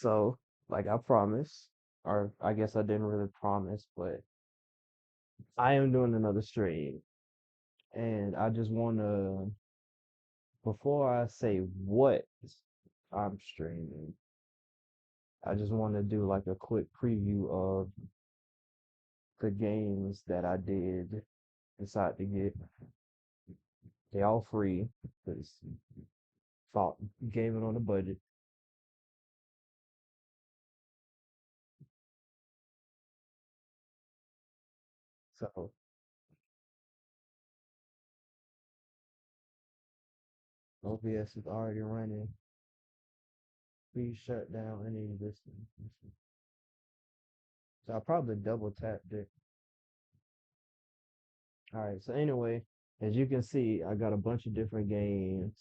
So, like I promised, or I guess I didn't really promise, but I am doing another stream. And I just want to, before I say what I'm streaming, I just want to do like a quick preview of the games that I did decide to get. They all free because thought gaming on a budget. So OBS is already running. Please shut down any of this. So I probably double tapped it. All right. So anyway, as you can see, I got a bunch of different games.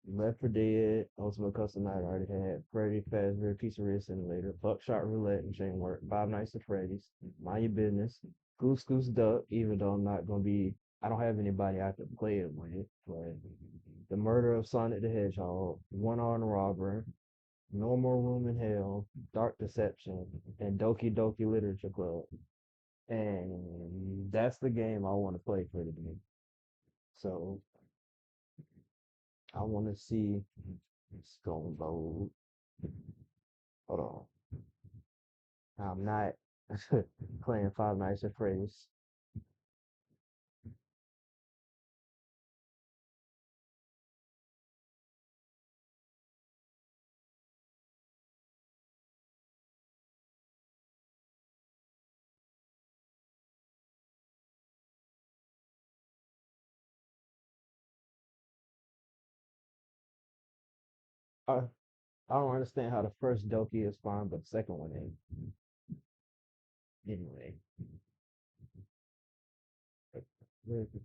Left 4 Dead, Ultimate Custom Night I already had, Freddy Fazbear Pizzeria Simulator, Buckshot Roulette and Chain Work, Five Nights at Freddy's, Mind Your Business, Goose Goose Duck, even though I'm not gonna be I don't have anybody I can play it with, but The Murder of Sonic the Hedgehog, One Armed Robber, No More Room in Hell, Dark Deception, and Doki Doki Literature Club. And that's the game I want to play for today. So I want to see it's going to load. Hold on. I'm not playing Five Nights at Freddy's. I, I don't understand how the first Doki is fine, but the second one ain't. Anyway, where's the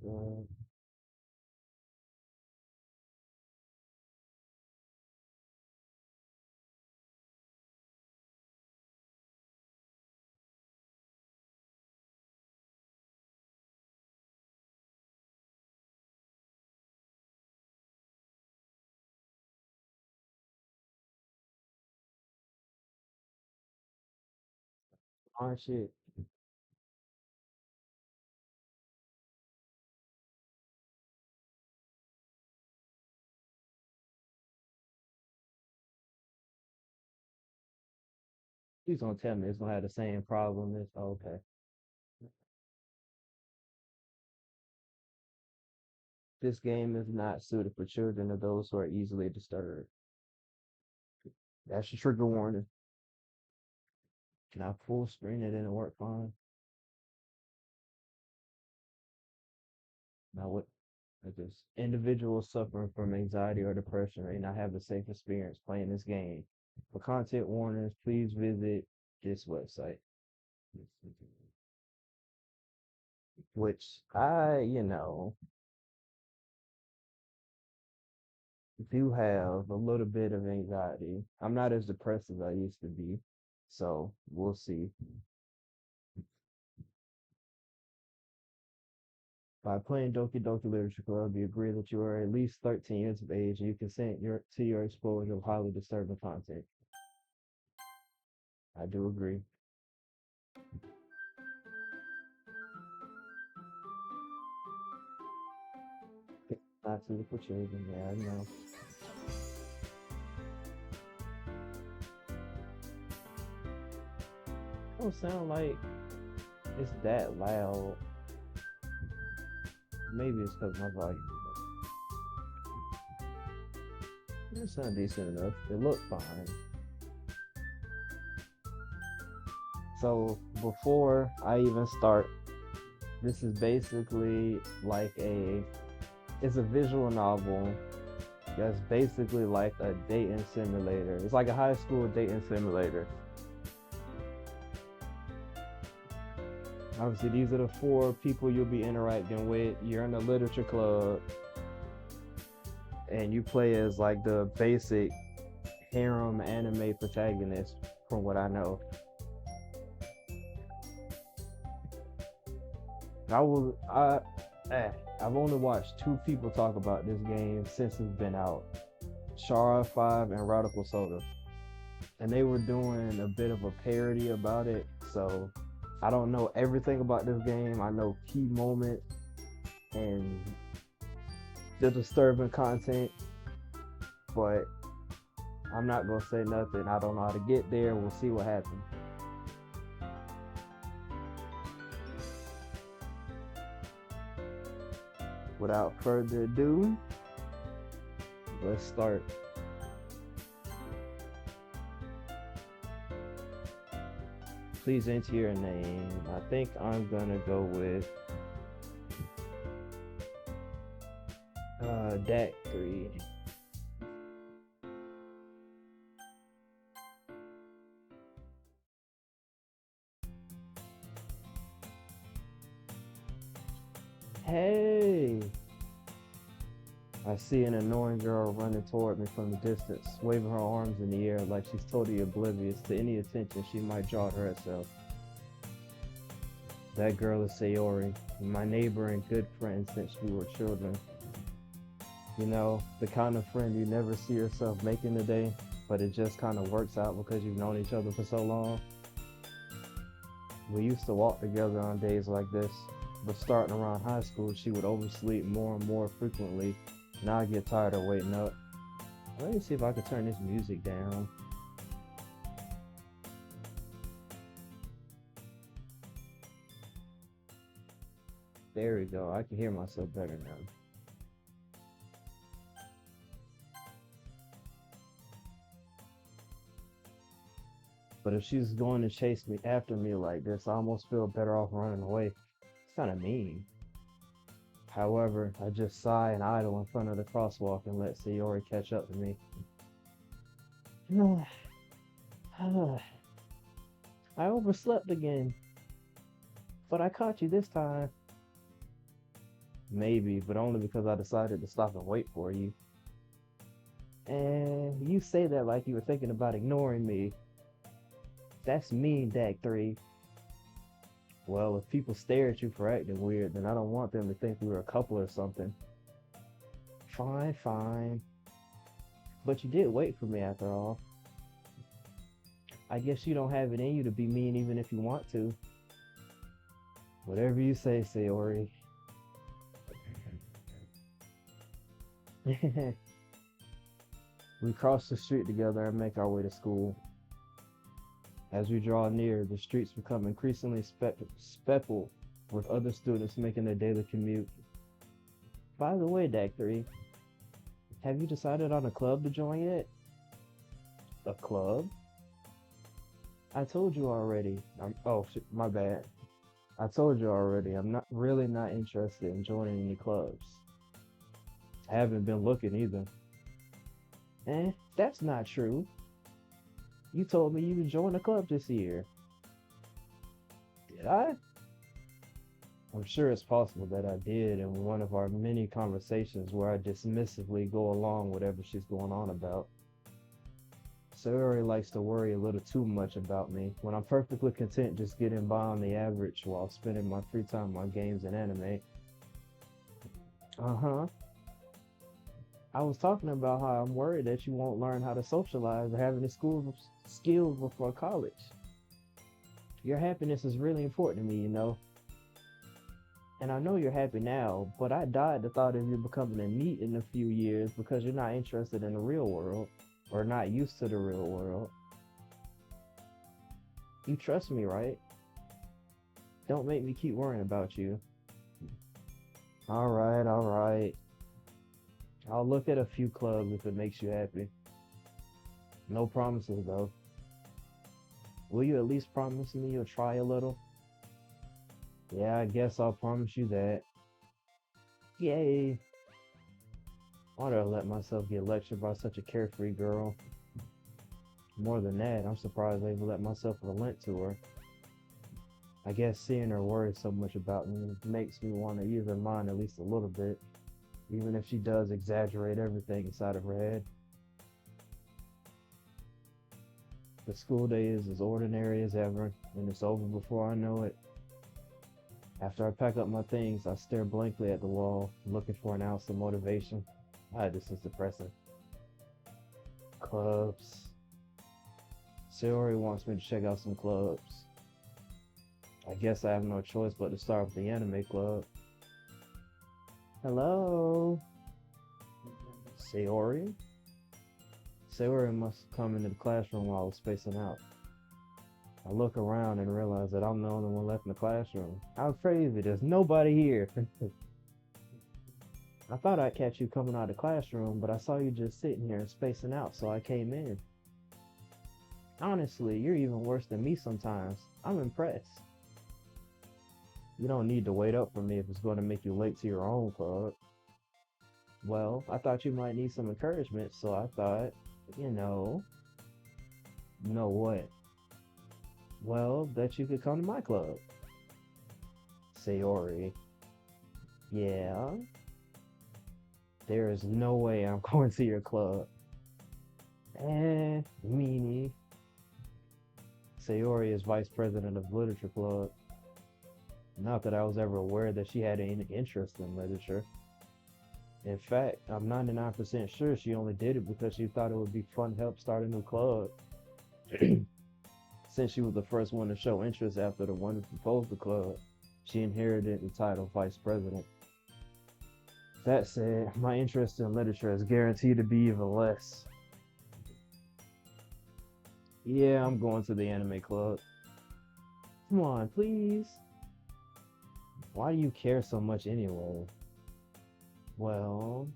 shit. Please don't tell me it's gonna have the same problem as okay. This game is not suited for children or those who are easily disturbed. That's your trigger warning. Can I full screen it and it work fine? Now what? This individuals suffering from anxiety or depression may not have a safe experience playing this game. For content warnings, please visit this website. Which do have a little bit of anxiety. I'm not as depressed as I used to be, so we'll see. By playing Doki Doki Literature Club, you agree that you are at least 13 years of age and you consent to your exposure of highly disturbing content. I do agree. It's not suited for children. Yeah, I know. It don't sound like it's that loud. Maybe it's because my volume. It sounds decent enough. It looked fine. So before I even start, this is basically like it's a visual novel that's basically like a dating simulator. It's like a high school dating simulator. Obviously, these are the four people you'll be interacting with. You're in a literature club, and you play as like the basic harem anime protagonist, from what I know. I will. I've only watched two people talk about this game since it's been out. Shara 5 and Radical Soda. And they were doing a bit of a parody about it. So I don't know everything about this game. I know key moments and the disturbing content, but I'm not gonna say nothing. I don't know how to get there. We'll see what happens. Without further ado, let's start. Please enter your name. I think I'm gonna go with D.A.C. Hey! I see an annoying girl running toward me from the distance, waving her arms in the air like she's totally oblivious to any attention she might draw to herself. That girl is Sayori, my neighbor and good friend since we were children. You know, the kind of friend you never see yourself making today, but it just kind of works out because you've known each other for so long. We used to walk together on days like this, but starting around high school, she would oversleep more and more frequently. Now I get tired of waiting up. Let me see if I can turn this music down. There we go. I can hear myself better now. But if she's going to chase me after me like this, I almost feel better off running away. It's kind of mean. However, I just sigh and idle in front of the crosswalk and let Sayori catch up to me. I overslept again, but I caught you this time. Maybe, but only because I decided to stop and wait for you. And you say that like you were thinking about ignoring me. That's mean, Dag 3. Well, if people stare at you for acting weird, then I don't want them to think we were a couple or something. Fine, fine. But you did wait for me after all. I guess you don't have it in you to be mean even if you want to. Whatever you say, Sayori. We cross the street together and make our way to school. As we draw near, the streets become increasingly speckled with other students making their daily commute. By the way, Dag 3, have you decided on a club to join yet? A club? I told you already. Oh, shit, my bad. I told you already. I'm not interested in joining any clubs. I haven't been looking either. That's not true. You told me you would join a club this year. Did I? I'm sure it's possible that I did in one of our many conversations where I dismissively go along whatever she's going on about. Sayori likes to worry a little too much about me when I'm perfectly content just getting by on the average while spending my free time on games and anime. Uh-huh. I was talking about how I'm worried that you won't learn how to socialize or have any school skills before college. Your happiness is really important to me, you know. And I know you're happy now, but I died the thought of you becoming a NEET in a few years because you're not interested in the real world or not used to the real world. You trust me, right? Don't make me keep worrying about you. All right, all right. I'll look at a few clubs if it makes you happy. No promises, though. Will you at least promise me you'll try a little? Yeah, I guess I'll promise you that. Yay! Why did I let myself get lectured by such a carefree girl? More than that, I'm surprised I even let myself relent to her. I guess seeing her worry so much about me makes me want to ease her mind at least a little bit, even if she does exaggerate everything inside of her head. The school day is as ordinary as ever, and it's over before I know it. After I pack up my things, I stare blankly at the wall, looking for an ounce of motivation. Ah, this is depressing. Clubs. Sayori wants me to check out some clubs. I guess I have no choice but to start with the anime club. Hello? Sayori? Sayori must have come into the classroom while I was spacing out. I look around and realize that I'm the only one left in the classroom. How crazy, there's nobody here. I thought I'd catch you coming out of the classroom, but I saw you just sitting here and spacing out, so I came in. Honestly, you're even worse than me sometimes. I'm impressed. You don't need to wait up for me if it's going to make you late to your own club. Well, I thought you might need some encouragement, so I thought, you know, know what? Well, that you could come to my club. Sayori. Yeah? There is no way I'm going to your club. Meanie. Sayori is vice president of literature club. Not that I was ever aware that she had any interest in literature. In fact, I'm 99% sure she only did it because she thought it would be fun to help start a new club. Since she was the first one to show interest after the one who proposed the club, she inherited the title vice president. That said, my interest in literature is guaranteed to be even less. Yeah, I'm going to the anime club. Come on, please. Why do you care so much anyway? Well,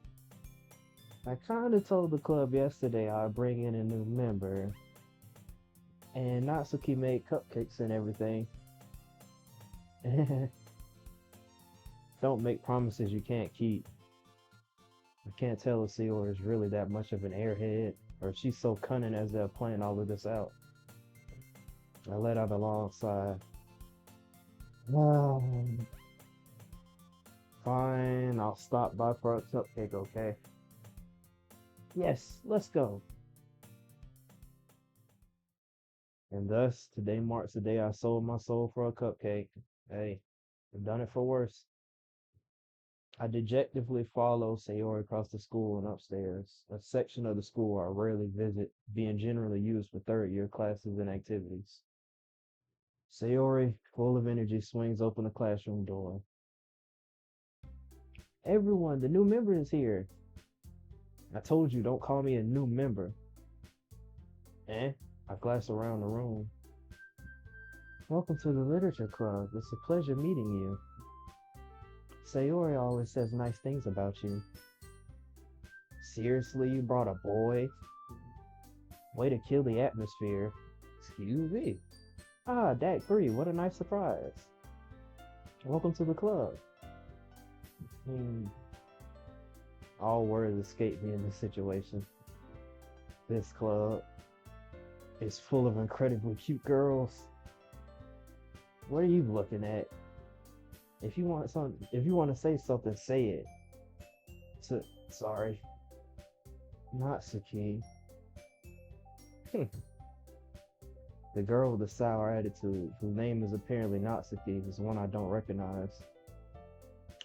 I kinda told the club yesterday I'd bring in a new member, and Natsuki made cupcakes and everything. Don't make promises you can't keep. I can't tell if Sayori is really that much of an airhead, or if she's so cunning as they're playing all of this out. I let out a long sigh. Fine, I'll stop by for a cupcake, okay? Yes, let's go. And thus, today marks the day I sold my soul for a cupcake. Hey, I've done it for worse. I dejectively follow Sayori across the school and upstairs, a section of the school I rarely visit, being generally used for third year classes and activities. Sayori, full of energy, swings open the classroom door. Everyone, the new member is here. I told you, don't call me a new member. Eh? I glance around the room. Welcome to the literature club. It's a pleasure meeting you. Sayori always says nice things about you. Seriously, you brought a boy? Way to kill the atmosphere. Excuse me. Ah, D.A.C, what a nice surprise. Welcome to the club. Hmm. All words escape me in this situation. This club is full of incredibly cute girls. What are you looking at? If you want to say something, say it. Sorry. Natsuki. The girl with the sour attitude, whose name is apparently Natsuki, is one I don't recognize.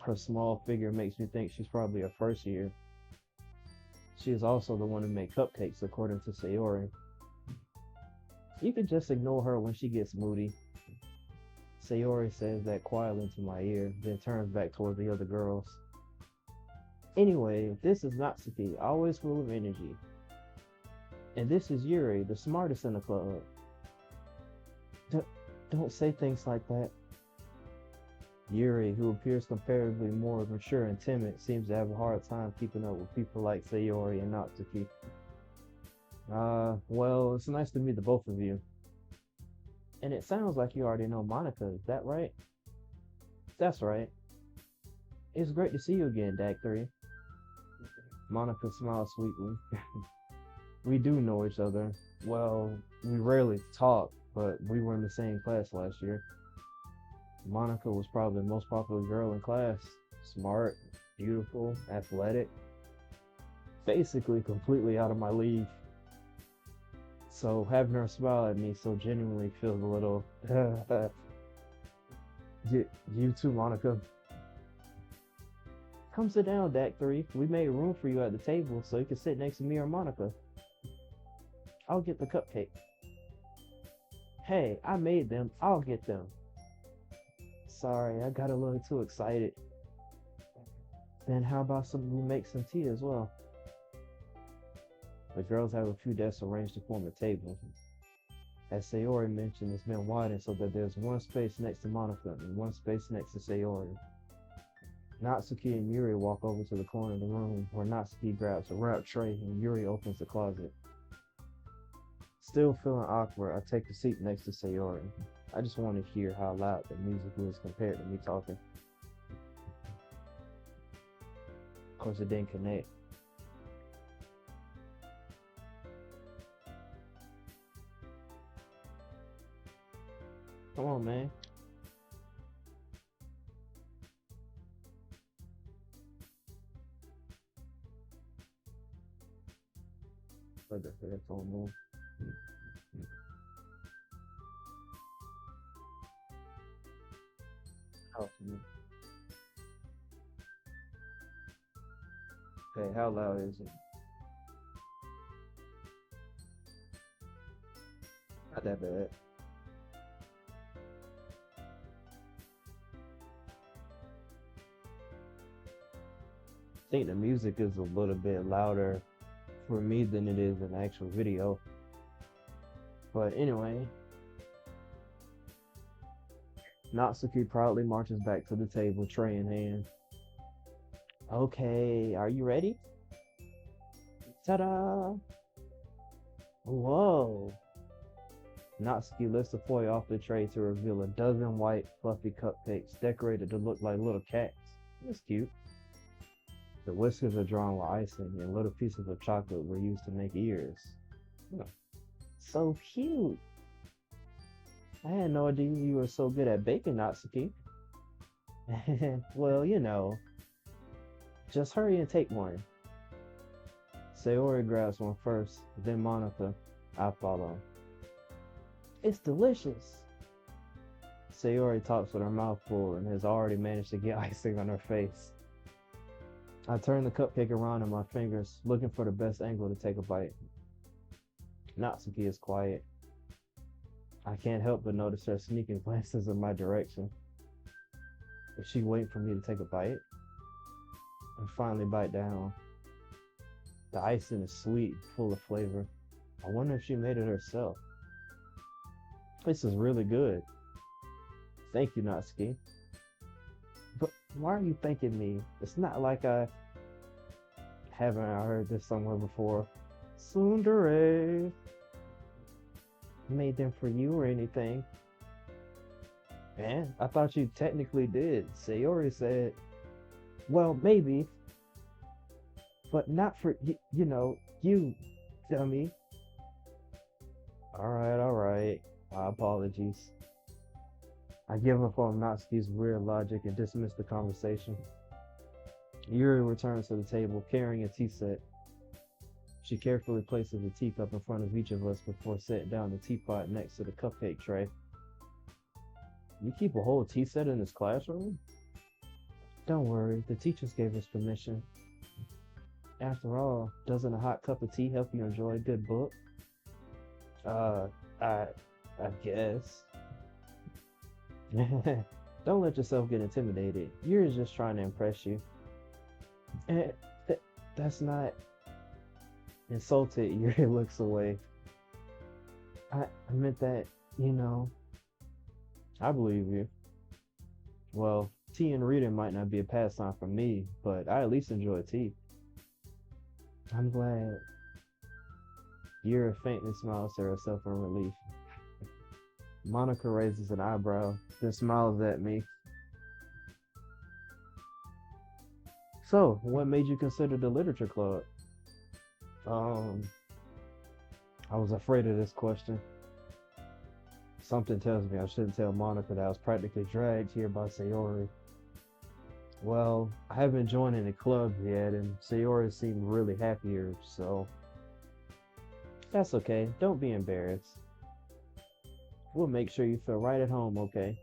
Her small figure makes me think she's probably a first year. She is also the one who made cupcakes, according to Sayori. You can just ignore her when she gets moody. Sayori says that quietly into my ear, then turns back toward the other girls. Anyway, this is Natsuki, always full of energy. And this is Yuri, the smartest in the club. Don't say things like that. Yuri, who appears comparatively more mature and timid, seems to have a hard time keeping up with people like Sayori and Natsuki. Well, it's nice to meet the both of you. And it sounds like you already know Monica, is that right? That's right. It's great to see you again, D.A.C. Monica smiles sweetly. We do know each other. Well, we rarely talk, but we were in the same class last year. Monica was probably the most popular girl in class. Smart, beautiful, athletic. Basically completely out of my league. So having her smile at me so genuinely feels a little... You too, Monica. Come sit down, D.A.C. We made room for you at the table so you can sit next to me or Monica. I'll get the cupcake. Hey, I made them. I'll get them. Sorry, I got a little too excited. Then how about we make some tea as well? The girls have a few desks arranged to form a table. As Sayori mentioned, it's been widened so that there's one space next to Monica and one space next to Sayori. Natsuki and Yuri walk over to the corner of the room where Natsuki grabs a wrap tray and Yuri opens the closet. Still feeling awkward, I take the seat next to Sayori. I just want to hear how loud the music was compared to me talking. Of course, it didn't connect. Come on, man. Let the headphone move. Oh, okay, how loud is it? Not that bad. I think the music is a little bit louder for me than it is in the actual video. But anyway, Natsuki proudly marches back to the table, tray in hand. Okay, are you ready? Ta-da! Whoa! Natsuki lifts the foil off the tray to reveal a dozen white, fluffy cupcakes decorated to look like little cats. That's cute. The whiskers are drawn with icing, and little pieces of chocolate were used to make ears. Oh, so cute! I had no idea you were so good at baking, Natsuki. Well, just hurry and take one. Sayori grabs one first, then Monica. I follow. It's delicious. Sayori talks with her mouth full and has already managed to get icing on her face. I turn the cupcake around in my fingers, looking for the best angle to take a bite. Natsuki is quiet. I can't help but notice her sneaking glances in my direction. Is she waiting for me to take a bite? I finally bite down. The icing is sweet, full of flavor. I wonder if she made it herself. This is really good. Thank you, Natsuki. But why are you thanking me? It's not like I haven't heard this somewhere before. Tsundere made them for you or anything. Man, I thought you technically did. Sayori said, well, maybe, but not for, you, dummy. All right. My apologies. I give up on Natsuki's weird logic and dismiss the conversation. Yuri returns to the table carrying a tea set. She carefully places a teacup in front of each of us before setting down the teapot next to the cupcake tray. You keep a whole tea set in this classroom? Don't worry, the teachers gave us permission. After all, doesn't a hot cup of tea help you enjoy a good book? Uh, I, I guess. Don't let yourself get intimidated. You're just trying to impress you. Eh, that's not insulted. Yuri looks away. I meant that, I believe you. Well, tea and reading might not be a pastime for me, but I at least enjoy tea. I'm glad. Yuri faintly smiles to herself in relief. Monica raises an eyebrow, then smiles at me. So, what made you consider the literature club? Um, I was afraid of this question. Something tells me I shouldn't tell Monica that I was practically dragged here by Sayori. Well, I haven't joined any clubs yet, and Sayori seemed really happier, so that's okay. Don't be embarrassed. We'll make sure you feel right at home, okay?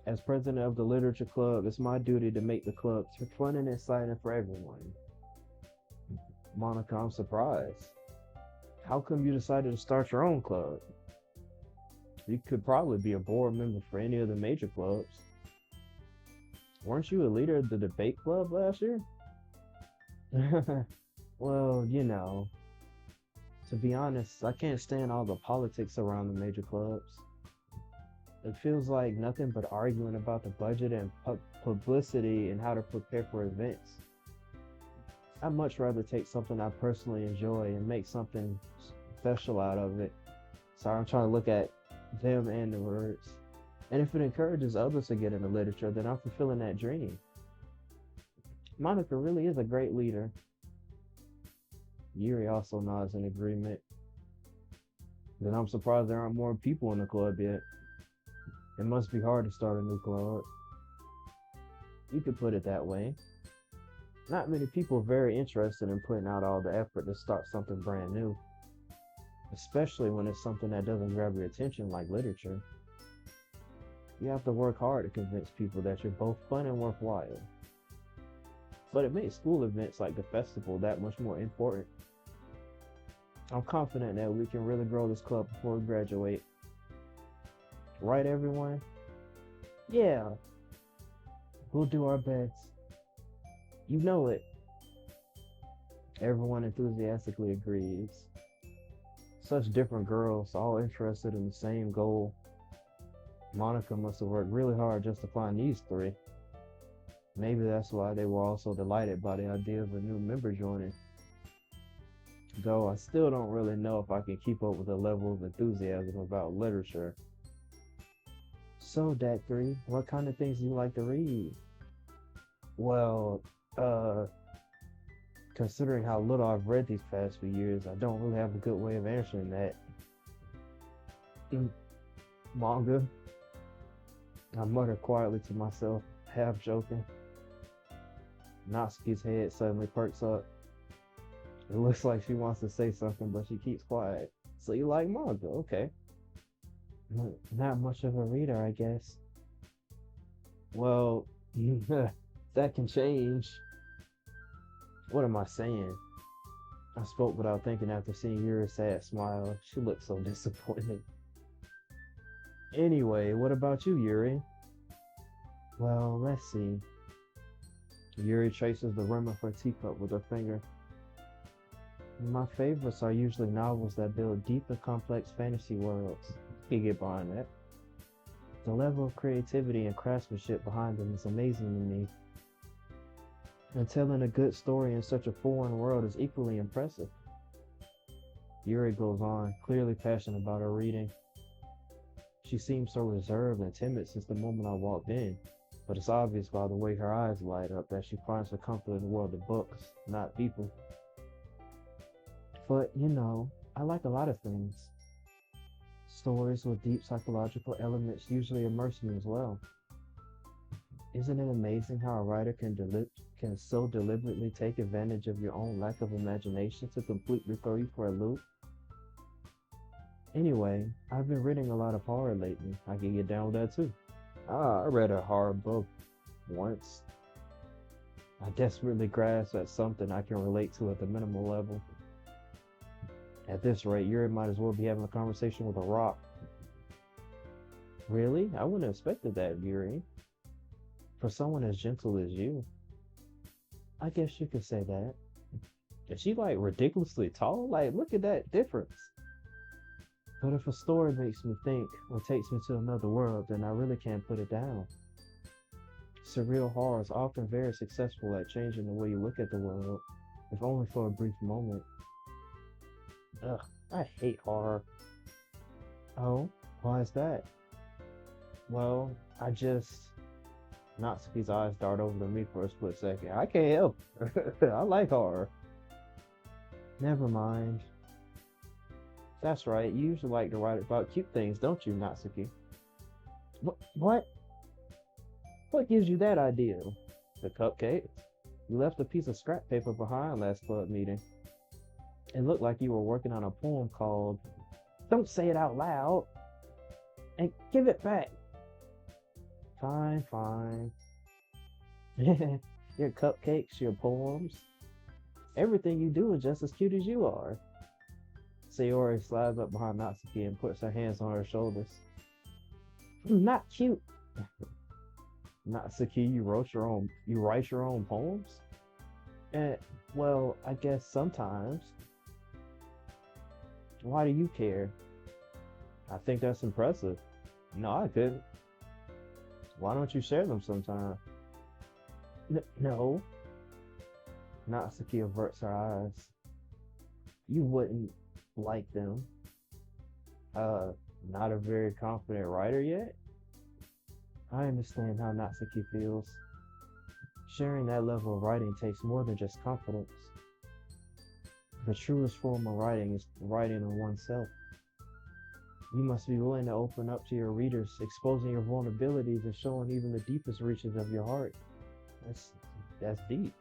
As president of the literature club, it's my duty to make the club fun and exciting for everyone. Monica, I'm surprised. How come you decided to start your own club? You could probably be a board member for any of the major clubs. Weren't you a leader of the debate club last year? Well, to be honest, I can't stand all the politics around the major clubs. It feels like nothing but arguing about the budget and publicity and how to prepare for events. I'd much rather take something I personally enjoy and make something special out of it. Sorry, I'm trying to look at them and the words. And if it encourages others to get into literature, then I'm fulfilling that dream. Monica really is a great leader. Yuri also nods in agreement. Then I'm surprised there aren't more people in the club yet. It must be hard to start a new club. You could put it that way. Not many people are very interested in putting out all the effort to start something brand new, especially when it's something that doesn't grab your attention like literature. You have to work hard to convince people that you're both fun and worthwhile. But it makes school events like the festival that much more important. I'm confident that we can really grow this club before we graduate. Right, everyone? Yeah, we'll do our best. You know it. Everyone enthusiastically agrees. Such different girls, all interested in the same goal. Monica must have worked really hard just to find these three. Maybe that's why they were all so delighted by the idea of a new member joining. Though I still don't really know if I can keep up with the level of enthusiasm about literature. So, Dak 3, what kind of things do you like to read? Well, uh, considering how little I've read these past few years, I don't really have a good way of answering that. Mm, Manga, I muttered quietly to myself, half joking. Natsuki's head suddenly perks up. It looks like she wants to say something, but she keeps quiet. So you like manga, okay. Not much of a reader, I guess. Well, that can change. What am I saying? I spoke without thinking after seeing Yuri's sad smile. She looked so disappointed. Anyway, what about you, Yuri? Well, let's see. Yuri traces the rim of her teacup with her finger. My favorites are usually novels that build deep and complex fantasy worlds. You get behind that. The level of creativity and craftsmanship behind them is amazing to me. And telling a good story in such a foreign world is equally impressive. Yuri goes on, clearly passionate about her reading. She seems so reserved and timid since the moment I walked in, but it's obvious by the way her eyes light up that she finds her comfort in the world of books, not people. But, I like a lot of things. Stories with deep psychological elements usually immerse me as well. Isn't it amazing how a writer can so deliberately take advantage of your own lack of imagination to completely throw you for a loop? Anyway, I've been reading a lot of horror lately. I can get down with that too. I read a horror book once. I desperately grasp at something I can relate to at the minimal level. At this rate, Yuri might as well be having a conversation with a rock. Really? I wouldn't have expected that, Yuri. For someone as gentle as you. I guess you could say that. Is she like ridiculously tall? Like, look at that difference. But if a story makes me think or takes me to another world, then I really can't put it down. Surreal horror is often very successful at changing the way you look at the world, if only for a brief moment. Ugh, I hate horror. Oh, why is that? Well, Natsuki's eyes dart over to me for a split second. I can't help. I like horror. Never mind. That's right, you usually like to write about cute things, don't you, Natsuki? What? What gives you that idea? The cupcakes? You left a piece of scrap paper behind last club meeting. It looked like you were working on a poem called Don't Say It Out Loud and Give It Back. Fine, fine. Your cupcakes, your poems, everything you do is just as cute as you are. Sayori slides up behind Natsuki and puts her hands on her shoulders. Not cute. Natsuki, you write your own poems? And, well, I guess sometimes. Why do you care? I think that's impressive. No, I couldn't. Why don't you share them sometime? No. Natsuki averts her eyes. You wouldn't like them. Uh, Not a very confident writer yet? I understand how Natsuki feels. Sharing that level of writing takes more than just confidence. The truest form of writing is writing on oneself. You must be willing to open up to your readers, exposing your vulnerabilities and showing even the deepest reaches of your heart. That's that's deep.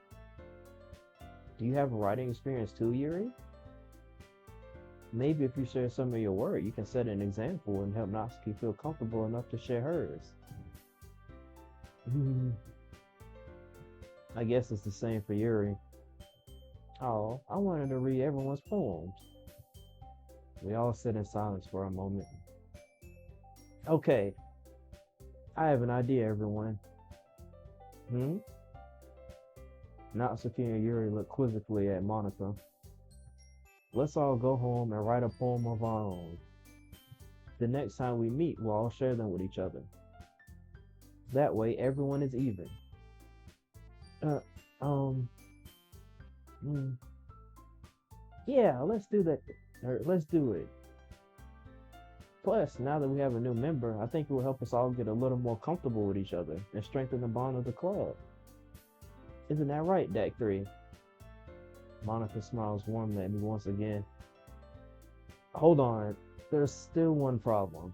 Do you have a writing experience too, Yuri? Maybe if you share some of your work, you can set an example and help Natsuki feel comfortable enough to share hers. Hmm, I guess it's the same for Yuri. Oh, I wanted to read everyone's poems. We all sit in silence for a moment. Okay, I have an idea, everyone. Hmm? Natsuki and Yuri look quizzically at Monica. Let's all go home and write a poem of our own. The next time we meet, we'll all share them with each other. That way, everyone is even. Uh, um, mm, yeah, let's do that. Or let's do it. Plus, now that we have a new member, I think it will help us all get a little more comfortable with each other and strengthen the bond of the club. Isn't that right, Deck 3? Monica smiles warmly at me once again. Hold on, there's still one problem.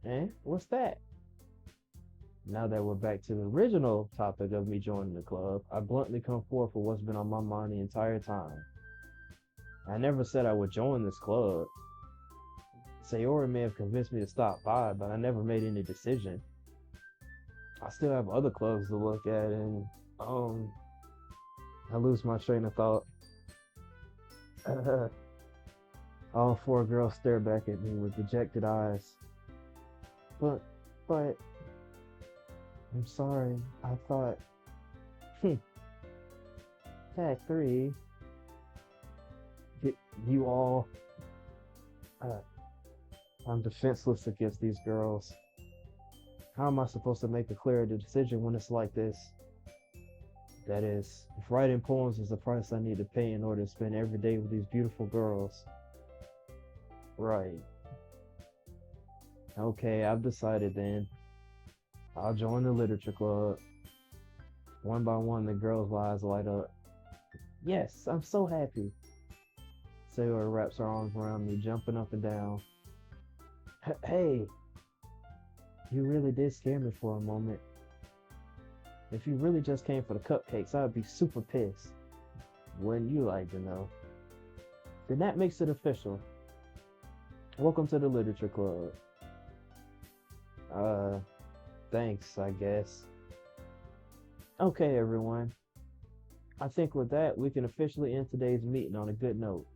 Eh? What's that? Now that we're back to the original topic of me joining the club, I bluntly come forth with what's been on my mind the entire time. I never said I would join this club. Sayori may have convinced me to stop by, but I never made any decision. I still have other clubs to look at, and um, I lose my train of thought. All four girls stare back at me with dejected eyes. But, but, I'm sorry. I thought, hmm, Tag 3, you all, uh, I'm defenseless against these girls. How am I supposed to make a clear decision when it's like this? That is, if writing poems is the price I need to pay in order to spend every day with these beautiful girls. Right. Okay, I've decided then. I'll join the literature club. One by one, the girls' eyes light up. Yes, I'm so happy. Sayori wraps her arms around me, jumping up and down. Hey, you really did scare me for a moment. If you really just came for the cupcakes, I'd be super pissed. Wouldn't you like to know? Then that makes it official. Welcome to the literature club. Uh, Thanks, I guess. Okay, everyone. I think with that, we can officially end today's meeting on a good note.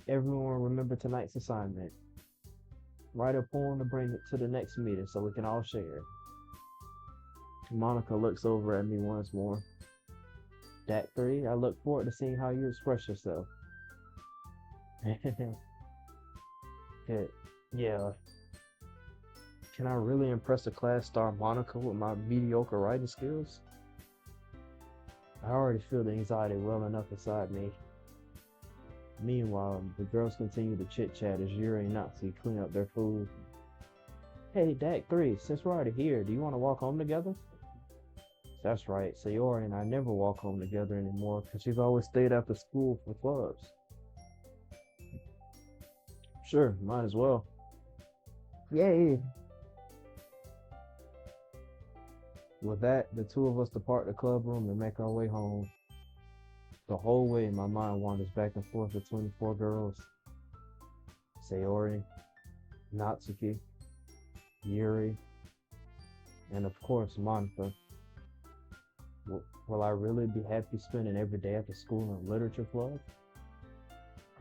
Everyone remember tonight's assignment. Write a poem to bring it to the next meeting so we can all share. Monica looks over at me once more. That 3, I look forward to seeing how you express yourself. Yeah, yeah. Can I really impress a class star Monica with my mediocre writing skills? I already feel the anxiety well enough inside me. Meanwhile, the girls continue to chit chat as Yuri and Natsu clean up their food. Hey, Dak 3, since we're already here, do you want to walk home together? That's right, Sayori and I never walk home together anymore because she's always stayed after school for clubs. Sure, might as well. Yay! With that, the two of us depart the club room and make our way home. The whole way, my mind wanders back and forth between the four girls. Sayori, Natsuki, Yuri, and of course, Monica. Will I really be happy spending every day after school in a literature club?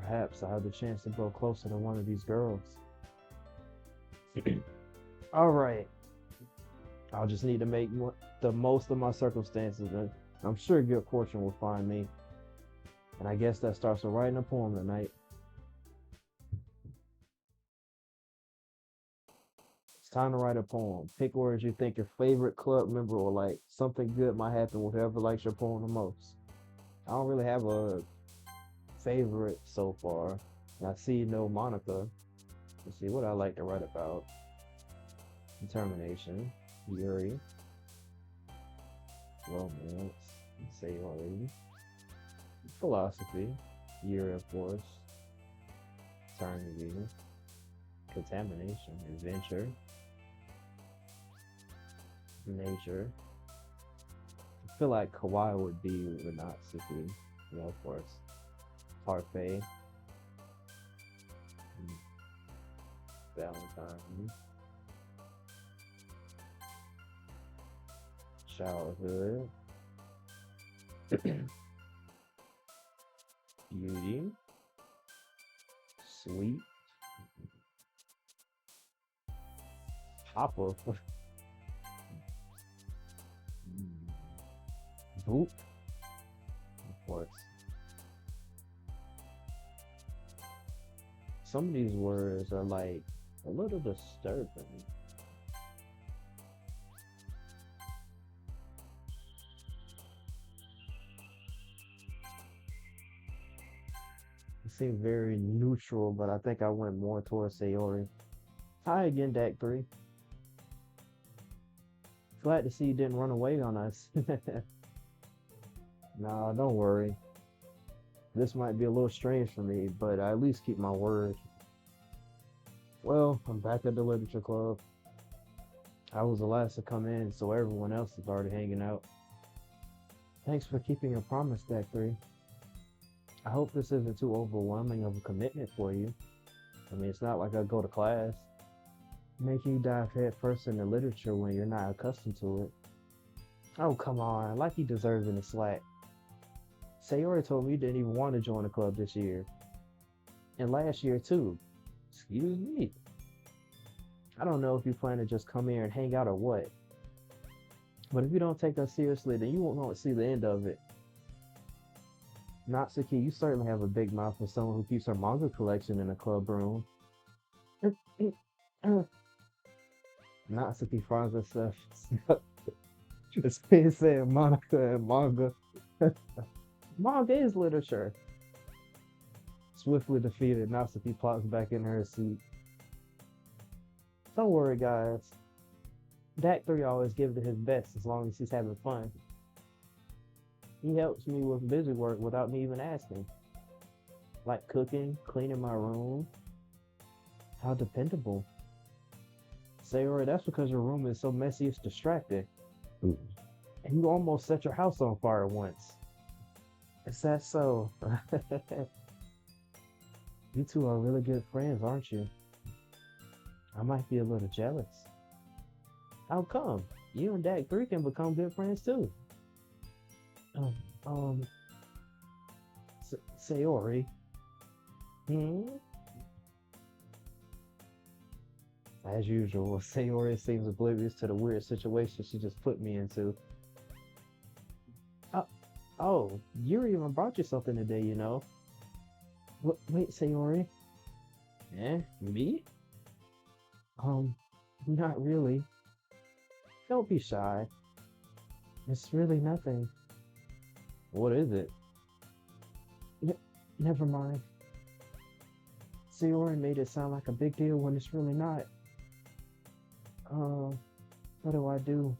Perhaps I have the chance to grow closer to one of these girls. All right. I'll just need to make the most of my circumstances, and I'm sure good fortune will find me. And I guess that starts with writing a poem tonight. It's time to write a poem. Pick words you think your favorite club member will like. Something good might happen with whoever likes your poem the most. I don't really have a favorite so far. I see no Monica. Let's see what I like to write about. Determination, Yuri, romance, say already. Philosophy, Yuri of course. Eternity, contamination, adventure, nature. I feel like Kawhi would be Renatsuki, of course. Parfait, Valentine, childhood, beauty, sweet, Papa, boot, of course. Some of these words are like a little disturbing. It seemed very neutral, but I think I went more towards Sayori. Hi again, Deck 3. Glad to see you didn't run away on us. Nah, don't worry. This might be a little strange for me, but I at least keep my word. Well, I'm back at the Literature Club. I was the last to come in, so everyone else is already hanging out. Thanks for keeping your promise, Deck 3. I hope this isn't too overwhelming of a commitment for you. I mean, it's not like I go to class. Making you dive head first into literature when you're not accustomed to it. Oh, come on, like you deserve any slack. Sayori told me you didn't even want to join the club this year. And last year, too. Excuse me. I don't know if you plan to just come here and hang out or what. But if you don't take us seriously, then you won't see the end of it. Natsuki, you certainly have a big mouth for someone who keeps her manga collection in a club room. Natsuki frowns herself. It's been saying Monica and manga. Manga is literature. Swiftly defeated, Natsuki plops back in her seat. Don't worry, guys. Dak 3 always gives it his best as long as he's having fun. He helps me with busy work without me even asking. Like cooking, cleaning my room. How dependable. Sayori, that's because your room is so messy it's distracting. Mm. And you almost set your house on fire once. Is that so? You two are really good friends, aren't you? I might be a little jealous. How come? You and Dak 3 can become good friends too. Um, um, Sayori. Hmm? As usual, Sayori seems oblivious to the weird situation she just put me into. Uh, oh, Yuri even brought you something today, you know. Wait, Sayori. Eh? Me? Um, not really. Don't be shy. It's really nothing. What is it? N Never mind. Sayori made it sound like a big deal when it's really not. Uh, what do I do?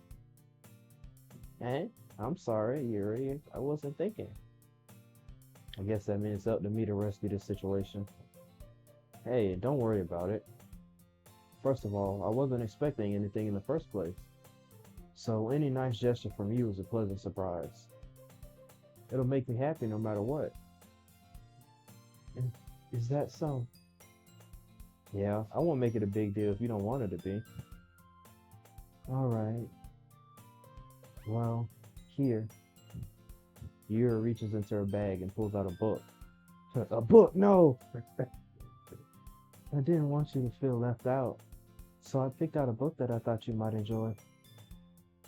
Eh? I'm sorry, Yuri. I wasn't thinking. I guess that means it's up to me to rescue this situation. Hey, don't worry about it. First of all, I wasn't expecting anything in the first place. So any nice gesture from you is a pleasant surprise. It'll make me happy no matter what. And is that so? Yeah, I won't make it a big deal if you don't want it to be. Alright. Well, here. Yura reaches into her bag and pulls out a book. A book, no. I didn't want you to feel left out, so I picked out a book that I thought you might enjoy.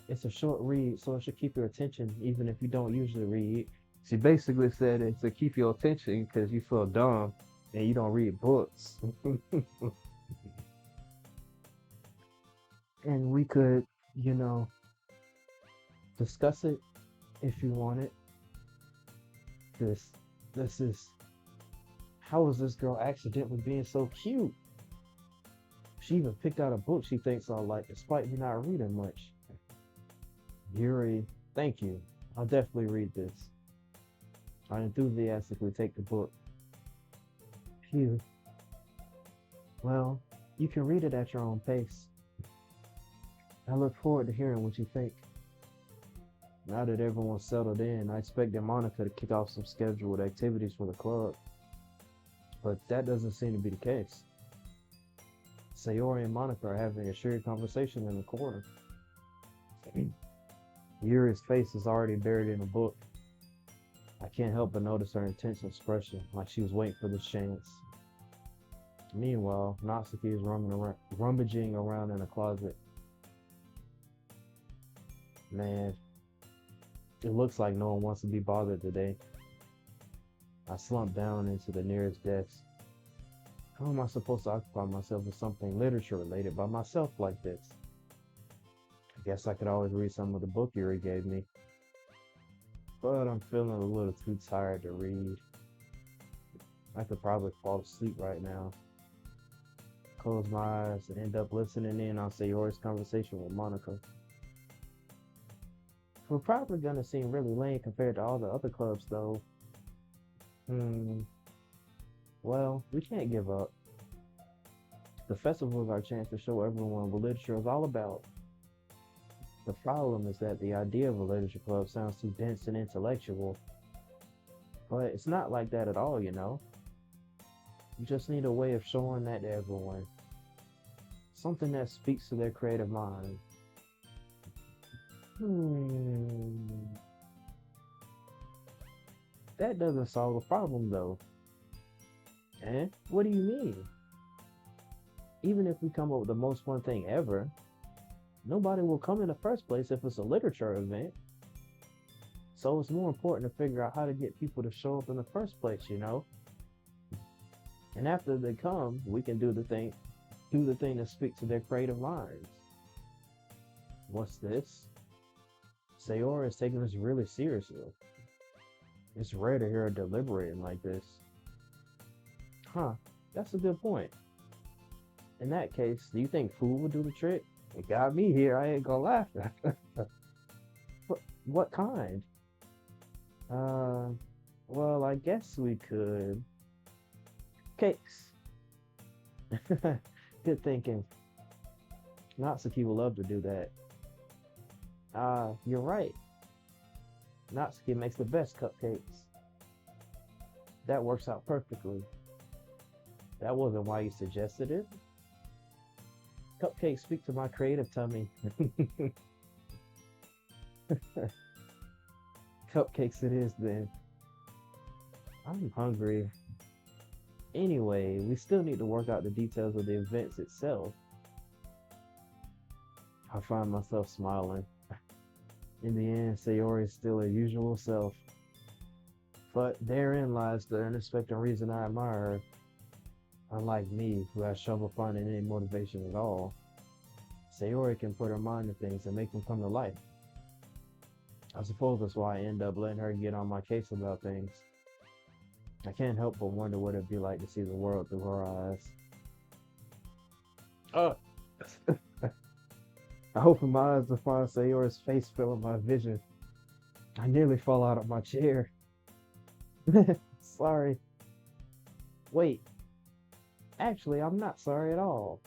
It's a short read, so it should keep your attention even if you don't usually read. She basically said it's to keep your attention because you feel dumb and you don't read books. And we could, you know, discuss it if you wanted. This, this is how is this girl accidentally being so cute? She even picked out a book she thinks I'll like, despite me not reading much. Yuri, thank you. I'll definitely read this. I enthusiastically take the book. Phew. Well, you can read it at your own pace. I look forward to hearing what you think. Now that everyone's settled in, I expected Monica to kick off some scheduled activities for the club, but that doesn't seem to be the case. Sayori and Monica are having a shared conversation in the corner. Yuri's face is already buried in a book. I can't help but notice her intense expression, like she was waiting for this chance. Meanwhile, Natsuki is rummaging around in a closet. Man, it looks like no one wants to be bothered today. I slump down into the nearest desk. How am I supposed to occupy myself with something literature related by myself like this? I guess I could always read some of the book Yuri gave me, but I'm feeling a little too tired to read. I could probably fall asleep right now, close my eyes, and end up listening in on Sayori's conversation with Monica. We're probably gonna seem really lame compared to all the other clubs, though. Hmm, well, we can't give up. The festival is our chance to show everyone what literature is all about. The problem is that the idea of a literature club sounds too dense and intellectual, but it's not like that at all, you know? You just need a way of showing that to everyone. Something that speaks to their creative mind. Hmm, that doesn't solve the problem though. Eh? What do you mean? Even if we come up with the most fun thing ever, nobody will come in the first place if it's a literature event. So it's more important to figure out how to get people to show up in the first place, you know? And after they come, we can do the thing that speaks to their creative minds. What's this? Sayora is taking this really seriously. It's rare to hear her deliberating like this. Huh, that's a good point. In that case, do you think food would do the trick? It got me here, I ain't gonna laugh. What kind? Uh, well, I guess we could. Cakes. Good thinking. Natsuki will love to do that. You're right. Natsuki makes the best cupcakes. That works out perfectly. That wasn't why you suggested it. Cupcakes speak to my creative tummy. Cupcakes it is then. I'm hungry. Anyway, we still need to work out the details of the events itself. I find myself smiling. In the end, Sayori is still her usual self. But therein lies the unexpected reason I admire her. Unlike me, who has trouble finding any motivation at all, Sayori can put her mind to things and make them come to life. I suppose that's why I end up letting her get on my case about things. I can't help but wonder what it'd be like to see the world through her eyes. Oh, I open my eyes to find Sayori's face filling my vision. I nearly fall out of my chair. Sorry. Wait, actually, I'm not sorry at all.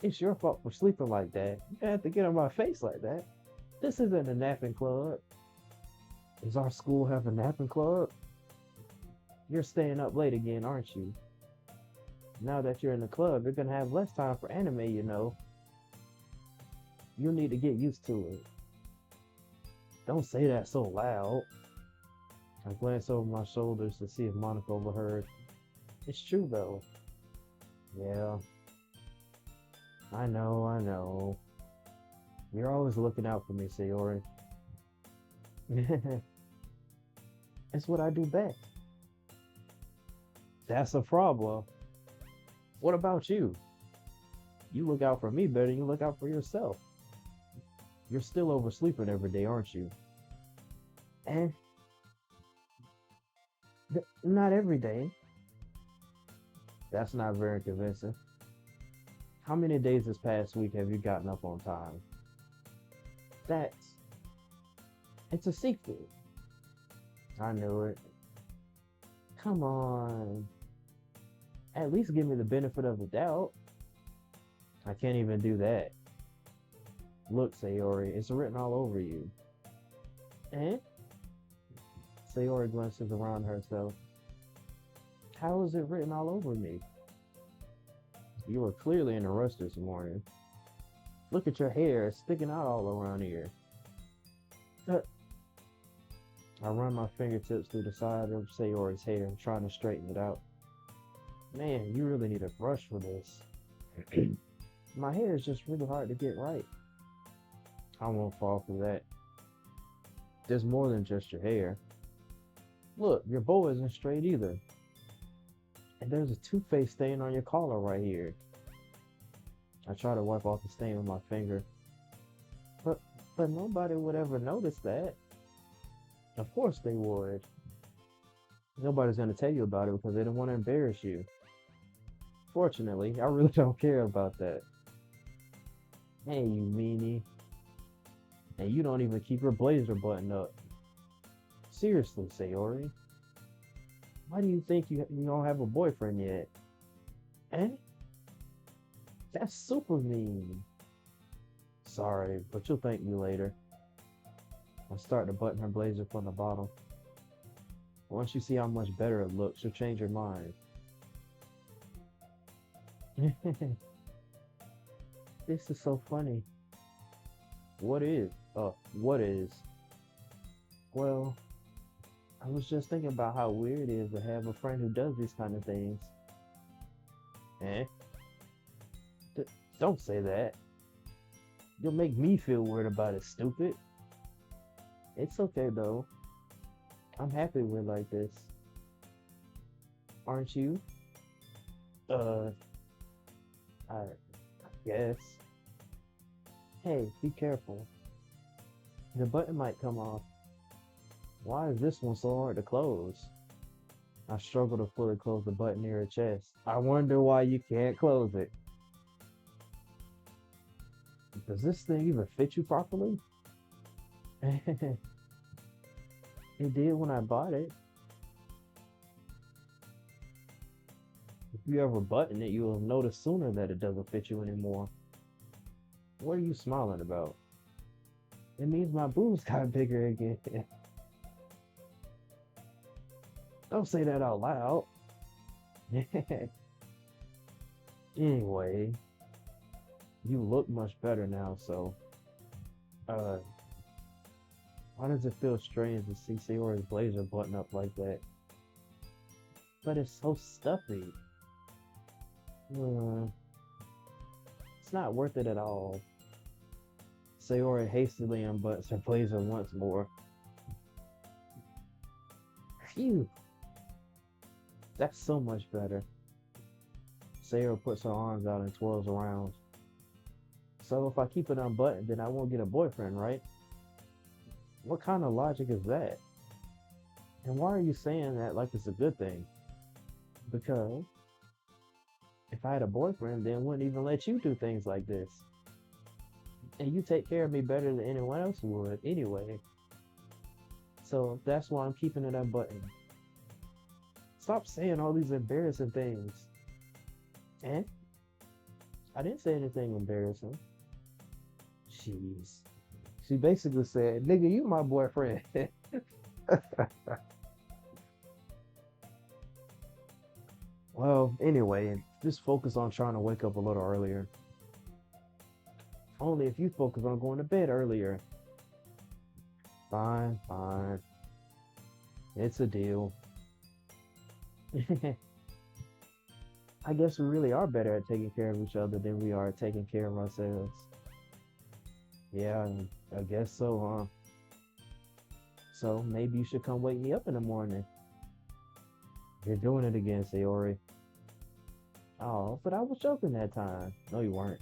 It's your fault for sleeping like that. You had to get on my face like that. This isn't a napping club. Does our school have a napping club? You're staying up late again, aren't you? Now that you're in the club, you're gonna have less time for anime, you know. You'll need to get used to it. Don't say that so loud. I glance over my shoulders to see if Monica overheard. It's true though. Yeah, I know, I know. You're always looking out for me, Sayori. It's what I do best. That's a problem. What about you? You look out for me better than you look out for yourself. You're still oversleeping every day, aren't you? And not every day. That's not very convincing. How many days this past week have you gotten up on time? That's it's a secret. I knew it. Come on. At least give me the benefit of the doubt. I can't even do that. Look, Sayori, it's written all over you. Eh? Sayori glances around herself. How is it written all over me? You were clearly in a rush this morning. Look at your hair, it's sticking out all around here. Uh, I run my fingertips through the side of Sayori's hair, trying to straighten it out. Man, you really need a brush for this. My hair is just really hard to get right. I won't fall for that. There's more than just your hair. Look, your bow isn't straight either. And there's a toothpaste stain on your collar right here. I try to wipe off the stain with my finger. But but nobody would ever notice that. Of course they would. Nobody's gonna tell you about it because they don't want to embarrass you. Fortunately, I really don't care about that. Hey, you meanie. And you don't even keep your blazer buttoned up. Seriously, Sayori. Why do you think you don't have a boyfriend yet? Eh? That's super mean. Sorry, but you'll thank me later. I start to button her blazer from the bottom. Once you see how much better it looks, you'll change your mind. This is so funny. What is? What is? Well, I was just thinking about how weird it is to have a friend who does these kind of things. Eh? D- don't say that. You'll make me feel weird about it, stupid. It's okay though. I'm happy we're like this. Aren't you? Uh, I guess. Hey, be careful. The button might come off. Why is this one so hard to close? I struggle to fully close the button near her chest. I wonder why you can't close it. Does this thing even fit you properly? It did when I bought it. If you ever button it, you'll notice sooner that it doesn't fit you anymore. What are you smiling about? It means my boobs got bigger again. Don't say that out loud. Anyway, you look much better now, so uh why does it feel strange to see Sayori's blazer button up like that? But it's so stuffy. Uh, it's not worth it at all. Sayori hastily unbuttons her blazer once more. Phew, that's so much better. Sayori puts her arms out and twirls around. So if I keep it unbuttoned, then I won't get a boyfriend, right? What kind of logic is that? And why are you saying that like it's a good thing? Because if I had a boyfriend, then I wouldn't even let you do things like this. And you take care of me better than anyone else would anyway. So that's why I'm keeping it unbuttoned. Stop saying all these embarrassing things. And I didn't say anything embarrassing. Jeez. She basically said, nigga, you my boyfriend. Well, anyway, just focus on trying to wake up a little earlier. Only if you focus on going to bed earlier. Fine, fine. It's a deal. I guess we really are better at taking care of each other than we are at taking care of ourselves. Yeah, I guess so, huh? So maybe you should come wake me up in the morning. You're doing it again, Sayori. Oh, but I was joking that time. No, you weren't.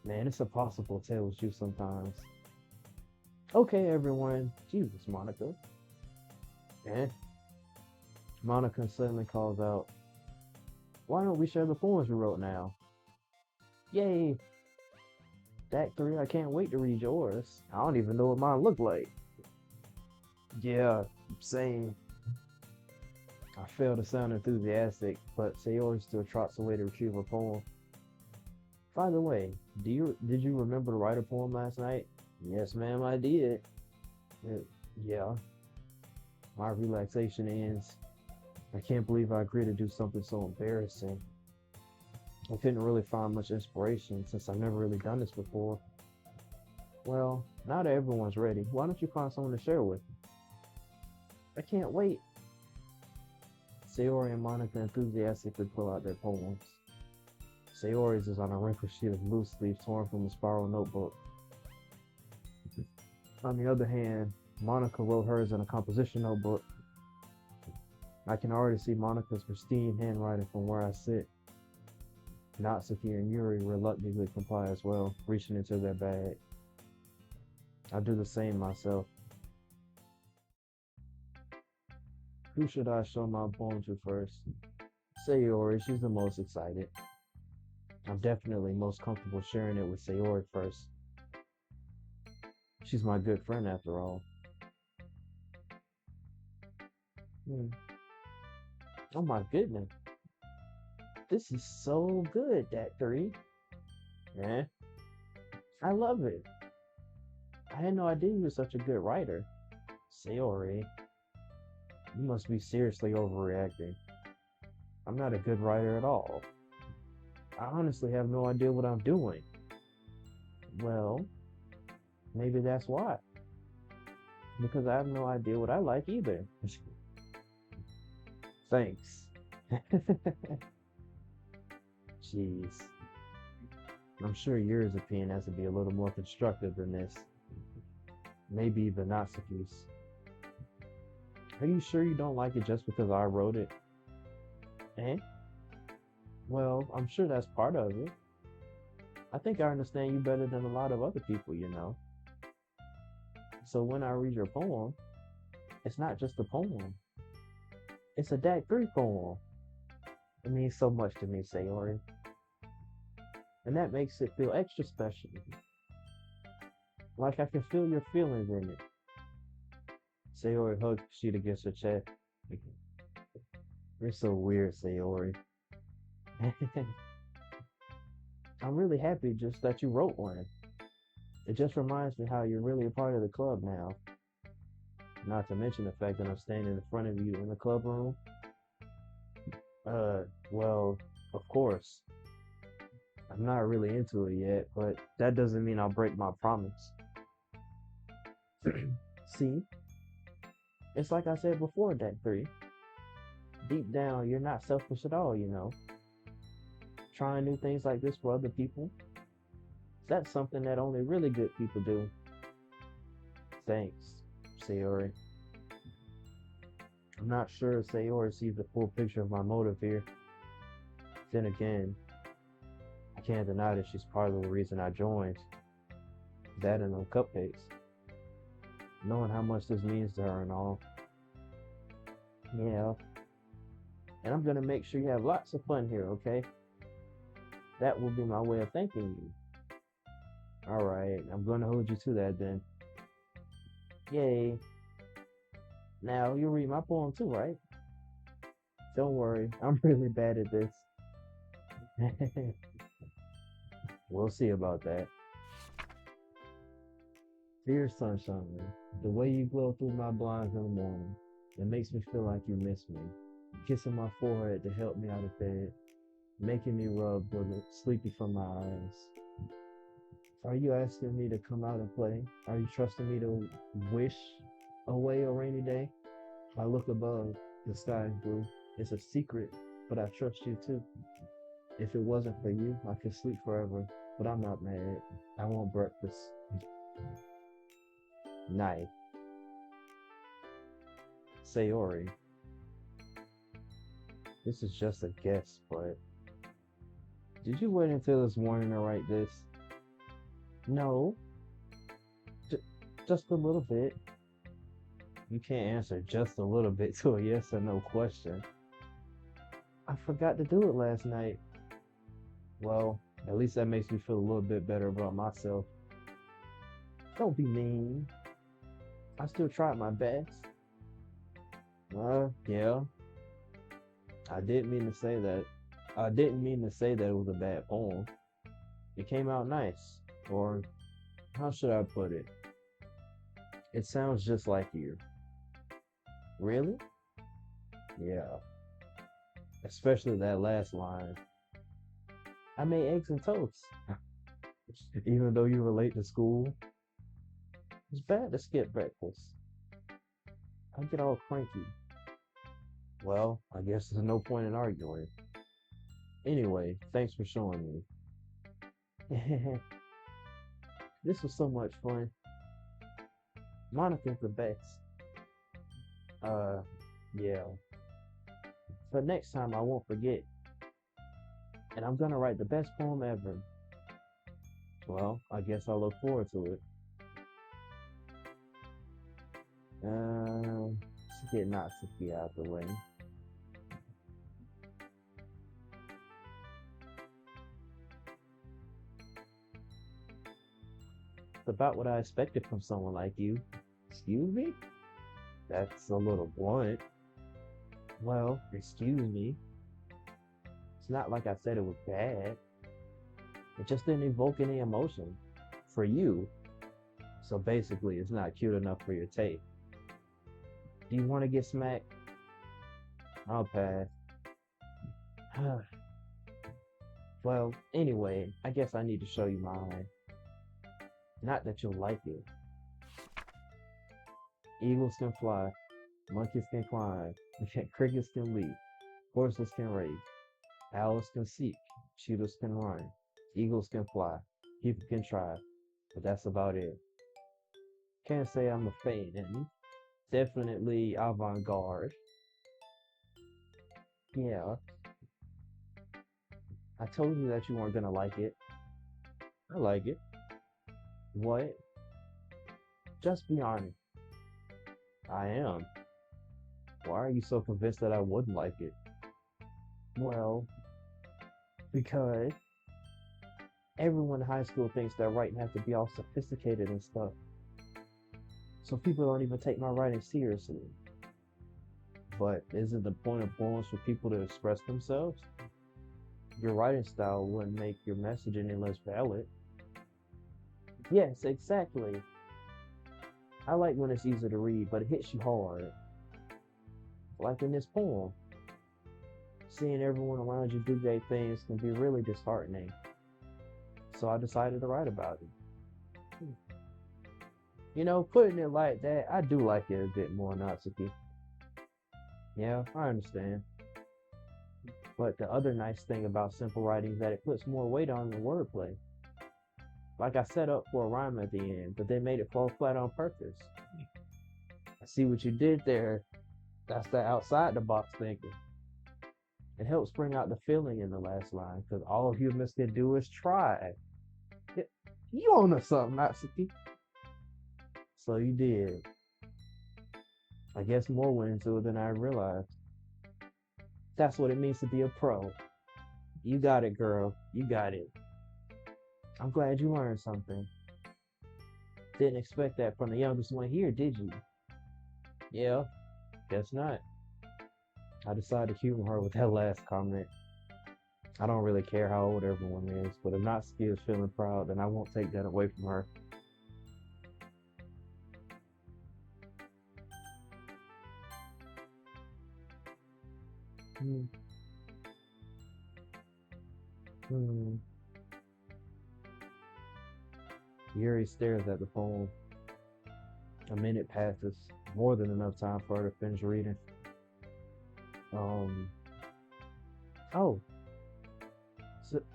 Man, it's impossible to tell with you sometimes. Okay, everyone. Jesus, Monica. Eh? Monica suddenly calls out, why don't we share the poems we wrote now? Yay! Act 3, I can't wait to read yours. I don't even know what mine look like. Yeah, same. I fail to sound enthusiastic, but Sayori still trots away to retrieve her poem. By the way, did you remember to write a poem last night? Yes, ma'am, I did. Uh, yeah, my relaxation ends. I can't believe I agreed to do something so embarrassing. I couldn't really find much inspiration since I've never really done this before. Well, now that everyone's ready, why don't you find someone to share with? I can't wait. Sayori and Monica enthusiastically pull out their poems. Sayori's is on a wrinkled sheet of loose leaf torn from a spiral notebook. On the other hand, Monica wrote hers in a composition notebook. I can already see Monica's pristine handwriting from where I sit. Natsuki and Yuri reluctantly comply as well, reaching into their bag. I do the same myself. Who should I show my poem to first? Sayori, she's the most excited. I'm definitely most comfortable sharing it with Sayori first. She's my good friend after all. Hmm. Oh my goodness. This is so good, that three. Yeah, I love it. I had no idea you were such a good writer. Sayori, you must be seriously overreacting. I'm not a good writer at all. I honestly have no idea what I'm doing. Well, maybe that's why. Because I have no idea what I like either. Thanks. Jeez. I'm sure yours opinion has to be a little more constructive than this. Maybe even Natsuki's. Are you sure you don't like it just because I wrote it? Eh? Well, I'm sure that's part of it. I think I understand you better than a lot of other people, you know. So when I read your poem, it's not just a poem. It's a D.A.C. poem. It means so much to me, Sayori. And that makes it feel extra special. Like I can feel your feelings in it. Sayori hugged the sheet against her chest. You're so weird, Sayori. I'm really happy just that you wrote one. It just reminds me how you're really a part of the club now. Not to mention the fact that I'm standing in front of you in the club room. Uh, well, of course. I'm not really into it yet, but that doesn't mean I'll break my promise. See, it's like I said before, Deck 3. Deep down, you're not selfish at all, you know. Trying new things like this for other people, that's something that only really good people do. Thanks, Sayori. I'm not sure if Sayori sees the full picture of my motive here. Then again, I can't deny that she's part of the reason I joined. That and them cupcakes. Knowing how much this means to her and all. Yeah, and I'm gonna make sure you have lots of fun here, okay? That will be my way of thanking you. Alright, I'm gonna hold you to that then. Yay. Now, you read my poem too, right? Don't worry, I'm really bad at this. We'll see about that. Dear sunshine, the way you glow through my blinds in the morning, it makes me feel like you miss me. Kissing my forehead to help me out of bed, making me rub when it's sleepy from my eyes. Are you asking me to come out and play? Are you trusting me to wish away a rainy day? I look above, the sky is blue. It's a secret, but I trust you too. If it wasn't for you, I could sleep forever, but I'm not mad. I want breakfast. Night. Sayori. This is just a guess, but did you wait until this morning to write this? No, j- just a little bit. You can't answer just a little bit to a yes or no question. I forgot to do it last night. Well, at least that makes me feel a little bit better about myself. Don't be mean. I still tried my best. Yeah, I didn't mean to say that. I didn't mean to say that it was a bad poem. It came out nice. Or how should I put it? It sounds just like you. Really? Yeah. Especially that last line. I made eggs and toast. Even though you were late to school, it's bad to skip breakfast. I get all cranky. Well, I guess there's no point in arguing. Anyway, thanks for showing me. This was so much fun. Monica's the best. Uh, yeah. But next time I won't forget, and I'm gonna write the best poem ever. Well, I guess I'll look forward to it. Let's get Natsuki out of the way. It's about what I expected from someone like you. Excuse me? That's a little blunt. Well, excuse me. It's not like I said it was bad. It just didn't evoke any emotion for you. So basically, it's not cute enough for your taste. Do you want to get smacked? I'll pass. Well, anyway, I guess I need to show you mine. Not that you'll like it. Eagles can fly, monkeys can climb, crickets can leap, horses can race, owls can seek, cheetahs can run, eagles can fly, people can try, but that's about it. Can't say I'm a fan. Definitely avant-garde. Yeah, I told you that you weren't gonna like it. I like it. What? Just be honest. I am. Why are you so convinced that I wouldn't like it? Well, because everyone in high school thinks that writing has to be all sophisticated and stuff. So people don't even take my writing seriously. But isn't the point of poems for people to express themselves? Your writing style wouldn't make your message any less valid. Yes, exactly. I like when it's easy to read, but it hits you hard. Like in this poem, seeing everyone around you do great things can be really disheartening. So I decided to write about it. Putting it like that, I do like it a bit more, Natsuki. Yeah, I understand. But the other nice thing about simple writing is that it puts more weight on the wordplay. Like I set up for a rhyme at the end, but they made it fall flat on purpose. I see what you did there. That's the outside the box thinking. It helps bring out the feeling in the last line, because all humans can do is try. You own us something, Natsuki. So you did. I guess more went into it than I realized. That's what it means to be a pro. You got it, girl. You got it. I'm glad you learned something. Didn't expect that from the youngest one here, did you? Yeah, guess not. I decided to humor her with that last comment. I don't really care how old everyone is, but if Natsuki is feeling proud, then I won't take that away from her. Hmm. Hmm. Yuri stares at the phone. A minute passes. more than enough time for her to finish reading. Um, oh,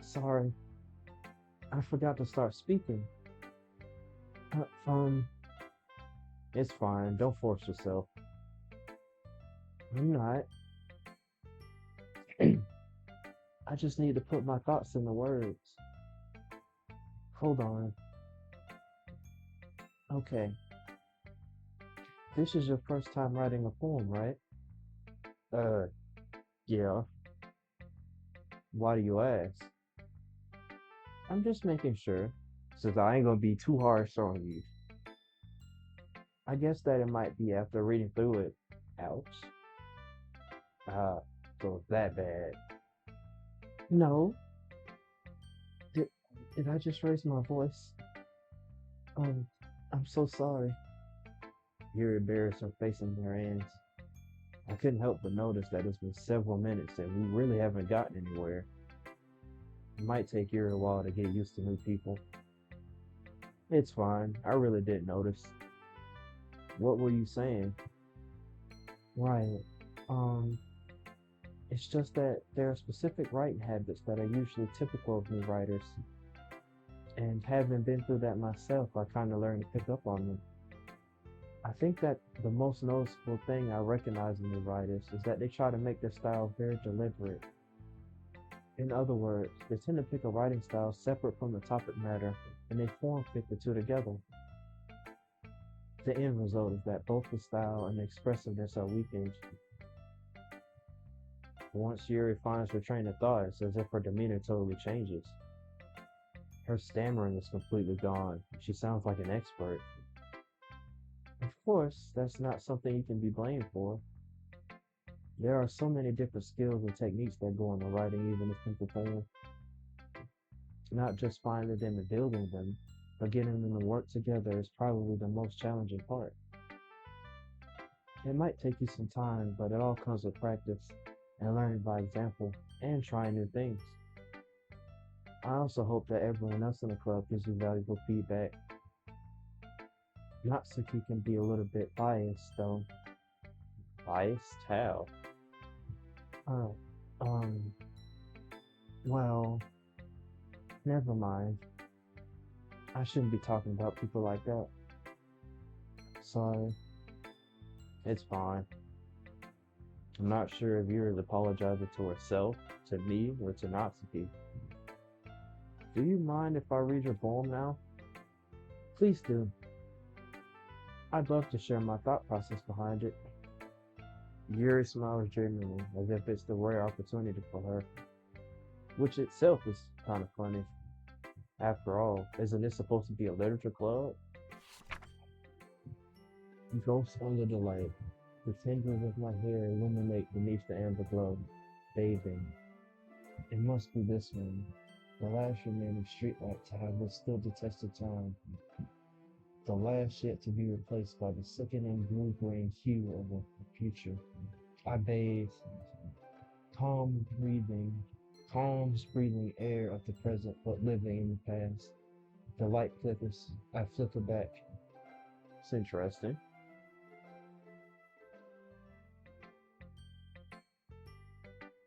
sorry, I forgot to start speaking. Uh, um, it's fine. Don't force yourself. I'm not. I just need to put my thoughts into words. Hold on. Okay, this is your first time writing a poem, right? Uh, yeah. Why do you ask? I'm just making sure, since I ain't gonna be too harsh on you. I guess that it might be after reading through it. Ouch. Ah, so it's that bad. No, did did I just raise my voice? Um, I'm so sorry. You're embarrassed her facing their hands. I couldn't help but notice that it's been several minutes and we really haven't gotten anywhere. It might take you a while to get used to new people. It's fine. I really didn't notice. What were you saying? Right. Um, it's just that there are specific writing habits that are usually typical of new writers, and having been through that myself, I kind of learned to pick up on them. I think that the most noticeable thing I recognize in new writers is that they try to make their style very deliberate. In other words, they tend to pick a writing style separate from the topic matter and they form fit the two together. The end result is that both the style and the expressiveness are weakened. Once Yuri finds her train of thought, it's as if her demeanor totally changes. Her stammering is completely gone. She sounds like an expert. Of course, that's not something you can be blamed for. There are so many different skills and techniques that go into writing even a simple poem. Not just finding them and building them, but getting them to work together is probably the most challenging part. It might take you some time, but it all comes with practice and learning by example and trying new things. I also hope that everyone else in the club gives you valuable feedback. Not so you can be a little bit biased, though. Biased? How? Oh, um, well, never mind. I shouldn't be talking about people like that. Sorry. It's fine. I'm not sure if you're apologizing to herself, to me, or to Natsuki. Do you mind if I read your poem now? Please do. I'd love to share my thought process behind it. Yuri smiles genuinely, as if it's the rare opportunity for her, which itself is kind of funny. After all, isn't this supposed to be a literature club? Ghosts under the light. The tendrils of my hair illuminate beneath the amber glow. Bathing. It must be this one. The last remaining streetlight to have withstood the test of time. The last yet to be replaced by the sickening blue-green hue of the future. I bathe, calm breathing, calms breathing air of the present, but living in the past. The light flickers. I flicker back. It's interesting.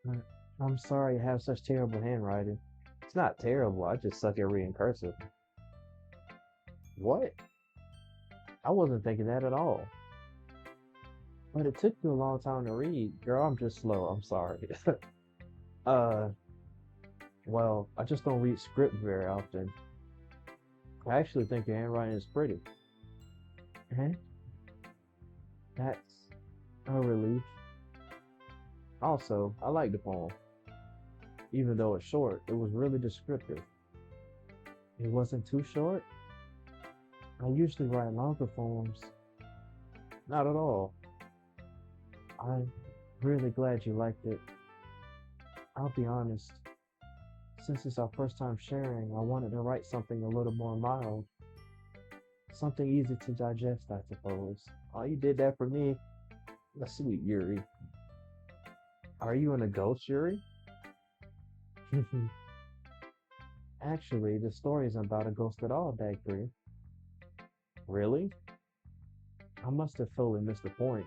Uh, I'm sorry I have such terrible handwriting. It's not terrible, I just suck at reading cursive. What? I wasn't thinking that at all. But it took you a long time to read. Girl, I'm just slow. I'm sorry. uh, well, I just don't read script very often. I actually think your handwriting is pretty. Eh? That's a relief. Also, I like the poem. Even though it's short, it was really descriptive. It wasn't too short. I usually write longer poems. Not at all. I'm really glad you liked it. I'll be honest, since it's our first time sharing, I wanted to write something a little more mild. Something easy to digest, I suppose. Oh, you did that for me. That's sweet, Yuri. Are you in a ghost, Yuri? Actually, the story isn't about a ghost at all, Dagbury. Really? I must have totally missed the point.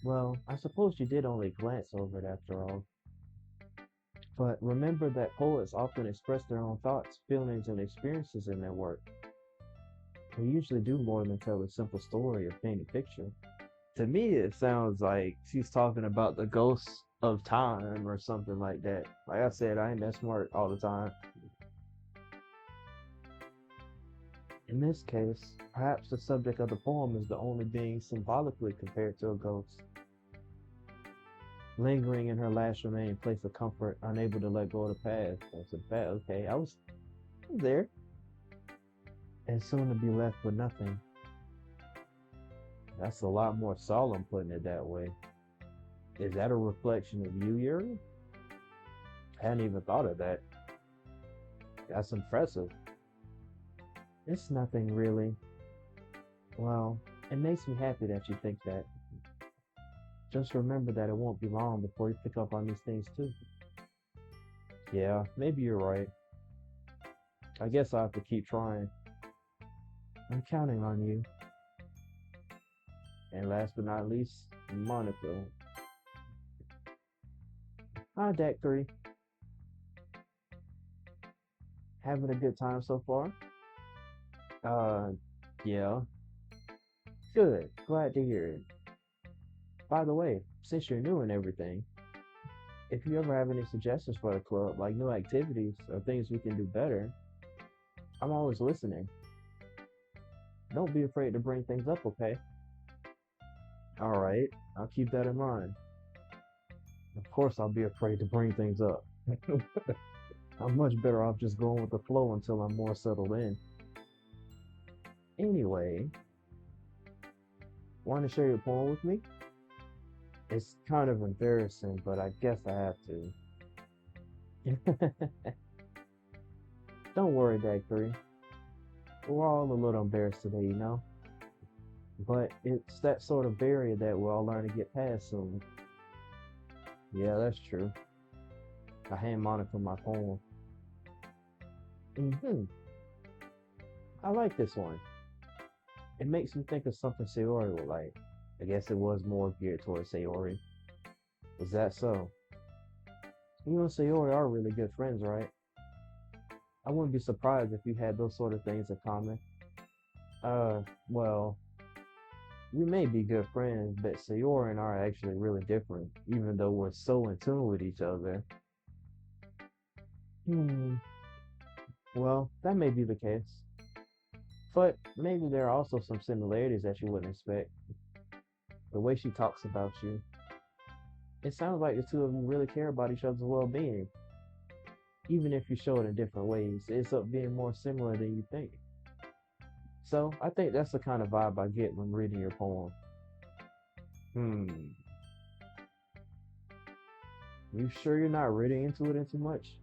Well, I suppose you did only glance over it after all. But remember that poets often express their own thoughts, feelings, and experiences in their work. They usually do more than tell a simple story or paint a picture. To me, it sounds like she's talking about the ghosts of time or something like that. Like I said, I ain't that smart all the time. In this case, perhaps the subject of the poem is the only being symbolically compared to a ghost, lingering in her last remaining place of comfort, unable to let go of the past. That's a bad, okay, I was there, and soon to be left with nothing. That's a lot more solemn putting it that way. Is that a reflection of you, Yuri? I hadn't even thought of that. That's impressive. It's nothing really. Well, it makes me happy that you think that. Just remember that it won't be long before you pick up on these things too. Yeah, maybe you're right. I guess I'll have to keep trying. I'm counting on you. And last but not least, Monaco. Hi, Deck 3. Having a good time so far? Uh, yeah. Good. Glad to hear it. By the way, since you're new and everything, if you ever have any suggestions for the club, like new activities or things we can do better, I'm always listening. Don't be afraid to bring things up, okay? All right, I'll keep that in mind. Of course, I'll be afraid to bring things up. I'm much better off just going with the flow until I'm more settled in. Anyway, want to share your poem with me? It's kind of embarrassing, but I guess I have to. Don't worry, Dag 3. We're all a little embarrassed today, you know? But it's that sort of barrier that we'll all learn to get past soon. Yeah, that's true. I hand Monica my poem. Hmm. I like this one. It makes me think of something Sayori would like. I guess it was more geared towards Sayori. Is that so? You and Sayori are really good friends, right? I wouldn't be surprised if you had those sort of things in common. Well, we may be good friends, but Sayori and I are actually really different, even though we're so in tune with each other. Hmm. Well, that may be the case. But maybe there are also some similarities that you wouldn't expect. The way she talks about you. It sounds like the two of you really care about each other's well being. Even if you show it in different ways, it ends up being more similar than you think. So I think that's the kind of vibe I get when reading your poem. Hmm. You sure you're not reading into it too much?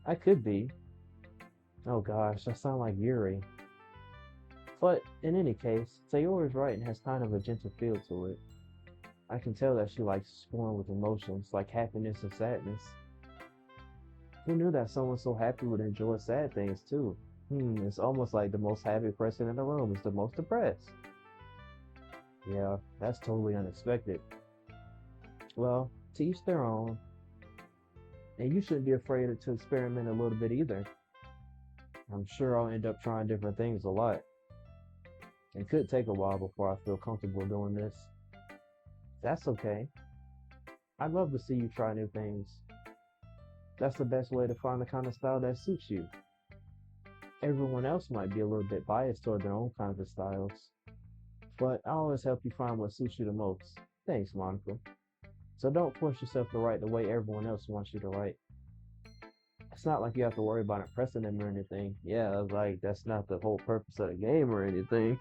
I could be. Oh gosh, I sound like Yuri. But in any case, Sayori's writing has kind of a gentle feel to it. I can tell that she likes exploring with emotions like happiness and sadness. Who knew that someone so happy would enjoy sad things too? It's almost like the most happy person in the room is the most depressed. Yeah, that's totally unexpected. Well, to each their own, and you shouldn't be afraid to experiment a little bit either. I'm sure I'll end up trying different things a lot. It could take a while before I feel comfortable doing this. That's okay. I'd love to see you try new things. That's the best way to find the kind of style that suits you. Everyone else might be a little bit biased toward their own kinds of styles, but I always help you find what suits you the most. Thanks, Monica. So don't force yourself to write the way everyone else wants you to write. It's not like you have to worry about impressing them or anything. Yeah, like that's not the whole purpose of the game or anything.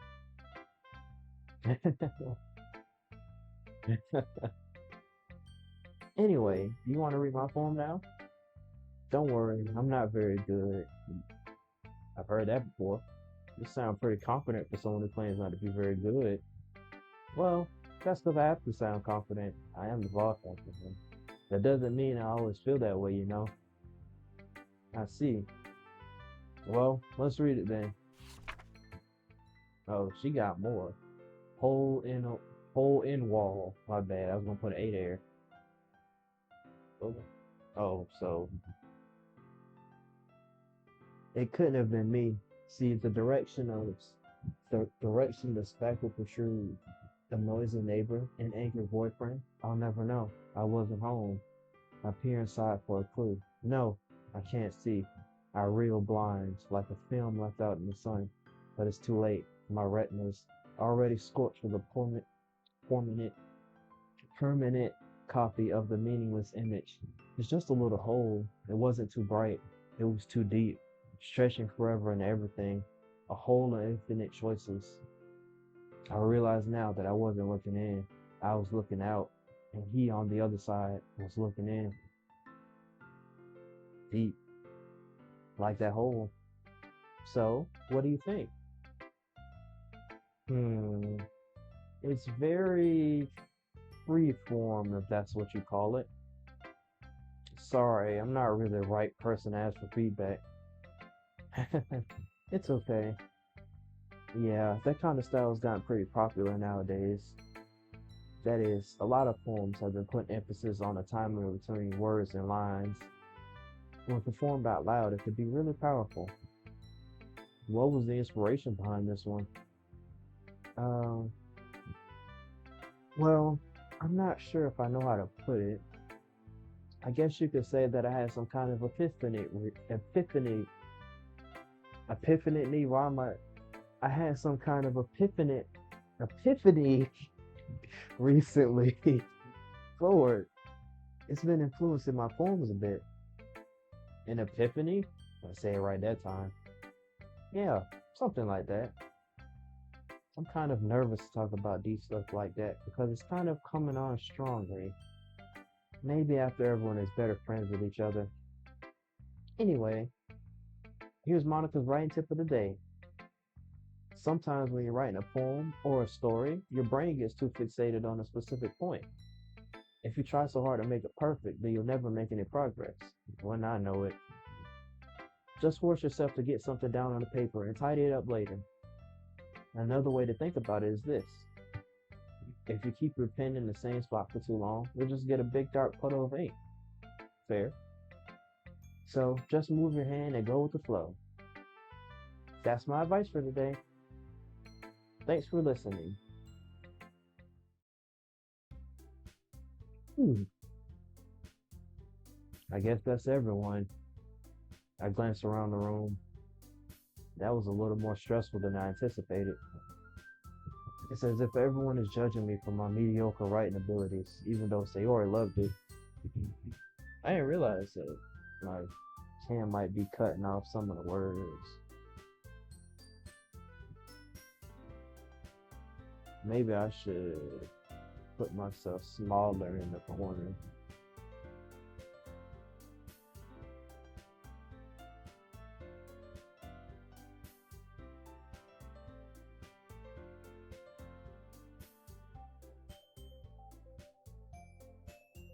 Anyway, you want to read my poem now? Don't worry, I'm not very good. I've heard that before. You sound pretty confident for someone who claims not to be very good. Well, that's because I have to sound confident. I am the boss after him. That doesn't mean I always feel that way, you know. I see. Well, let's read it then. Oh, she got more. Hole in a hole in wall. My bad. I was gonna put an A there. Oh, oh, so it couldn't have been me. See, the direction the speck will protrude, the noisy neighbor, an angry boyfriend. I'll never know. I wasn't home. I peer inside for a clue. No, I can't see. I reel blind, like a film left out in the sun. But it's too late. My retina's already scorched with a permanent, permanent copy of the meaningless image. It's just a little hole. It wasn't too bright. It was too deep, stretching forever into everything. A hole of infinite choices. I realize now that I wasn't looking in. I was looking out, and he on the other side was looking in, deep, like that hole. So, what do you think? Hmm, it's very free form, if that's what you call it. Sorry, I'm not really the right person to ask for feedback. It's okay. Yeah, that kind of style's gotten pretty popular nowadays. That is, a lot of poems have been putting emphasis on the timing between words and lines. When performed out loud, it could be really powerful. What was the inspiration behind this one? Um, well, I'm not sure if I know how to put it. I guess you could say that I had some kind of epiphany. Why am I had some kind of epiphany recently. Forward. It's been influencing my poems a bit. An epiphany? I say it right that time. Yeah, something like that. I'm kind of nervous to talk about deep stuff like that because it's kind of coming on strongly. Maybe after everyone is better friends with each other. Anyway, here's Monica's writing tip of the day. Sometimes when you're writing a poem or a story, your brain gets too fixated on a specific point. If you try so hard to make it perfect, then you'll never make any progress. When I know it, just force yourself to get something down on the paper and tidy it up later. Another way to think about it is this. If you keep your pen in the same spot for too long, you'll just get a big dark puddle of ink. Fair. So just move your hand and go with the flow. That's my advice for today. Thanks for listening. Hmm, I guess that's everyone. I glanced around the room. That was a little more stressful than I anticipated. It's as if everyone is judging me for my mediocre writing abilities, even though Sayori loved it. I didn't realize that my hand might be cutting off some of the words. Maybe I should put myself smaller in the corner.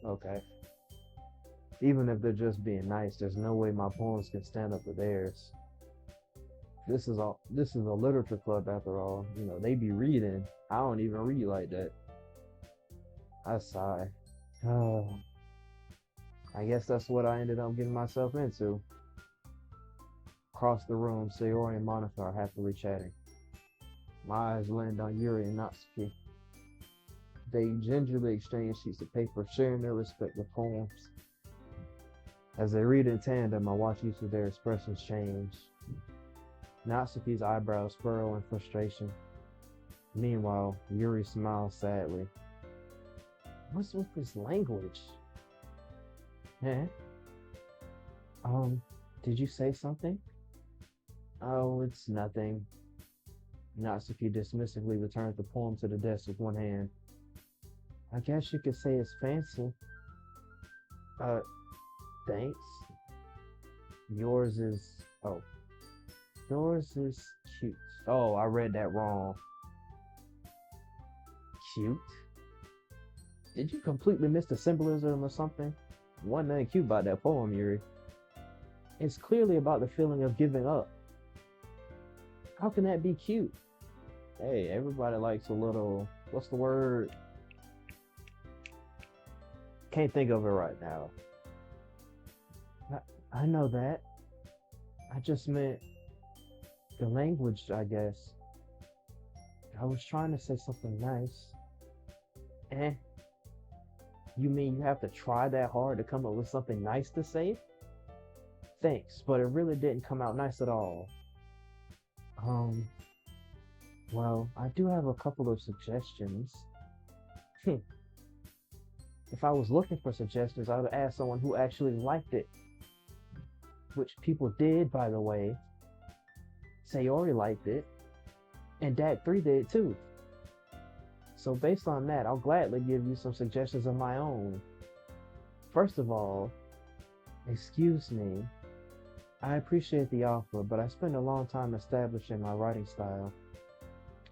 Okay. Even if they're just being nice, there's no way my poems can stand up to theirs. This is a literature club after all. You know, they be reading. I don't even read like that. I sigh. Oh, I guess that's what I ended up getting myself into. Across the room, Sayori and Monica are happily chatting. My eyes land on Yuri and Natsuki. They gingerly exchange sheets of paper, sharing their respective poems. As they read in tandem, I watch each of their expressions change. Natsuki's eyebrows furrow in frustration. Meanwhile, Yuri smiles sadly. What's with this language? Eh? Um, did you say something? Oh, it's nothing. Natsuki dismissively returns the poem to the desk with one hand. I guess you could say it's fancy. Uh, thanks. Yours is. Oh, yours is cute. Oh, I read that wrong. Cute? Did you completely miss the symbolism or something? Wasn't nothing cute about that poem, Yuri. It's clearly about the feeling of giving up. How can that be cute? Hey, everybody likes a little, what's the word? Can't think of it right now. I know that. I just meant the language, I guess. I was trying to say something nice. Eh, you mean you have to try that hard to come up with something nice to say? Thanks, but it really didn't come out nice at all. Um, well, I do have a couple of suggestions. Hmm, if I was looking for suggestions, I would ask someone who actually liked it, which people did, by the way. Sayori liked it, and Dak 3 did too. So based on that, I'll gladly give you some suggestions of my own. First of all, excuse me. I appreciate the offer, but I spent a long time establishing my writing style.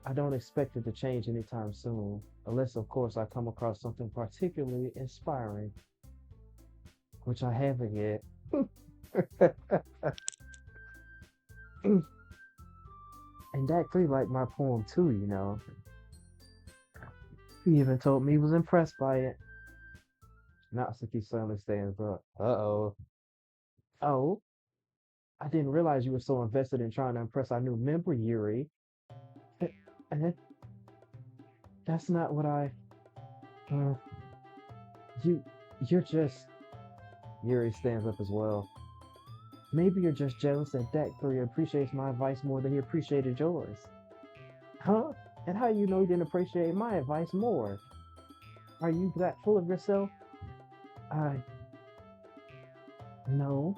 I don't expect it to change anytime soon, unless, of course, I come across something particularly inspiring, which I haven't yet. And Dak 3 liked my poem too, you know. He even told me he was impressed by it. Natsuki suddenly stands up. Uh-oh. Oh, I didn't realize you were so invested in trying to impress our new member, Yuri. Eh, eh, that's not what I. Uh, you, you're just. Yuri stands up as well. Maybe you're just jealous that Dak 3 appreciates my advice more than he appreciated yours. Huh? And how you know he didn't appreciate my advice more? Are you that full of yourself? I. No.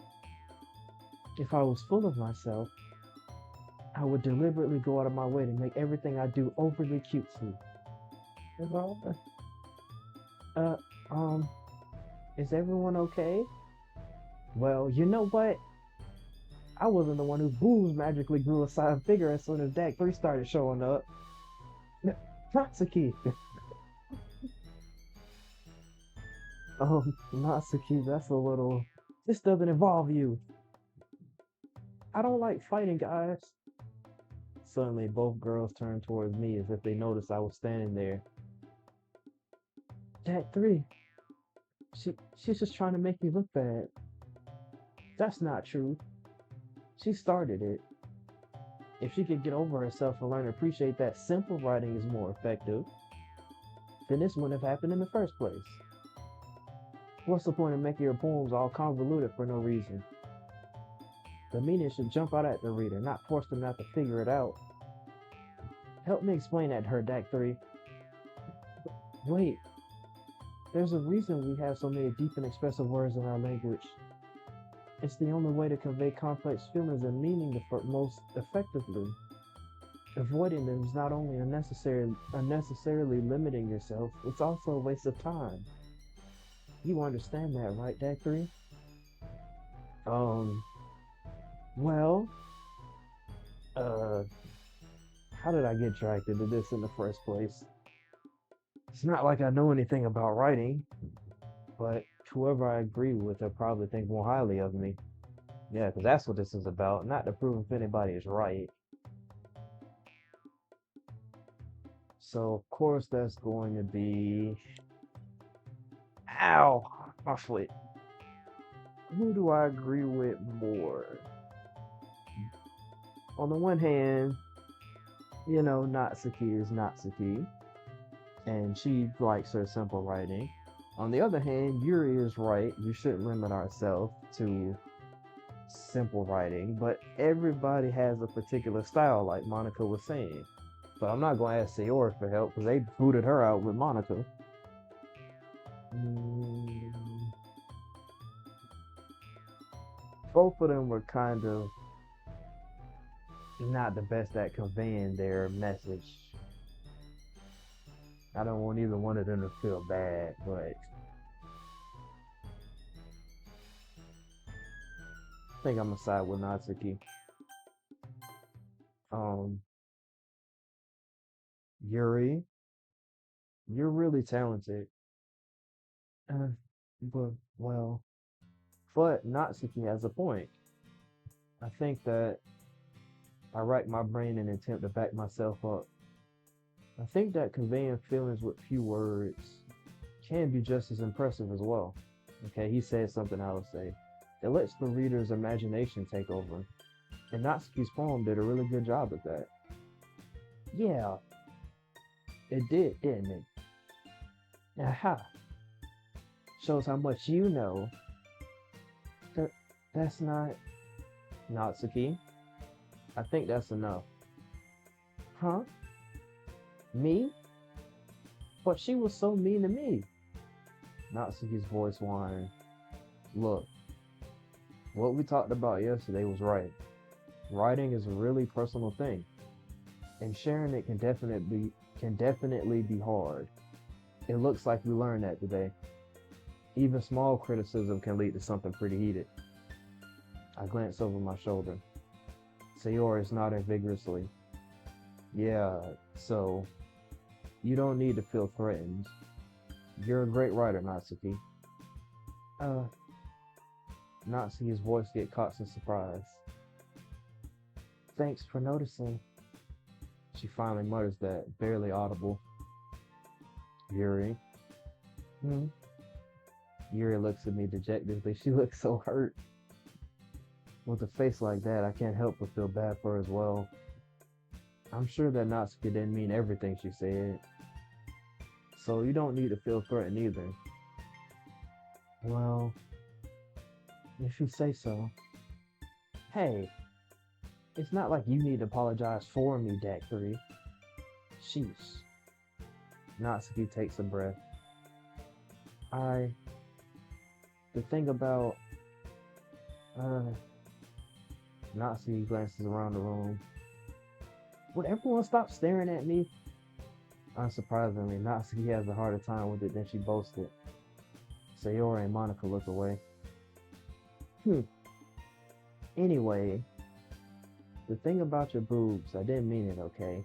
If I was full of myself, I would deliberately go out of my way to make everything I do overly cutesy. Uh, uh, um, is everyone okay? Well, you know what? I wasn't the one whose boobs magically grew a side figure as soon as Dak 3 started showing up. Natsuki! Natsuki, that's a little. This doesn't involve you. I don't like fighting, guys. Suddenly, both girls turned towards me as if they noticed I was standing there. Dak 3, she's just trying to make me look bad. That's not true. She started it. If she could get over herself and learn to appreciate that simple writing is more effective, then this wouldn't have happened in the first place. What's the point of making your poems all convoluted for no reason? The meaning should jump out at the reader, not force them to have to figure it out. Help me explain that to her, Dak 3. Wait, there's a reason we have so many deep and expressive words in our language. It's the only way to convey complex feelings and meaning most effectively. Avoiding them is not only unnecessarily limiting yourself, it's also a waste of time. You understand that, right, Dak 3? Um, well, uh, how did I get dragged into this in the first place? It's not like I know anything about writing, but whoever I agree with, they'll probably think more highly of me. Yeah, because that's what this is about, not to prove if anybody is right. So, of course, that's going to be. Ow! My foot. Who do I agree with more? On the one hand, Natsuki is Natsuki, and she likes her simple writing. On the other hand, Yuri is right. We shouldn't limit ourselves to simple writing, but everybody has a particular style, like Monica was saying. But I'm not going to ask Sayori for help because they booted her out with Monica. Mm, both of them were kind of not the best at conveying their message. I don't want either one of them to feel bad, but I think I'm gonna side with Natsuki. Um, Yuri, you're really talented. Uh, but well, but Natsuki has a point. I think that I rack my brain in an attempt to back myself up. I think that conveying feelings with few words can be just as impressive as well. Okay, he said something I would say. It lets the reader's imagination take over. And Natsuki's poem did a really good job at that. Yeah, it did, didn't it? Aha. Shows how much you know. That, that's not Natsuki. I think that's enough. Huh? Me? But she was so mean to me. Natsuki's voice whined. Look, what we talked about yesterday was right. Writing is a really personal thing, and sharing it can definitely be hard. It looks like we learned that today. Even small criticism can lead to something pretty heated. I glance over my shoulder. Sayori is nodding vigorously. Yeah, so you don't need to feel threatened. You're a great writer, Natsuki. Uh, Natsuki's voice get caught in surprise. Thanks for noticing. She finally mutters that, barely audible. Yuri. Hmm? Yuri looks at me dejectedly. She looks so hurt. With a face like that, I can't help but feel bad for her as well. I'm sure that Natsuki didn't mean everything she said. So you don't need to feel threatened either. Well, if you say so. Hey, it's not like you need to apologize for me, D.A.C. Sheesh. Natsuki takes a breath. I. The thing about. Uh. Natsuki glances around the room. Would everyone stop staring at me? Unsurprisingly, Natsuki has a harder time with it than she boasted. Sayori and Monica look away. Hmm. Anyway, the thing about your boobs, I didn't mean it, okay?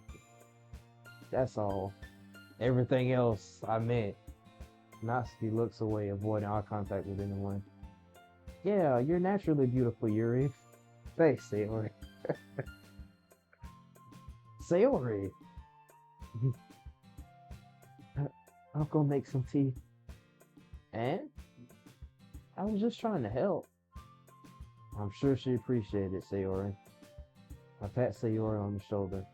That's all. Everything else, I meant. Natsuki looks away, avoiding eye contact with anyone. Yeah, you're naturally beautiful, Yuri. Thanks, Sayori. Sayori! I'll go make some tea. And? I was just trying to help. I'm sure she appreciated it, Sayori. I pat Sayori on the shoulder.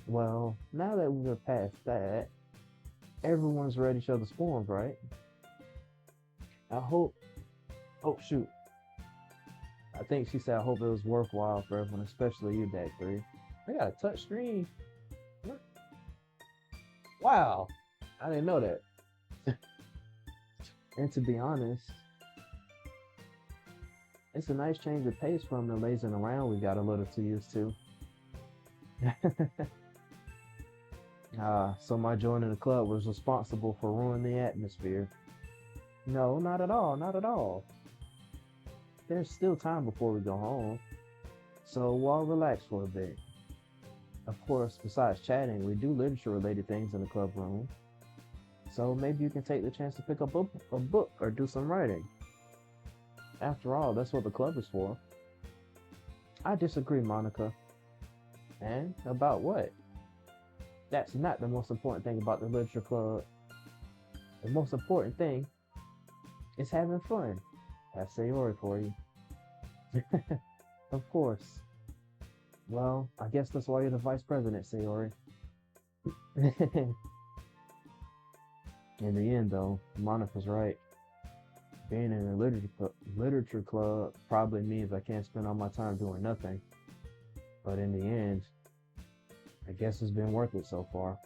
Well, now that we're past that, everyone's ready to show the forms, right? I hope. Oh, shoot. I think she said, I hope it was worthwhile for everyone, especially you, D.A.C. They got a touch screen. Wow. I didn't know that. And to be honest, it's a nice change of pace from the lazing around we got a little too used to. So my joining the club was responsible for ruining the atmosphere. No, not at all, not at all. There's still time before we go home, so we'll relax for a bit. Of course, besides chatting, we do literature-related things in the club room, so maybe you can take the chance to pick up a book or do some writing. After all, that's what the club is for. I disagree, Monica. And about what? That's not the most important thing about the literature club. The most important thing is having fun. That's Sayori for you. Of course. Well, I guess that's why you're the vice president, Sayori. In the end, though, Monica's right. Being in a literature club probably means I can't spend all my time doing nothing. But in the end, I guess it's been worth it so far.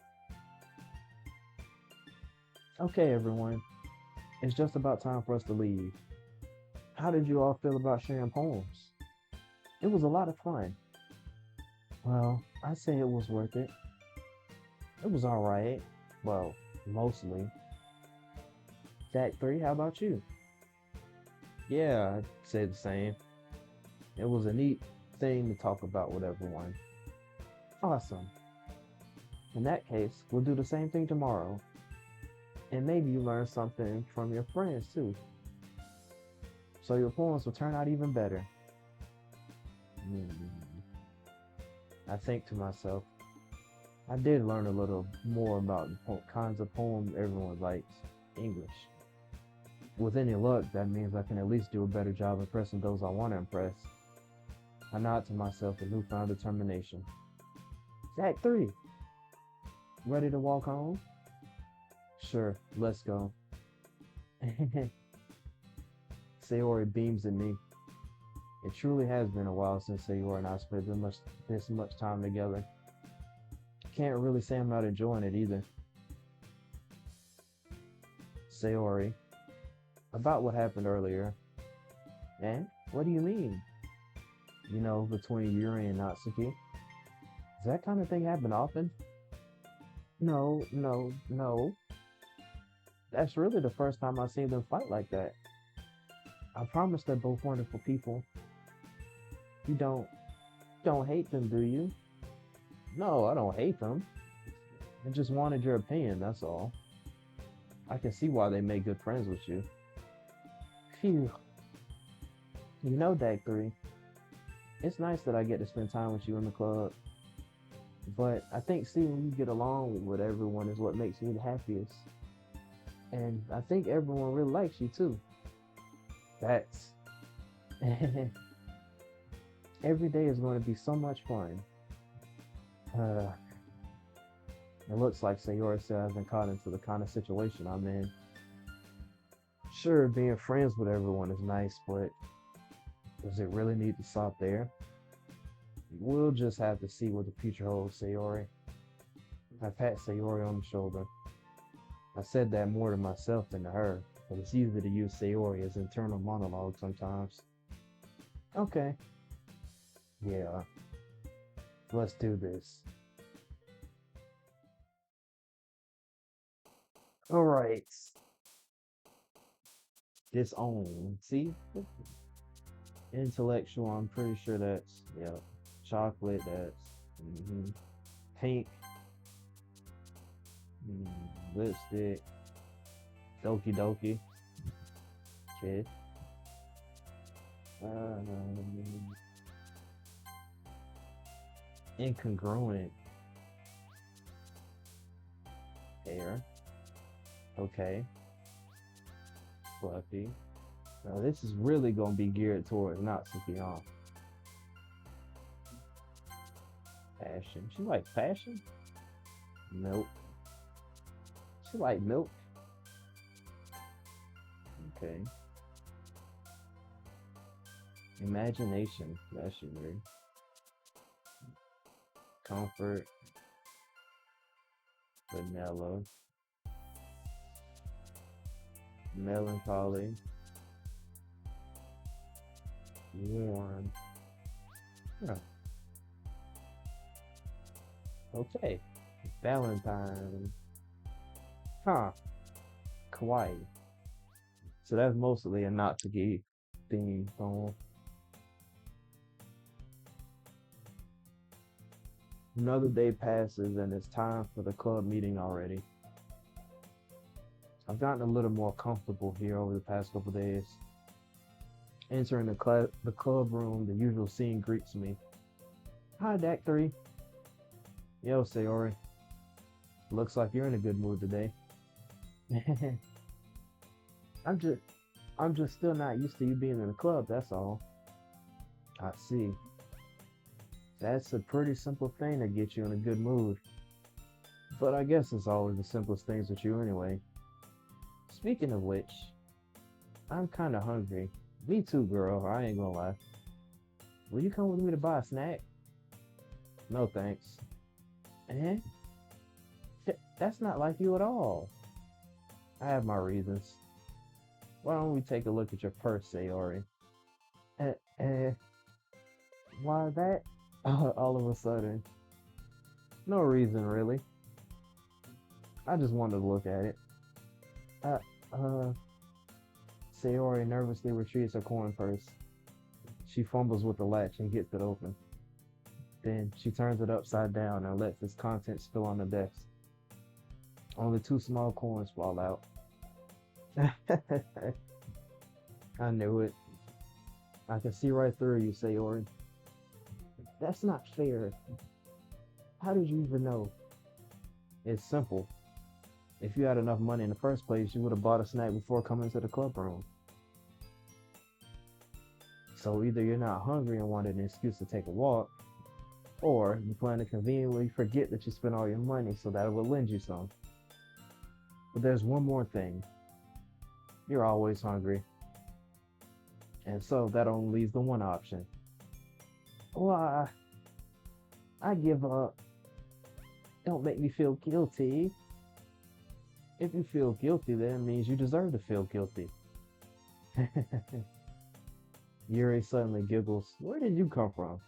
Okay, everyone. It's just about time for us to leave. How did you all feel about sharing poems? It was a lot of fun. Well, I'd say it was worth it. It was alright. Well, mostly. D.A.C., how about you? Yeah, I'd say the same. It was a neat thing to talk about with everyone. Awesome. In that case, we'll do the same thing tomorrow. And maybe you learn something from your friends too. So your poems will turn out even better. Hmm. I think to myself, I did learn a little more about the kinds of poems everyone likes. English. With any luck, that means I can at least do a better job impressing those I want to impress. I nod to myself with newfound determination. Act 3. Ready to walk home? Sure, let's go. Sayori beams at me. It truly has been a while since Sayori and I spent this much time together. Can't really say I'm not enjoying it either. Sayori, about what happened earlier. Eh? What do you mean? You know, between Yuri and Natsuki. Does that kind of thing happen often? No, no, no. That's really the first time I've seen them fight like that. I promise they're both wonderful people. You don't hate them, do you? No, I don't hate them. I just wanted your opinion, that's all. I can see why they make good friends with you. Phew. You know, Dag 3, it's nice that I get to spend time with you in the club, but I think seeing you get along with everyone is what makes me the happiest. And I think everyone really likes you too. That's every day is going to be so much fun. Uh, it looks like Sayori said I've been caught into the kind of situation I'm in. Sure, being friends with everyone is nice, but does it really need to stop there? We'll just have to see what the future holds, Sayori. I pat Sayori on the shoulder. I said that more to myself than to her, but it's easy to use Sayori as internal monologue sometimes. Okay, yeah, let's do this. All right, disown. See, intellectual. I'm pretty sure that's yeah. Chocolate. That's pink. Lipstick. Doki Doki. Kid. Um, incongruent hair. Okay. Fluffy. Now this is really gonna be geared towards Natsuki, huh? Passion. She like passion? Milk. She like milk? Okay. Imagination. That's she weird. Comfort. Vanilla. Melancholy. Warm. Huh. Okay. Valentine. Huh. Kawaii. So that's mostly a Natsuki theme song. Another day passes and it's time for the club meeting already. I've gotten a little more comfortable here over the past couple days. Entering the club room, the usual scene greets me. Hi, Dak 3. Yo, Sayori. Looks like you're in a good mood today. I'm just I'm just still not used to you being in the club, that's all. I see. That's a pretty simple thing to get you in a good mood. But I guess it's always the simplest things with you anyway. Speaking of which, I'm kinda hungry. Me too, girl, I ain't gonna lie. Will you come with me to buy a snack? No thanks. Eh? That's not like you at all. I have my reasons. Why don't we take a look at your purse, Sayori? Uh, uh, why that? All of a sudden. No reason, really. I just wanted to look at it. Uh, uh, Sayori nervously retrieves her coin purse. She fumbles with the latch and gets it open. Then she turns it upside down and lets its contents spill on the desk. Only two small coins fall out. I knew it. I can see right through you, Sayori. That's not fair. How did you even know? It's simple. If you had enough money in the first place, you would have bought a snack before coming to the club room. So either you're not hungry and wanted an excuse to take a walk, or you plan to conveniently forget that you spent all your money so that it will lend you some. But there's one more thing. You're always hungry. And so that only leaves the one option. Well, I give up. Don't make me feel guilty. If you feel guilty, then it means you deserve to feel guilty. Yuri suddenly giggles. Where did you come from?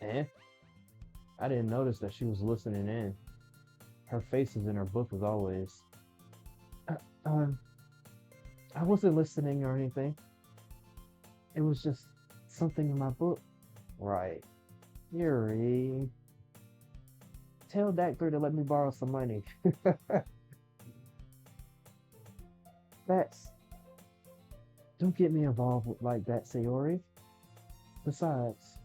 Eh? I didn't notice that she was listening in. Her face is in her book as always. Uh, uh, I wasn't listening or anything. It was just something in my book. Right. Yuri. Tell Dactor to let me borrow some money. That's. Don't get me involved with like that, Sayori. Besides,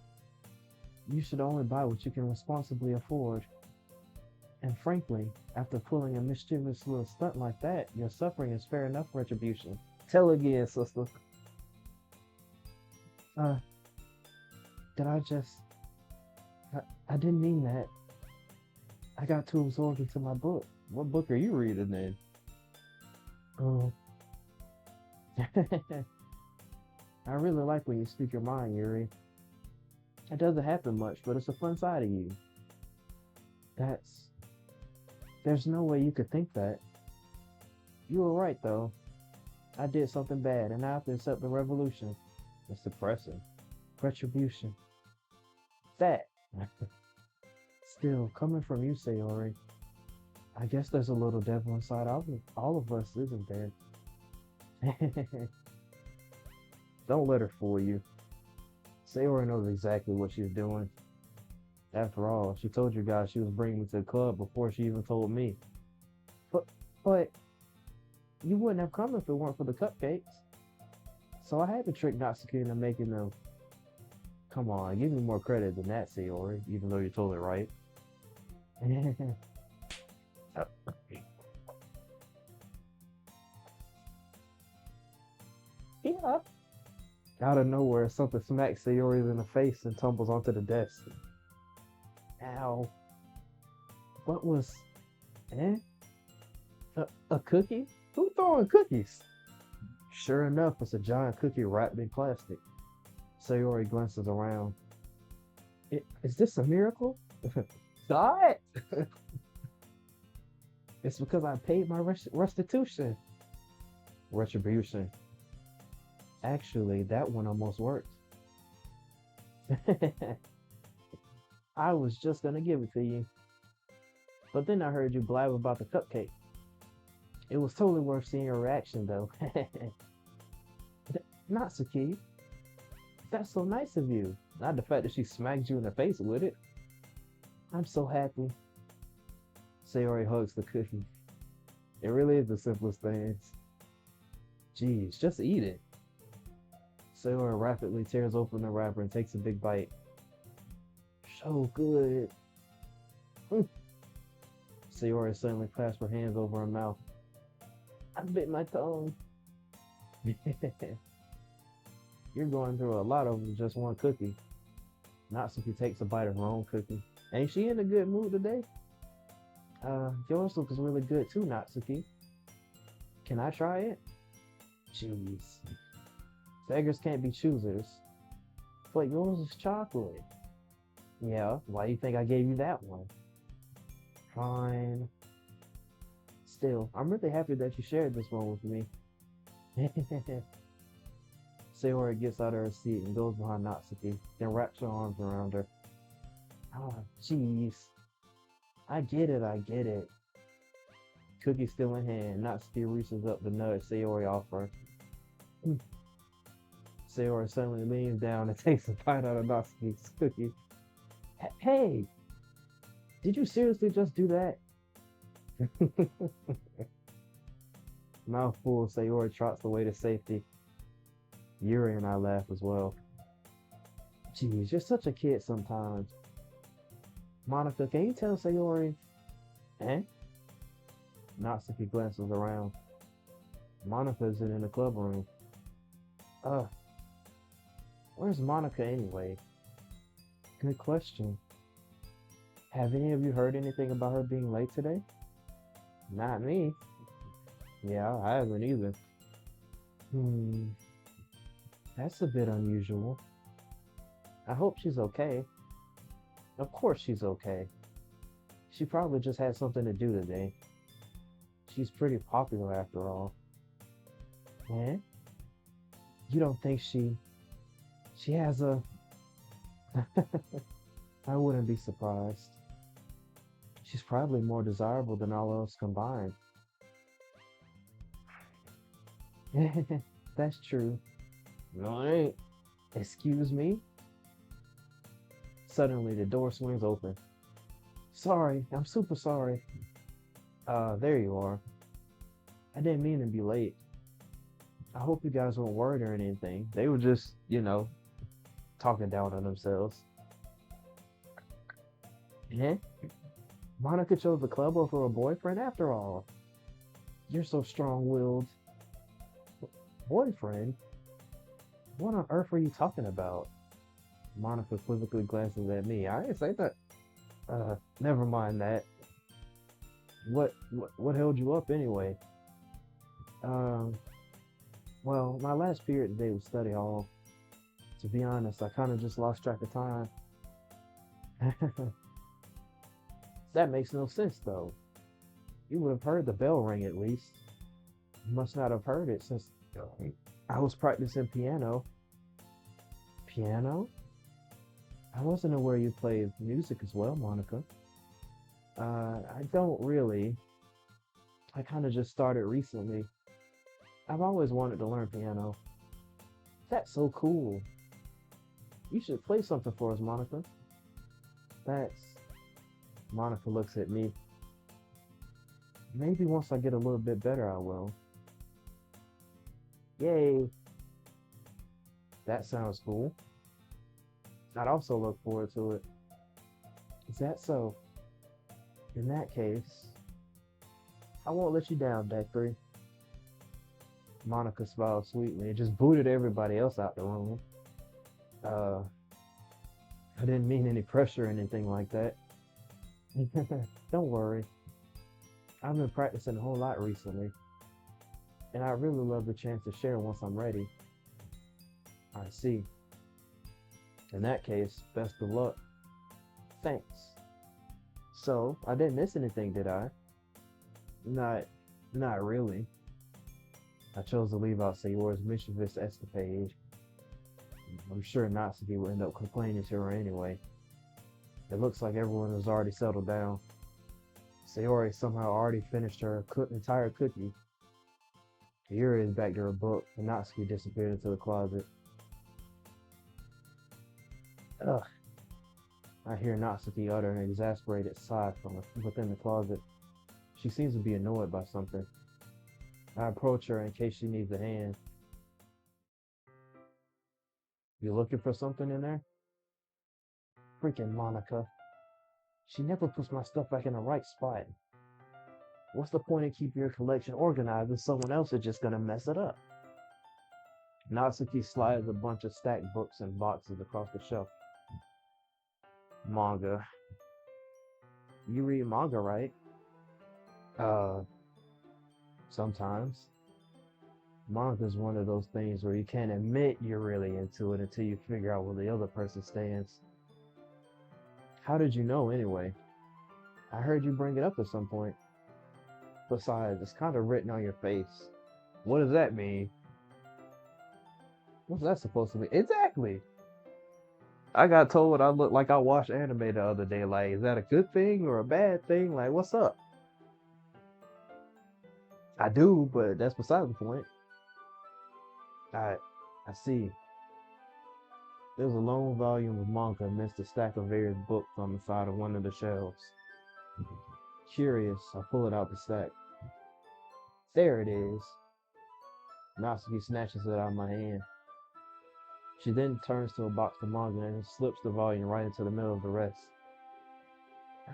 you should only buy what you can responsibly afford. And frankly, after pulling a mischievous little stunt like that, your suffering is fair enough retribution. Tell again, sister. Uh, did I just. I, I didn't mean that. I got too absorbed into my book. What book are you reading then? Oh. I really like when you speak your mind, Yuri. It doesn't happen much, but it's a fun side of you. That's. There's no way you could think that. You were right, though. I did something bad, and I have to accept the revolution. It's depressing. Retribution. That. Still, coming from you, Sayori, I guess there's a little devil inside all of us, isn't there? Don't let her fool you. Sayori knows exactly what she's doing. After all, she told you guys she was bringing me to the club before she even told me. But, but, you wouldn't have come if it weren't for the cupcakes. So I had to trick Natsuki into making them. Come on, give me more credit than that, Sayori, even though you're totally right. Yeah. Out of nowhere, something smacks Sayori in the face and tumbles onto the desk. Ow. What was. Eh? A cookie? Who throwing cookies? Sure enough, it's a giant cookie wrapped in plastic. Sayori glances around. Is this a miracle? God! It's because I paid my restitution. Retribution. Actually, that one almost worked. I was just gonna give it to you. But then I heard you blab about the cupcake. It was totally worth seeing your reaction, though. Natsuki, that's so nice of you. Not the fact that she smacked you in the face with it. I'm so happy. Sayori hugs the cookie. It really is the simplest things. Jeez, just eat it. Sayori rapidly tears open the wrapper and takes a big bite. So good. Mm. Sayori suddenly clasps her hands over her mouth. I bit my tongue. You're going through a lot over just one cookie. Natsuki takes a bite of her own cookie. Ain't she in a good mood today? Yours looks really good too, Natsuki. Can I try it? Jeez. Beggars can't be choosers. But yours is chocolate. Yeah, why do you think I gave you that one? Fine. Still, I'm really happy that you shared this one with me. Sayori gets out of her seat and goes behind Natsuki, then wraps her arms around her. Ah, jeez. I get it, I get it. Cookie still in hand, Natsuki reaches up to nudge Sayori off her. Sayori suddenly leans down and takes a bite out of Natsuki's cookie. Hey! Did you seriously just do that? Mouthful, Sayori trots away to safety. Yuri and I laugh as well. Geez, you're such a kid sometimes. Monica, can you tell Sayori? Eh? Natsuki glances around. Monica isn't in the club room. Uh, where's Monica anyway? Good question. Have any of you heard anything about her being late today? Not me. Yeah, I haven't either. Hmm, that's a bit unusual. I hope she's okay. Of course she's okay. She probably just had something to do today. She's pretty popular after all. Eh? You don't think she has a I wouldn't be surprised. She's probably more desirable than all else combined. That's true. No, it ain't. Excuse me? Suddenly the door swings open. Sorry, I'm super sorry. There you are. I didn't mean to be late. I hope you guys weren't worried or anything. They were just, talking down on themselves. Eh? Monica chose the club over a boyfriend after all. You're so strong-willed. Boyfriend? What on earth are you talking about? Monica quizzically glances at me. I didn't say that. Never mind that. What held you up anyway? Um, well, my last period today was study hall. To be honest, I kind of just lost track of time. That makes no sense though. You would have heard the bell ring at least. You must not have heard it since I was practicing piano. Piano? I wasn't aware you played music as well, Monica. I don't really. I kind of just started recently. I've always wanted to learn piano. That's so cool. You should play something for us, Monica. That's. Monica looks at me. Maybe once I get a little bit better, I will. Yay! That sounds cool. I'd also look forward to it. Is that so? In that case, I won't let you down, Deck 3. Monica smiled sweetly and just booted everybody else out the room. Uh, I didn't mean any pressure or anything like that. Don't worry. I've been practicing a whole lot recently, and I really love the chance to share once I'm ready. I see. In that case, best of luck. Thanks. So, I didn't miss anything, did I? Not, not really. I chose to leave out Sayori's mischievous escapade. I'm sure Natsuki will end up complaining to her anyway. It looks like everyone has already settled down. Sayori somehow already finished her entire cookie. Yuri is back to her book, and Natsuki disappeared into the closet. Ugh. I hear Natsuki utter an exasperated sigh from within the closet. She seems to be annoyed by something. I approach her in case she needs a hand. You looking for something in there? Freaking Monica. She never puts my stuff back in the right spot. What's the point of keeping your collection organized if someone else is just gonna mess it up? Natsuki slides a bunch of stacked books and boxes across the shelf. Manga. You read manga, right? Uh, sometimes. Manga's one of those things where you can't admit you're really into it until you figure out where the other person stands. How did you know anyway? I heard you bring it up at some point. Besides, it's kind of written on your face. What does that mean? What's that supposed to mean? Exactly. I got told I looked like I watched anime the other day. Like, is that a good thing or a bad thing? Like, what's up? I do, but that's beside the point. I, I see. There's a long volume of manga amidst a stack of various books on the side of one of the shelves. Curious, I pull it out the stack. There it is. Natsuki snatches it out of my hand. She then turns to a box of manga and slips the volume right into the middle of the rest.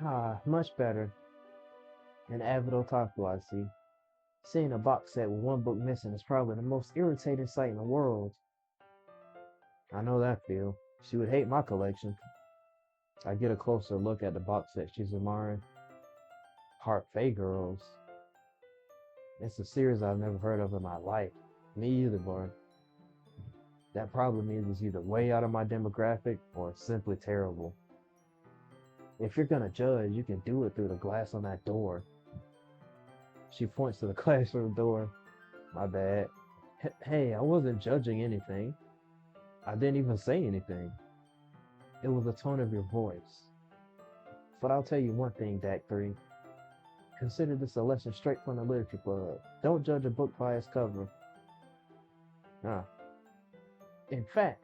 Ah, much better. An avid otaku, I see. Seeing a box set with one book missing is probably the most irritating sight in the world. I know that feel. She would hate my collection. I get a closer look at the box set she's admiring. Heart Fey Girls. It's a series I've never heard of in my life. Me either, boy. That probably means it's either way out of my demographic or simply terrible. If you're gonna judge, you can do it through the glass on that door. She points to the classroom door. My bad. Hey, I wasn't judging anything. I didn't even say anything. It was the tone of your voice. But I'll tell you one thing, DAC 3. Consider this a lesson straight from the literature club. Don't judge a book by its cover. Ah. In fact,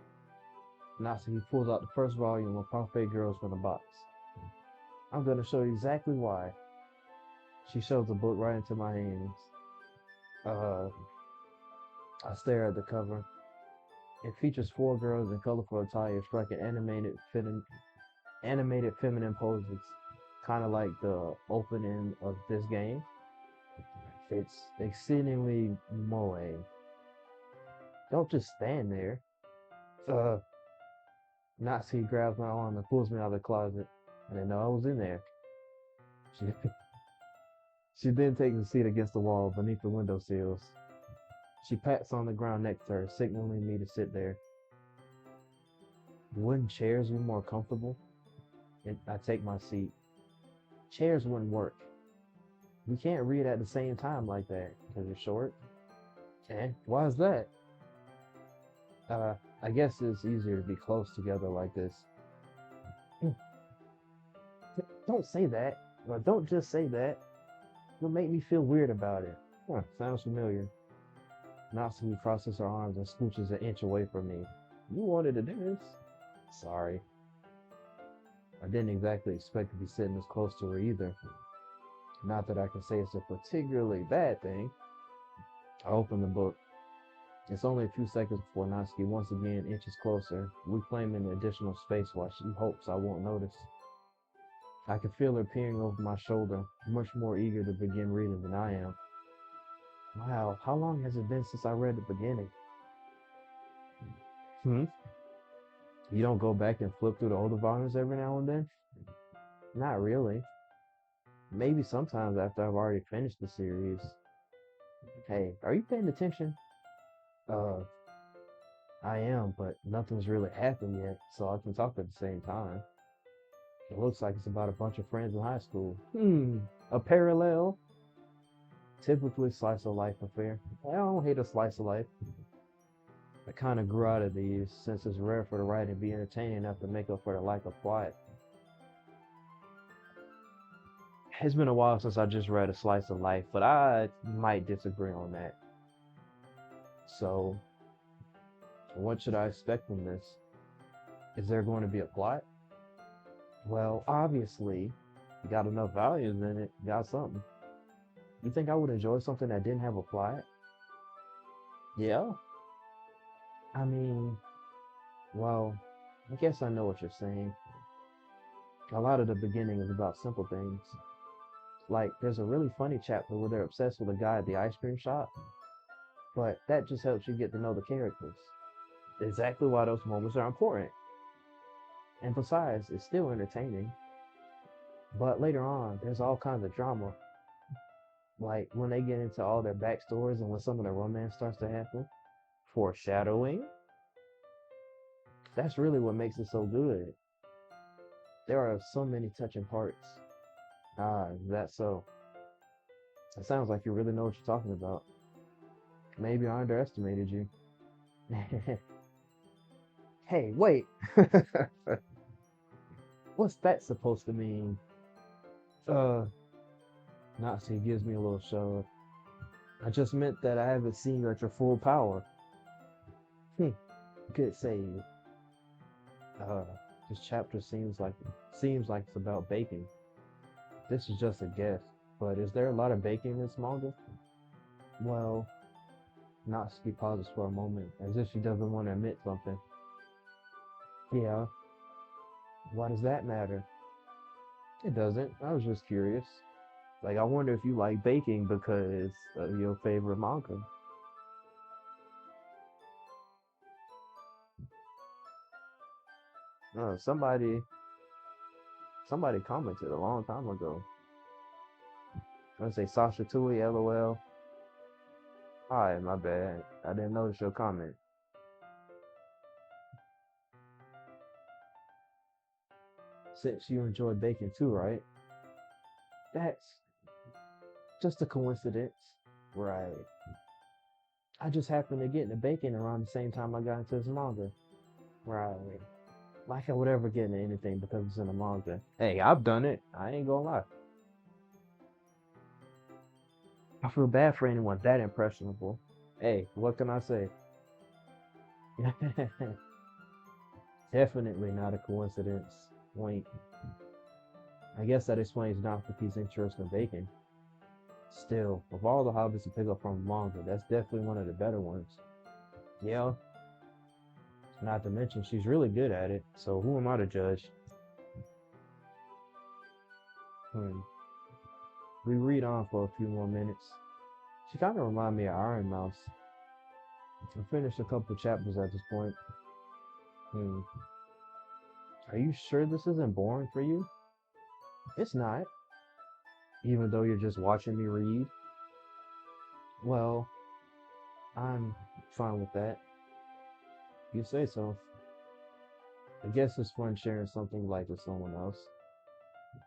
Natsuki pulls out the first volume of Pompeii Girls from the box. I'm gonna show you exactly why. She shoves the book right into my hands. Uh, I stare at the cover. It features four girls in colorful attire striking animated feminine poses, kind of like the opening of this game. It's exceedingly moe. Don't just stand there. Uh, Nazi grabs my arm and pulls me out of the closet. I didn't know I was in there. She, she then takes a seat against the wall beneath the window sills. She pats on the ground next to her, signaling me to sit there. Wouldn't chairs be more comfortable? And I take my seat. Chairs wouldn't work. We can't read at the same time like that because you're short. And why is that? Uh, I guess it's easier to be close together like this. Don't say that. Or don't just say that. You'll make me feel weird about it. Huh, sounds familiar. Natsuki crosses her arms and scooches an inch away from me. You wanted to do this? Sorry. I didn't exactly expect to be sitting this close to her either. Not that I can say it's a particularly bad thing. I open the book. It's only a few seconds before Natsuki once again inches closer, reclaiming additional space while she hopes I won't notice. I can feel her peering over my shoulder, much more eager to begin reading than I am. Wow, how long has it been since I read the beginning? Hmm? You don't go back and flip through the older volumes every now and then? Not really. Maybe sometimes after I've already finished the series. Hey, are you paying attention? Uh, I am, but nothing's really happened yet, so I can talk at the same time. It looks like it's about a bunch of friends in high school. A parallel? Typically slice of life affair. I don't hate a slice of life. I kind of grew out of these since it's rare for the writing to be entertaining enough to make up for the lack of plot. It's been a while since I just read a slice of life, but I might disagree on that. So, what should I expect from this? Is there going to be a plot? Well, obviously, you got enough values in it, you got something. You think I would enjoy something that didn't have a plot? Yeah. I mean, well, I guess I know what you're saying. A lot of the beginning is about simple things. Like, there's a really funny chapter where they're obsessed with a guy at the ice cream shop, but that just helps you get to know the characters. Exactly why those moments are important. And besides, it's still entertaining. But later on, there's all kinds of drama. Like when they get into all their backstories and when some of the romance starts to happen. Foreshadowing. That's really what makes it so good. There are so many touching parts. Ah, that's so. It sounds like you really know what you're talking about. Maybe I underestimated you. Hey, wait. What's that supposed to mean? Uh, Nazi gives me a little shove. I just meant that I haven't seen you at your full power. Hmm, good save. Uh, this chapter seems like it's about baking. This is just a guess, but is there a lot of baking in this manga? Well, Natsuki pauses for a moment, as if she doesn't want to admit something. Yeah, why does that matter? It doesn't. I was just curious. Like, I wonder if you like baking because of your favorite manga. Somebody commented a long time ago. I would say Sasha Tui, LOL. Hi, my bad. I didn't notice your comment. Since you enjoy baking too, right? That's just a coincidence. Right. I just happened to get into baking around the same time I got into this manga. Right. Like I would ever get into anything because it's in a manga. Hey, I've done it. I ain't gonna lie. I feel bad for anyone that impressionable. Hey, what can I say? Definitely not a coincidence. Wait, I guess that explains Nafuki's interest in baking. Still, of all the hobbies to pick up from manga, that's definitely one of the better ones. Yeah, not to mention she's really good at it, so who am I to judge? Hmm. We read on for a few more minutes. She kind of reminded me of Iron Mouse. I finished a couple chapters at this point. Hmm. Are you sure this isn't boring for you? It's not, even though you're just watching me read. Well, I'm fine with that. You say so. I guess it's fun sharing something like with someone else.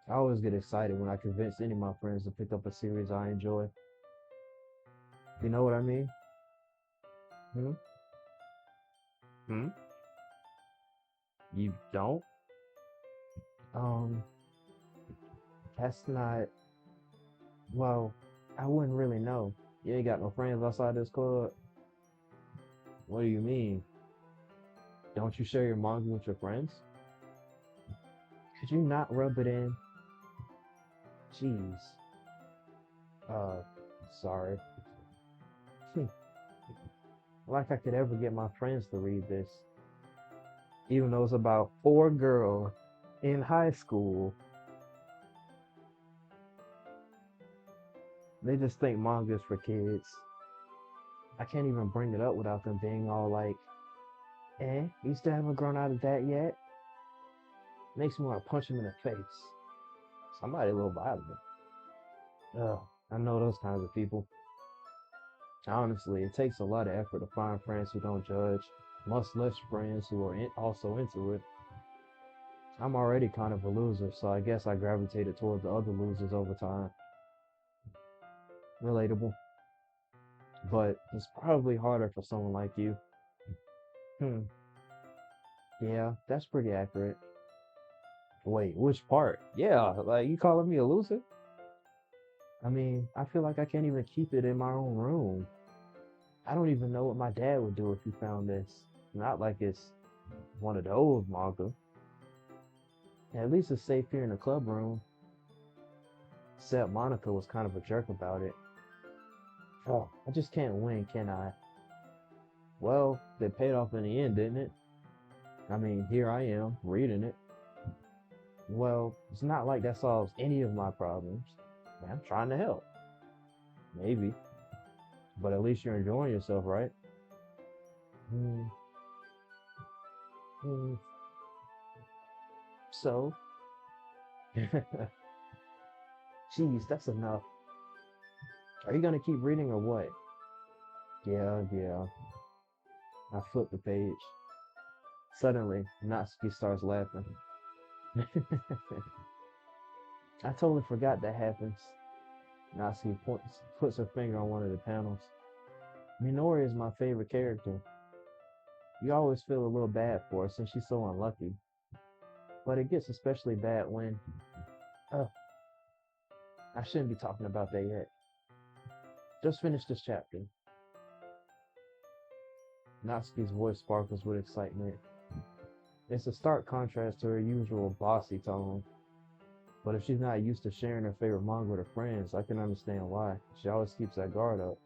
I always get excited when I convince any of my friends to pick up a series I enjoy. You know what I mean? Hmm? Hmm? You don't? Um, that's not, well, I wouldn't really know. You ain't got no friends outside this club? What do you mean? Don't you share your manga with your friends? Could you not rub it in? Jeez. Uh, sorry. Like I could ever get my friends to read this. Even though it's about four girls in high school. They just think manga's for kids. I can't even bring it up without them being all like, you still haven't grown out of that yet? Makes me want to punch them in the face. Somebody a little violent. Ugh, I know those kinds of people. Honestly, it takes a lot of effort to find friends who don't judge, much less friends who are also into it. I'm already kind of a loser, so I guess I gravitated toward the other losers over time. Relatable. But it's probably harder for someone like you. Hmm, yeah, that's pretty accurate. Wait, which part? Yeah, like you calling me a loser? I mean, I feel like I can't even keep it in my own room. I don't even know what my dad would do if he found this. Not like it's one of those manga. At least it's safe here in the club room. Except Monica was kind of a jerk about it. Oh, I just can't win, can I? Well, they paid off in the end, didn't it? I mean, here I am, reading it. Well, it's not like that solves any of my problems. I'm trying to help. Maybe. But at least you're enjoying yourself, right? Hmm. Hmm. So, geez, that's enough. Are you gonna keep reading or what? Yeah, yeah. I flip the page. Suddenly, Natsuki starts laughing. I totally forgot that happens. Natsuki puts her finger on one of the panels. Minori is my favorite character. You always feel a little bad for her since she's so unlucky. But it gets especially bad when, oh, I shouldn't be talking about that yet. Just finish this chapter. Natsuki's voice sparkles with excitement. It's a stark contrast to her usual bossy tone. But if she's not used to sharing her favorite manga with her friends, I can understand why. She always keeps that guard up.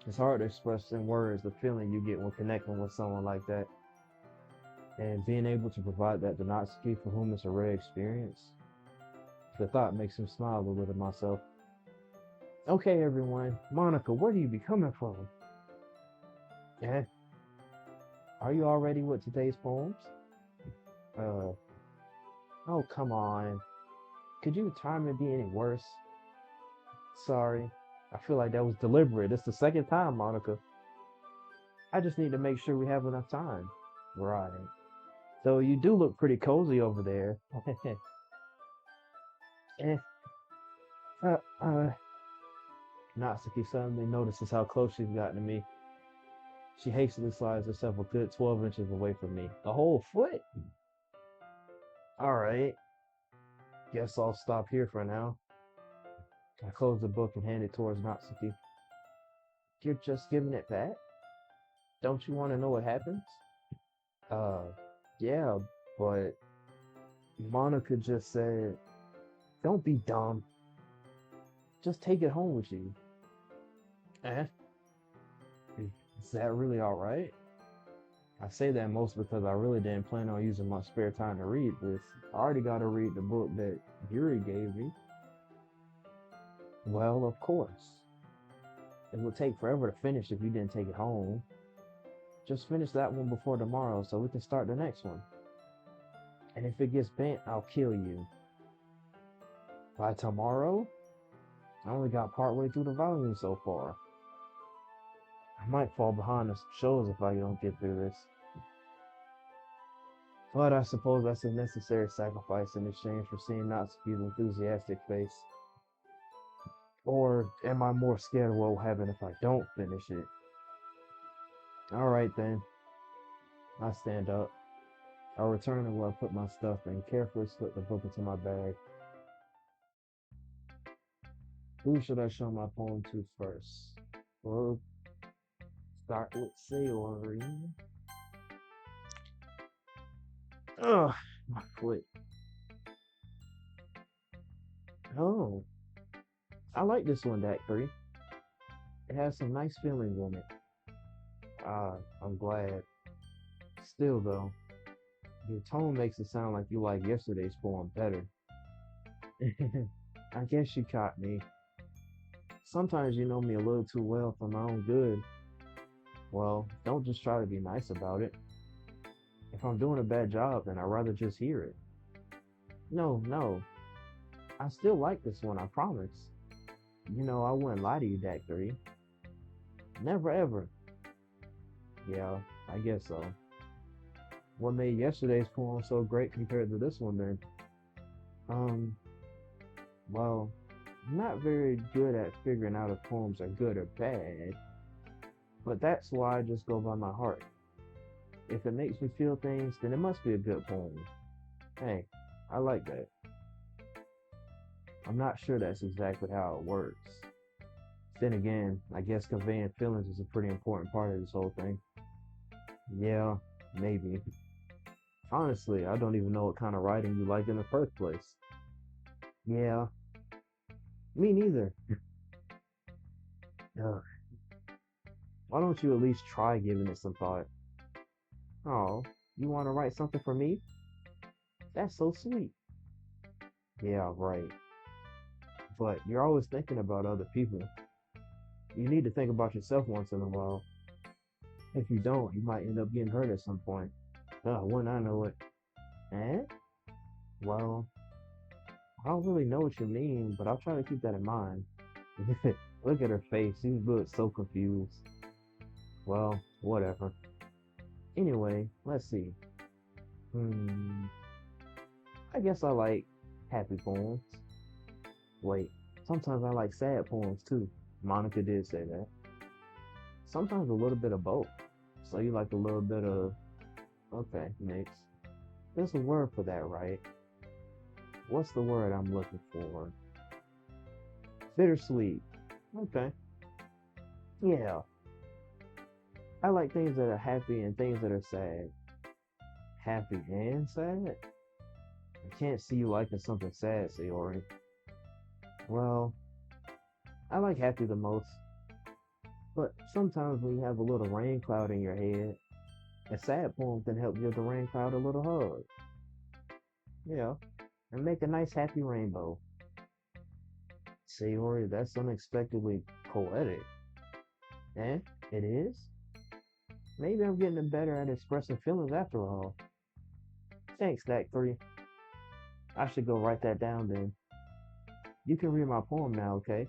It's hard to express in words the feeling you get when connecting with someone like that. And being able to provide that to Natsuki, for whom it's a rare experience, The thought makes him smile a little at myself. Okay, everyone. Monica, where do you be coming from? Eh? Are you all ready with today's poems? Uh, oh, come on. Could you time it be any worse? Sorry. I feel like that was deliberate. It's the second time, Monica. I just need to make sure we have enough time. Right. So you do look pretty cozy over there. Eh, uh, uh, Natsuki suddenly notices how close she's gotten to me. She hastily slides herself a good 12 inches away from me. A whole foot? Alright, guess I'll stop here for now. I close the book and hand it towards Natsuki. You're just giving it back? Don't you want to know what happens? Uh, yeah, but Monica just said, don't be dumb. Just take it home with you. Eh? Is that really alright? I say that mostly because I really didn't plan on using my spare time to read this. I already got to read the book that Yuri gave me. Well, of course. It would take forever to finish if you didn't take it home. Just finish that one before tomorrow so we can start the next one. And if it gets bent, I'll kill you. By tomorrow? I only got partway through the volume so far. I might fall behind on some shows if I don't get through this. But I suppose that's a necessary sacrifice in exchange for seeing Natsuki's enthusiastic face. Or am I more scared of what will happen if I don't finish it? Alright then. I stand up. I return to where I put my stuff and carefully slip the book into my bag. Who should I show my poem to first? Well, start with Sayori. Ugh, my foot. Oh, I like this one, D.A.C. It has some nice feelings in it. Ah, I'm glad. Still, though, your tone makes it sound like you like yesterday's poem better. I guess you caught me. Sometimes you know me a little too well for my own good. Well, don't just try to be nice about it. If I'm doing a bad job, then I'd rather just hear it. No, no. I still like this one, I promise. You know, I wouldn't lie to you, D.A.C. Never ever. Yeah, I guess so. What made yesterday's poem so great compared to this one then? Um, well, I'm not very good at figuring out if poems are good or bad, but that's why I just go by my heart. If it makes me feel things, then it must be a good poem. Hey, I like that. I'm not sure that's exactly how it works. Then again, I guess conveying feelings is a pretty important part of this whole thing. Yeah, maybe. Honestly, I don't even know what kind of writing you like in the first place. Yeah, me neither. Ugh. Why don't you at least try giving it some thought? Oh, you want to write something for me? That's so sweet. Yeah, right. But you're always thinking about other people. You need to think about yourself once in a while. If you don't, you might end up getting hurt at some point. Wouldn't I know it? Eh? Well, I don't really know what you mean, but I'll try to keep that in mind. Look at her face. She looks so confused. Well, whatever. Anyway, let's see. Hmm. I guess I like happy poems. Wait, sometimes I like sad poems too. Monica did say that. Sometimes a little bit of both. So you like a little bit of, okay, mix. There's a word for that, right? What's the word I'm looking for? Bittersweet. Okay. Yeah. I like things that are happy and things that are sad. Happy and sad? I can't see you liking something sad, Sayori. Well, I like happy the most. But sometimes when you have a little rain cloud in your head, a sad poem can help give the rain cloud a little hug. Yeah, and make a nice happy rainbow. Sayori, that's unexpectedly poetic. Eh? It is? Maybe I'm getting better at expressing feelings after all. Thanks, Dak 3. I should go write that down then. You can read my poem now, okay?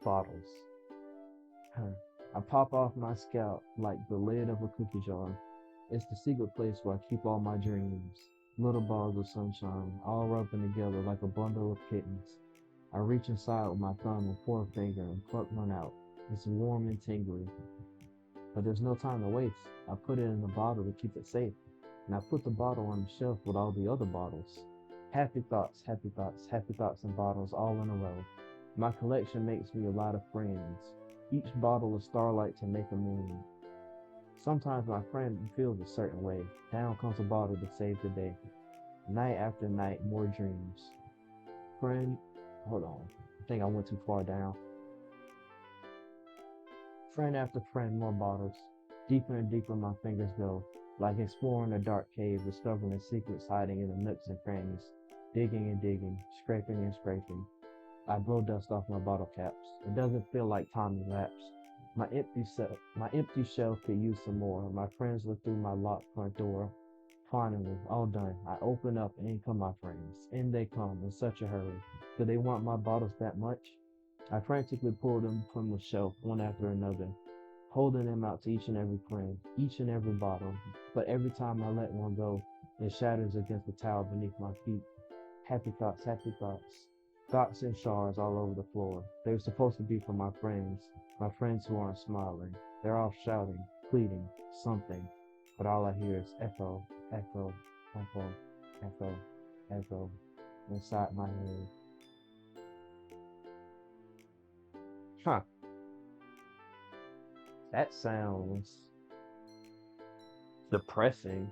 Bottles. Huh. I pop off my scalp like the lid of a cookie jar. It's the secret place where I keep all my dreams. Little balls of sunshine, all rubbing together like a bundle of kittens. I reach inside with my thumb and forefinger and pluck one out. It's warm and tingly, but there's no time to waste. I put it in a bottle to keep it safe, and I put the bottle on the shelf with all the other bottles. Happy thoughts, happy thoughts, happy thoughts and bottles all in a row. My collection makes me a lot of friends. Each bottle is starlight to make a moon. Sometimes my friend feels a certain way. Down comes a bottle to save the day. Night after night, more dreams. Friend, hold on. I think I went too far down. Friend after friend, more bottles. Deeper and deeper my fingers go, like exploring a dark cave, discovering the secrets hiding in the nooks and crannies. Digging and digging, scraping and scraping. I blow dust off my bottle caps. It doesn't feel like time elapsed. My empty shelf could use some more. My friends look through my locked front door. Finally, all done. I open up and in come my friends. In they come in such a hurry. Do they want my bottles that much? I frantically pull them from the shelf one after another, holding them out to each and every friend, each and every bottle. But every time I let one go, it shatters against the towel beneath my feet. Happy thoughts, happy thoughts. Thoughts in shards all over the floor. They were supposed to be for my friends who aren't smiling. They're all shouting, pleading, something. But all I hear is echo, echo, echo, echo, echo inside my head. Huh, that sounds depressing.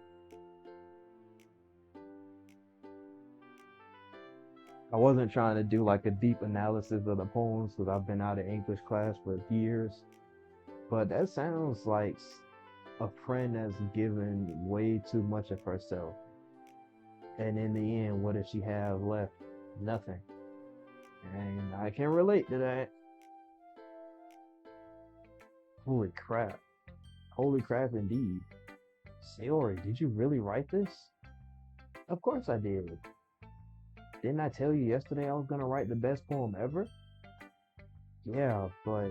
I wasn't trying to do like a deep analysis of the poems because I've been out of English class for years, but that sounds like a friend that's given way too much of herself. And in the end, what does she have left? Nothing. And I can relate to that. Holy crap. Holy crap indeed. Sayori, did you really write this? Of course I did. Didn't I tell you yesterday I was gonna write the best poem ever? Yeah, but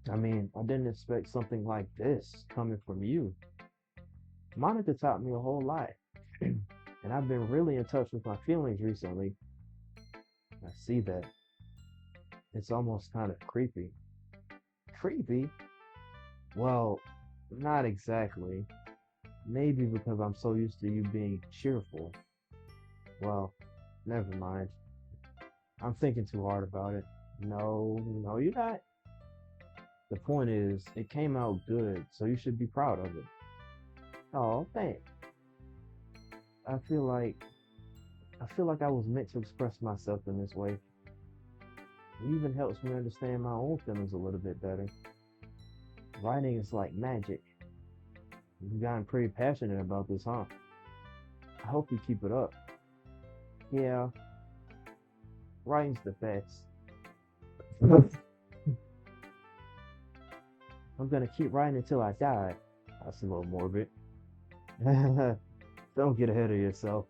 I mean, I didn't expect something like this coming from you. Monica taught me a whole lot, and I've been really in touch with my feelings recently. I see that. It's almost kind of creepy. Creepy? Well, not exactly. Maybe because I'm so used to you being cheerful. Well, never mind. I'm thinking too hard about it. No, no, you're not. The point is, it came out good, so you should be proud of it. Oh, thanks. I feel like I feel like I was meant to express myself in this way. It even helps me understand my own feelings a little bit better. Writing is like magic. You've gotten pretty passionate about this, huh? I hope you keep it up. Yeah, writing's the best. I'm gonna keep writing until I die. That's a little morbid. Don't get ahead of yourself.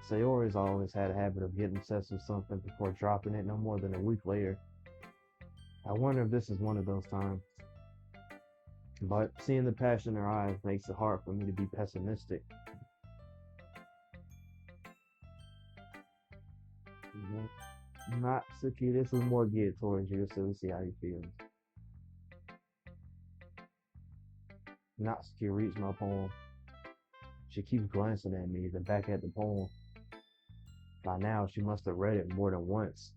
Sayori's always had a habit of getting obsessed with something before dropping it no more than a week later. I wonder if this is one of those times. But seeing the passion in her eyes makes it hard for me to be pessimistic. Not Suki, this is more geared towards you, so we see how you feel. Natsuki reads my poem. She keeps glancing at me, then back at the poem. By now, she must have read it more than once.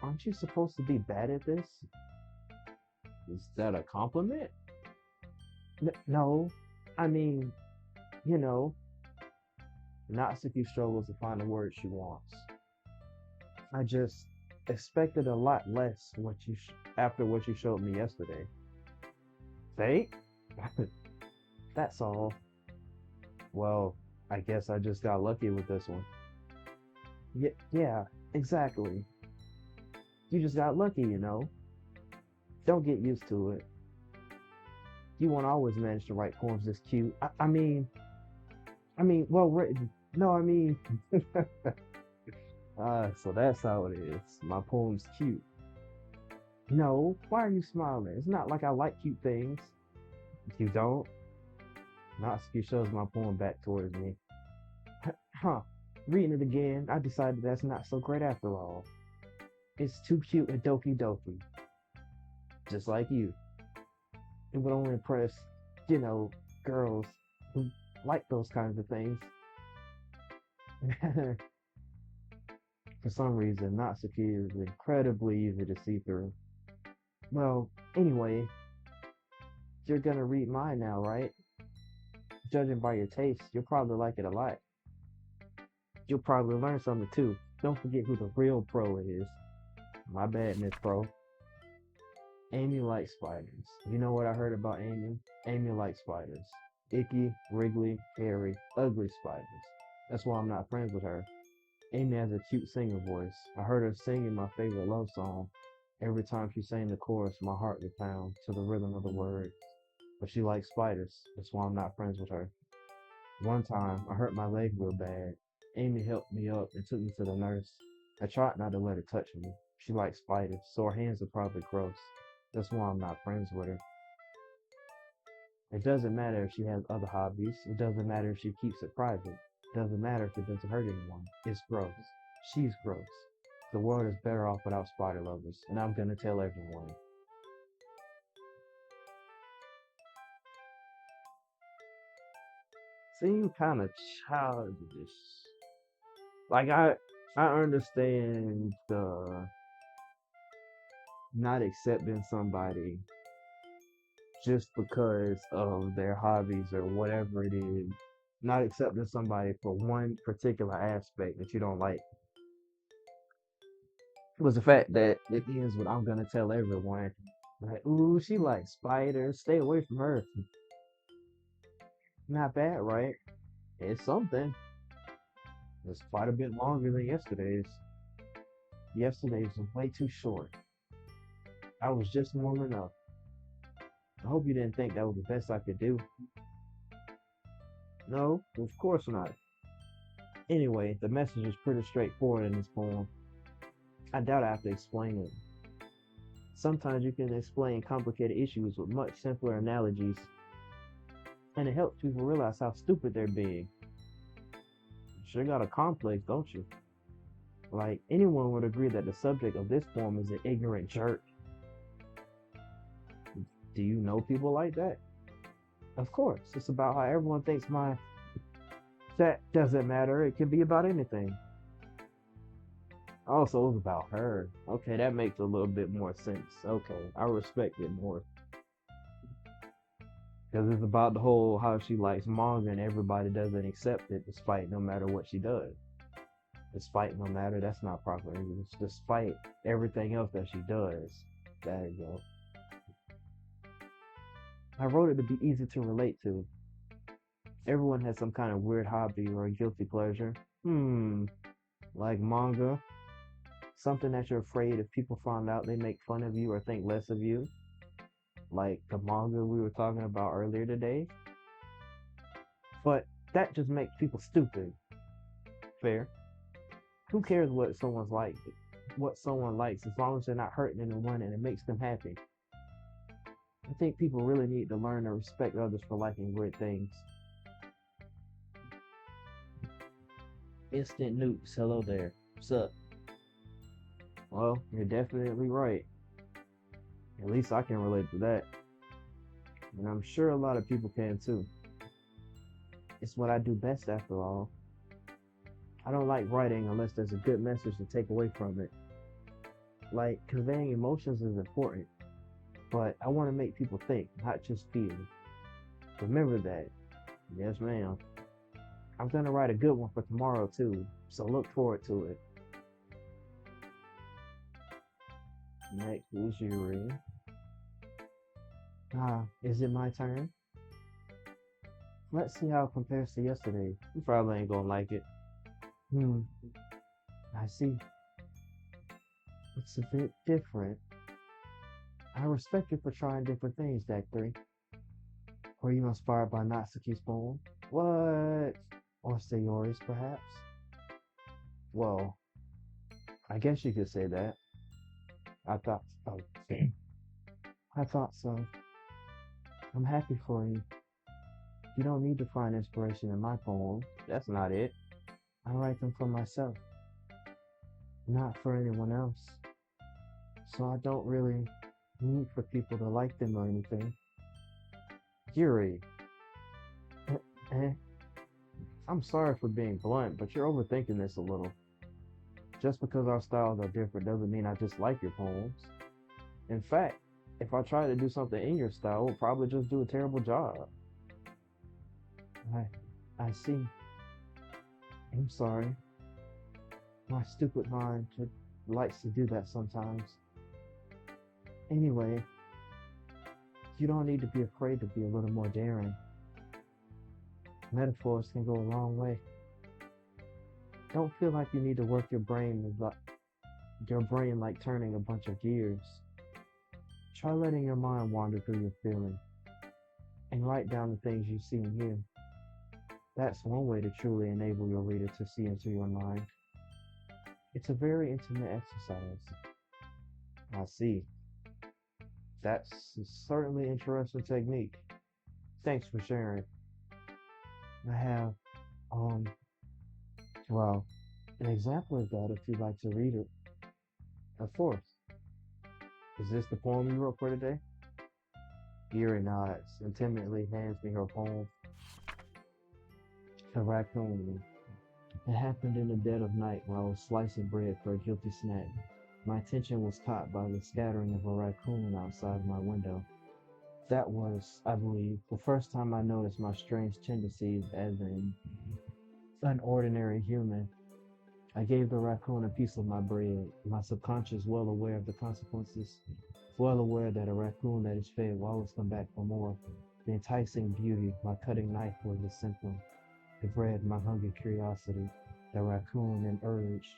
Aren't you supposed to be bad at this? Is that a compliment? No. I mean, you know, Natsuki struggles to find the word she wants. I just expected a lot less after what you showed me yesterday. Fate? That's all. Well, I guess I just got lucky with this one. Yeah, yeah, exactly. You just got lucky, you know. Don't get used to it. You won't always manage to write poems this cute. Well written. No, I mean, so that's how it is. My poem's cute. No, why are you smiling? It's not like I like cute things. If you don't, Natsuki shoves my poem back towards me. Huh. Reading it again, I decided that's not so great after all. It's too cute and doky doky, just like you. It would only impress, you know, girls who like those kinds of things. For some reason, Natsuki is incredibly easy to see through. Well, anyway, you're gonna read mine now, right? Judging by your taste, you'll probably like it a lot. You'll probably learn something too. Don't forget who the real pro is. My bad, Miss Pro. Amy likes spiders. You know what I heard about Amy? Amy likes spiders. Icky, wriggly, hairy, ugly spiders. That's why I'm not friends with her. Amy has a cute singer voice. I heard her singing my favorite love song. Every time she sang the chorus, my heart would pound to the rhythm of the word. But she likes spiders. That's why I'm not friends with her. One time, I hurt my leg real bad. Amy helped me up and took me to the nurse. I tried not to let her touch me. She likes spiders, so her hands are probably gross. That's why I'm not friends with her. It doesn't matter if she has other hobbies. It doesn't matter if she keeps it private. It doesn't matter if it doesn't hurt anyone. It's gross. She's gross. The world is better off without spider lovers, and I'm gonna tell everyone. Seem kind of childish. Like I understand the not accepting somebody just because of their hobbies or whatever it is. Not accepting somebody for one particular aspect that you don't like was the fact that it ends with I'm gonna tell everyone. Like, ooh, she likes spiders. Stay away from her. Not bad, right? It's something. It's quite a bit longer than yesterday's. Yesterday's was way too short. I was just warming up. I hope you didn't think that was the best I could do. No, of course not. Anyway, the message is pretty straightforward in this poem. I doubt I have to explain it. Sometimes you can explain complicated issues with much simpler analogies, and it helps people realize how stupid they're being. You sure got a complex, don't you? Like, anyone would agree that the subject of this poem is an ignorant jerk. Do you know people like that? Of course, it's about how everyone thinks my. That doesn't matter. It can be about anything. Also, it was about her. Okay, that makes a little bit more sense. Okay, I respect it more. Because it's about the whole how she likes manga and everybody doesn't accept it despite no matter what she does. Despite no matter, that's not proper English. Despite everything else that she does. There you go. I wrote it to be easy to relate to. Everyone has some kind of weird hobby or a guilty pleasure. Like manga. Something that you're afraid if people find out they make fun of you or think less of you. Like the manga we were talking about earlier today. But that just makes people stupid. Fair. Who cares what someone likes as long as they're not hurting anyone and it makes them happy. I think people really need to learn to respect others for liking weird things. Instant nukes, hello there. What's up? Well, you're definitely right. At least I can relate to that. And I'm sure a lot of people can too. It's what I do best after all. I don't like writing unless there's a good message to take away from it. Like, conveying emotions is important, but I want to make people think, not just feel. Remember that. Yes, ma'am. I'm gonna write a good one for tomorrow too, so look forward to it. Next is Yuri. Is it my turn? Let's see how it compares to yesterday. You probably ain't gonna like it. Hmm. I see. It's a bit different. I respect you for trying different things, Deck 3. Were you inspired by Natsuki's poem? What? Or Sayori's, perhaps? Well, I guess you could say that. I thought, oh, I thought so. I'm happy for you. You don't need to find inspiration in my poems. That's not it. I write them for myself, not for anyone else. So I don't really need for people to like them or anything. Yuri, eh, eh, I'm sorry for being blunt, but you're overthinking this a little. Just because our styles are different doesn't mean I dislike your poems. In fact, if I try to do something in your style, we'll probably just do a terrible job. I, I see. I'm sorry. My stupid mind likes to do that sometimes. Anyway, you don't need to be afraid to be a little more daring. Metaphors can go a long way. Don't feel like you need to work your brain like turning a bunch of gears. Try letting your mind wander through your feelings and write down the things you see and hear. That's one way to truly enable your reader to see into your mind. It's a very intimate exercise. I see. That's certainly interesting technique. Thanks for sharing. I have, um, well, an example of that if you'd like to read it. Of course. Is this the poem you wrote for today? Yuri nods and timidly hands me her poem. A raccoon. It happened in the dead of night while I was slicing bread for a guilty snack. My attention was caught by the scattering of a raccoon outside my window. That was, I believe, the first time I noticed my strange tendencies as an ordinary human. I gave the raccoon a piece of my bread, my subconscious well aware of the consequences, well aware that a raccoon that is fed will always come back for more. The enticing beauty, my cutting knife was the symptom. The bread, my hungry curiosity, the raccoon, an urge.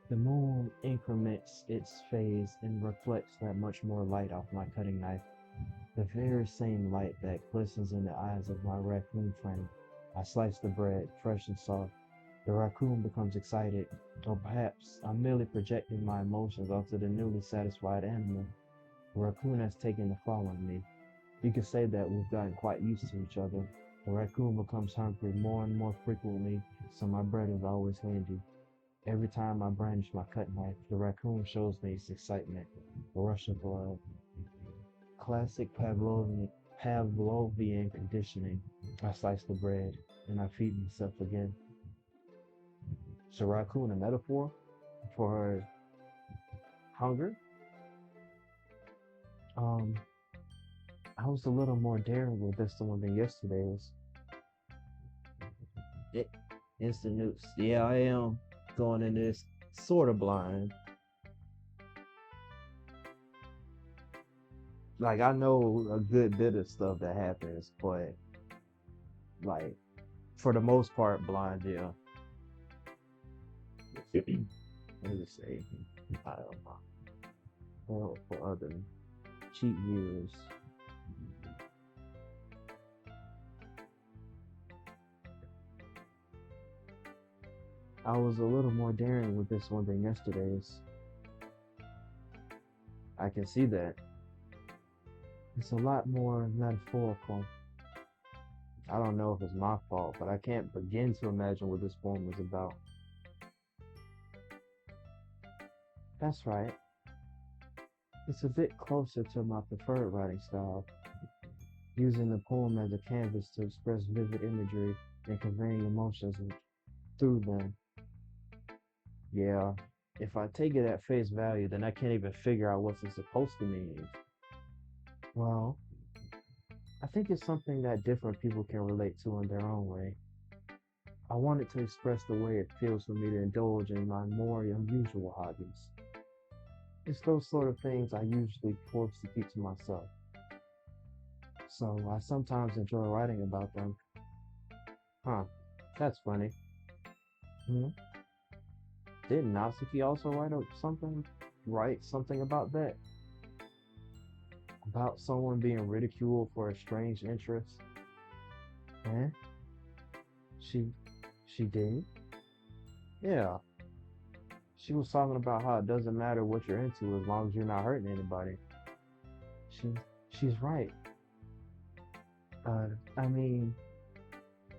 The moon increments its phase and reflects that much more light off my cutting knife, the very same light that glistens in the eyes of my raccoon friend. I slice the bread, fresh and soft. The raccoon becomes excited, or perhaps I'm merely projecting my emotions onto the newly satisfied animal. The raccoon has taken the fall on me. You could say that we've gotten quite used to each other. The raccoon becomes hungry more and more frequently, so my bread is always handy. Every time I brandish my cut knife, the raccoon shows me its excitement, a rush of blood. Classic Pavlovian conditioning. I slice the bread, and I feed myself again. Is a raccoon a metaphor for hunger? Um, I was a little more daring with this one than yesterday's. It, instant news. Yeah, I am going in this sort of blind. Like I know a good bit of stuff that happens, but like for the most part, blind. Yeah. Let me say, I don't know. Well, for other cheat viewers, I was a little more daring with this one than yesterday's. I can see that. It's a lot more metaphorical. I don't know if it's my fault, but I can't begin to imagine what this poem is about. That's right. It's a bit closer to my preferred writing style, using the poem as a canvas to express vivid imagery and conveying emotions through them. Yeah, if I take it at face value, then I can't even figure out what it's supposed to mean. Well, I think it's something that different people can relate to in their own way. I wanted to express the way it feels for me to indulge in my more unusual hobbies. It's those sort of things I usually force to keep to myself. So I sometimes enjoy writing about them. Huh, that's funny. Hmm? Didn't Natsuki also write something about that? About someone being ridiculed for a strange interest? Eh? She, she did? Yeah. She was talking about how it doesn't matter what you're into as long as you're not hurting anybody. She, she's right. Uh, I mean,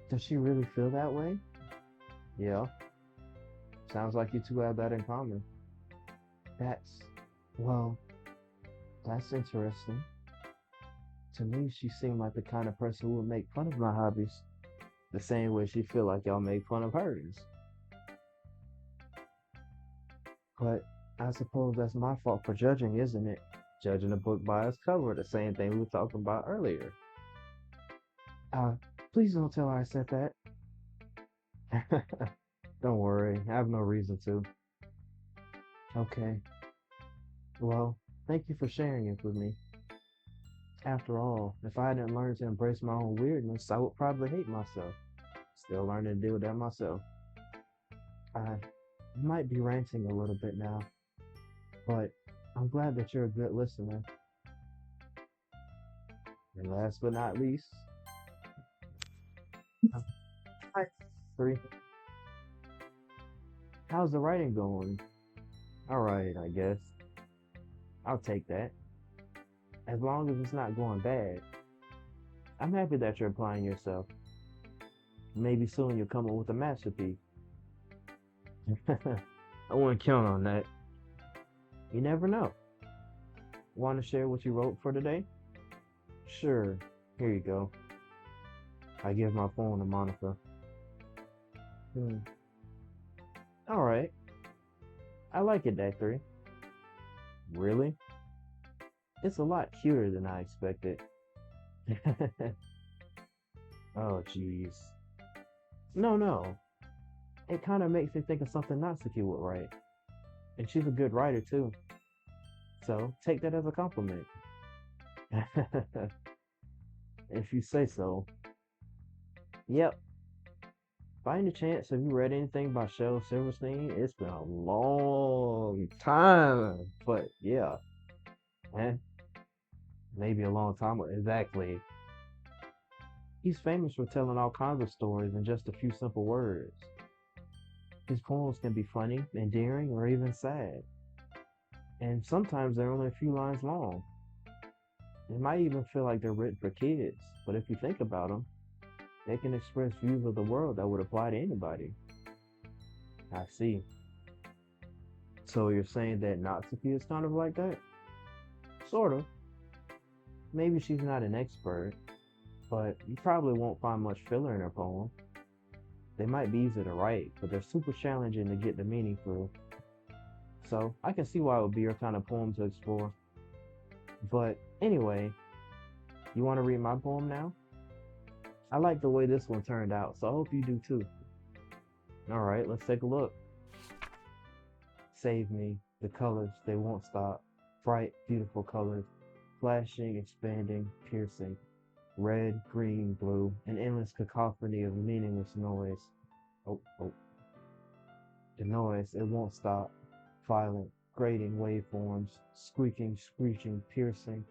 does she really feel that way? Yeah. Sounds like you two have that in common. That's, well, that's interesting. To me, she seemed like the kind of person who would make fun of my hobbies, the same way she feel like y'all make fun of hers. But I suppose that's my fault for judging, isn't it? Judging a book by its cover, the same thing we were talking about earlier. Uh, please don't tell her I said that. Don't worry, I have no reason to. Okay, well, thank you for sharing it with me. After all, if I hadn't learned to embrace my own weirdness, I would probably hate myself. Still learning to deal with that myself. I might be ranting a little bit now, but I'm glad that you're a good listener. And last but not least, uh, hi, three. How's the writing going? All right, I guess. I'll take that. As long as it's not going bad. I'm happy that you're applying yourself. Maybe soon you'll come up with a masterpiece. I wouldn't count on that. You never know. Want to share what you wrote for today? Sure. Here you go. I give my phone to Monica. Hmm. All right. I like it, that three. Really? It's a lot cuter than I expected. Oh, jeez. No, no. It kind of makes me think of something Natsuki would write. And she's a good writer, too. So take that as a compliment. If you say so. Yep. By any chance, have you read anything by Shel Silverstein? It's been a long time. But yeah, eh? Maybe a long time. Exactly. He's famous for telling all kinds of stories in just a few simple words. His poems can be funny, endearing, or even sad. And sometimes they're only a few lines long. It might even feel like they're written for kids, but if you think about them, they can express views of the world that would apply to anybody. I see. So you're saying that Natsuki is kind of like that? Sort of. Maybe she's not an expert, but you probably won't find much filler in her poem. They might be easy to write, but they're super challenging to get the meaning through. So I can see why it would be your kind of poem to explore. But anyway, you want to read my poem now? I like the way this one turned out, so I hope you do too. All right, let's take a look. Save me. The colors, they won't stop. Bright, beautiful colors, flashing, expanding, piercing. Red, green, blue, an endless cacophony of meaningless noise. Oh, oh. The noise, it won't stop. Violent, grating waveforms, squeaking, screeching, piercing,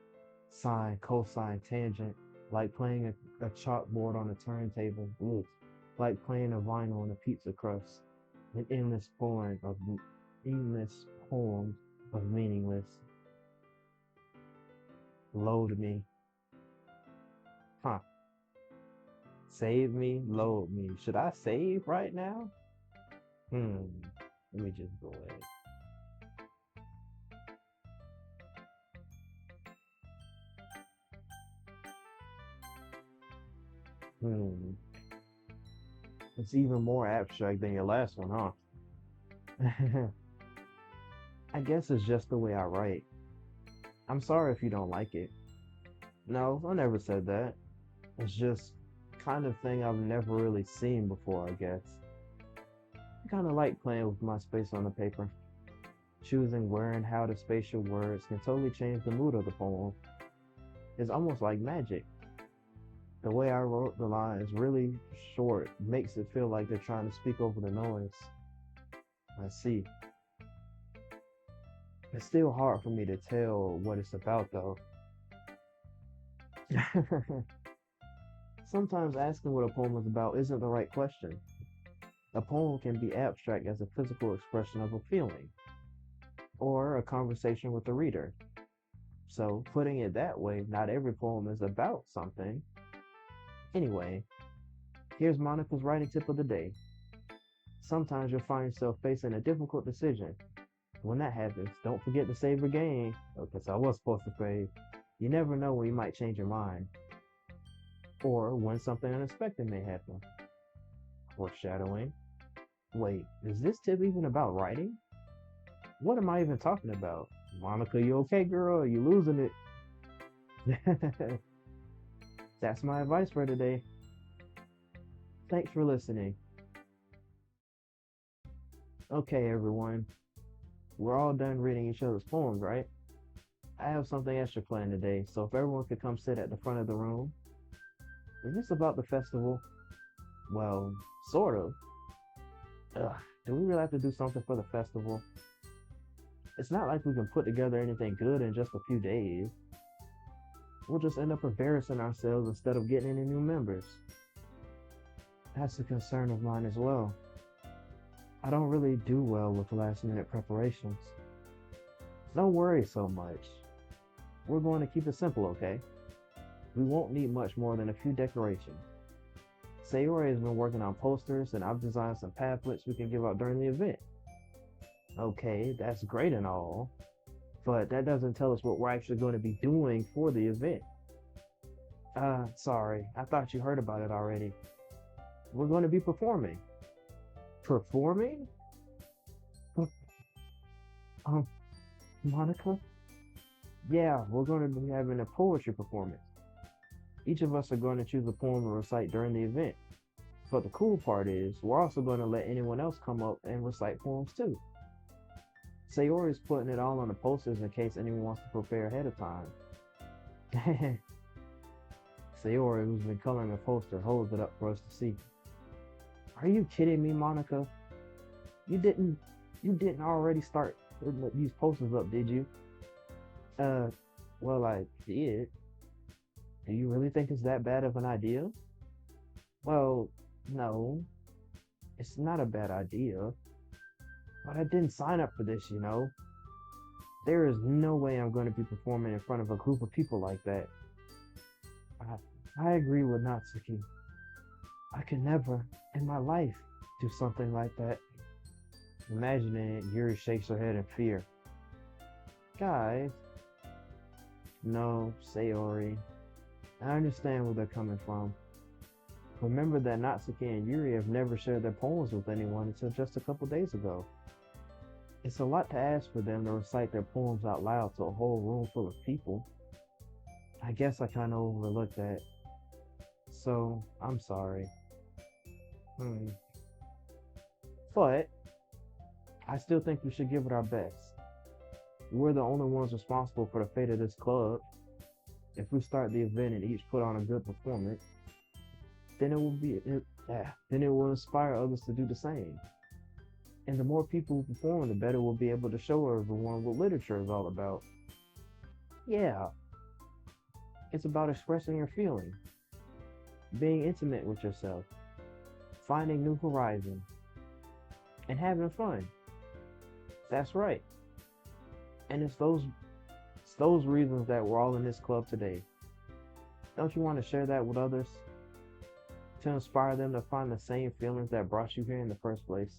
sine, cosine, tangent, like playing a chalkboard on a turntable. Ooh, like playing a vinyl on a pizza crust. An endless poem of meaningless. Load me. Huh. Save me, load me. Should I save right now? Hmm. Let me just go ahead. Hmm. It's even more abstract than your last one, huh? I guess it's just the way I write. I'm sorry if you don't like it. No, I never said that. It's just kind of thing I've never really seen before, I guess. I kind of like playing with my space on the paper. Choosing where and how to space your words can totally change the mood of the poem. It's almost like magic. The way I wrote the lines really short makes it feel like they're trying to speak over the noise. I see. It's still hard for me to tell what it's about, though. Sometimes asking what a poem is about isn't the right question. A poem can be abstract as a physical expression of a feeling or a conversation with the reader. So, putting it that way, not every poem is about something. Anyway, here's Monica's writing tip of the day. Sometimes you'll find yourself facing a difficult decision. When that happens, don't forget to save your game. Because I was supposed to save. You never know when you might change your mind, or when something unexpected may happen. Foreshadowing. Wait, is this tip even about writing? What am I even talking about? Monica, you okay, girl? Are you losing it? That's my advice for today. Thanks for listening. Okay, everyone. We're all done reading each other's poems, right? I have something extra planned today, so if everyone could come sit at the front of the room. Is this about the festival? Well, sort of. Ugh, do we really have to do something for the festival? It's not like we can put together anything good in just a few days. We'll just end up embarrassing ourselves instead of getting any new members. That's a concern of mine as well. I don't really do well with last minute preparations. Don't worry so much. We're going to keep it simple, okay? We won't need much more than a few decorations. Sayori has been working on posters, and I've designed some pamphlets we can give out during the event. Okay, that's great and all, but that doesn't tell us what we're actually going to be doing for the event. Sorry, I thought you heard about it already. We're going to be performing. Performing? Um, Monica? Yeah, we're going to be having a poetry performance. Each of us are going to choose a poem to recite during the event. But the cool part is, we're also going to let anyone else come up and recite poems too. Sayori is putting it all on the posters in case anyone wants to prepare ahead of time. Sayori, who's been coloring a poster, holds it up for us to see. Are you kidding me, Monica? You didn't you didn't already start putting these posters up, did you? Uh, well, I did. Do you really think it's that bad of an idea? Well, no, it's not a bad idea. But I didn't sign up for this. There is no way I'm going to be performing in front of a group of people like that. I agree with Natsuki. I could never, in my life, do something like that. Imagining it, Yuri shakes her head in fear. Guys, no, Sayori. I understand where they're coming from. Remember that Natsuki and Yuri have never shared their poems with anyone until just a couple days ago. It's a lot to ask for them to recite their poems out loud to a whole room full of people. I guess I kind of overlooked that. So, I'm sorry. Hmm. But, I still think we should give it our best. We're the only ones responsible for the fate of this club. If we start the event and each put on a good performance, then it will inspire others to do the same. And the more people who perform, the better we'll be able to show everyone what literature is all about. Yeah, it's about expressing your feelings, being intimate with yourself, finding new horizons, and having fun. That's right. And it's those reasons that we're all in this club today. Don't you want to share that with others? To inspire them to find the same feelings that brought you here in the first place?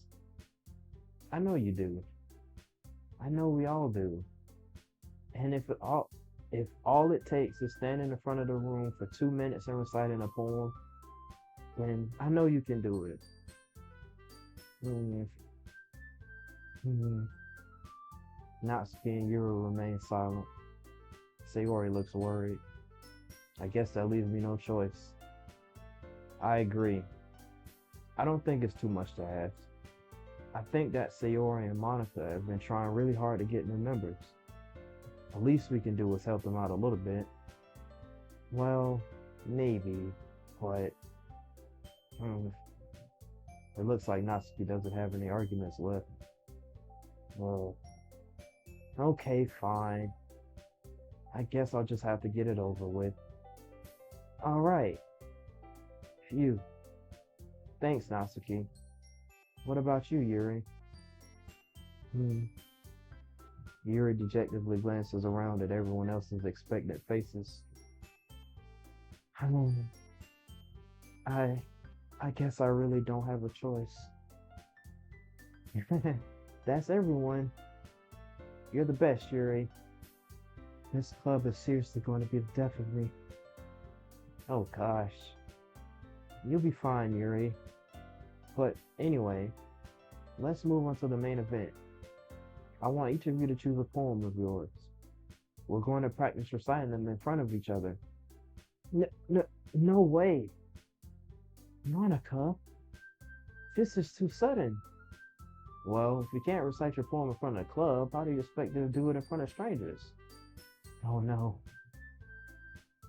I know you do. I know we all do. And if all it takes is standing in front of the room for 2 minutes and reciting a poem, then I know you can do it. Mm, mm. Natsuki and Yuru remain silent. Sayori looks worried. I guess that leaves me no choice. I agree. I don't think it's too much to ask. I think that Sayori and Monica have been trying really hard to get new members. The least we can do is help them out a little bit. Well, maybe, but hmm, it looks like Natsuki doesn't have any arguments left. Well, okay, fine. I guess I'll just have to get it over with. All right. Phew. Thanks, Natsuki. What about you, Yuri? Hmm. Yuri dejectedly glances around at everyone else's expectant faces. Hmm. I I guess I really don't have a choice. That's everyone. You're the best, Yuri. This club is seriously going to be the death of me. Oh gosh. You'll be fine, Yuri. But anyway, let's move on to the main event. I want each of you to choose a poem of yours. We're going to practice reciting them in front of each other. No way. Monica, this is too sudden. Well, if you can't recite your poem in front of the club, how do you expect to do it in front of strangers? Oh no.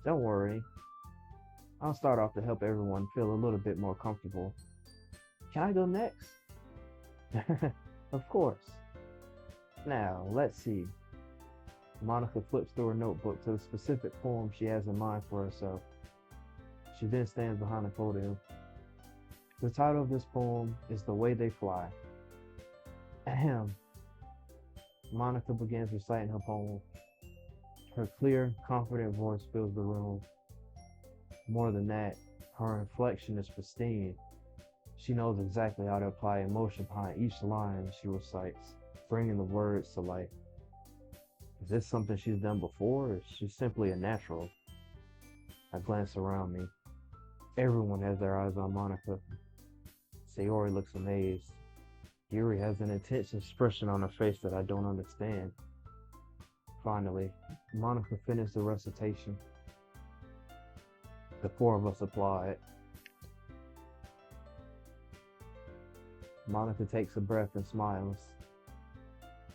Don't worry. I'll start off to help everyone feel a little bit more comfortable. Can I go next? Of course. Now, let's see. Monica flips through her notebook to the specific poem she has in mind for herself. She then stands behind the podium. The title of this poem is The Way They Fly. Ahem. Monica begins reciting her poem. Her clear, confident voice fills the room. More than that, her inflection is pristine. She knows exactly how to apply emotion behind each line she recites, bringing the words to life. Is this something she's done before, or is she simply a natural? I glance around me. Everyone has their eyes on Monica. Sayori looks amazed. Yuri has an intense expression on her face that I don't understand. Finally, Monica finished the recitation. The four of us applaud. Monica takes a breath and smiles.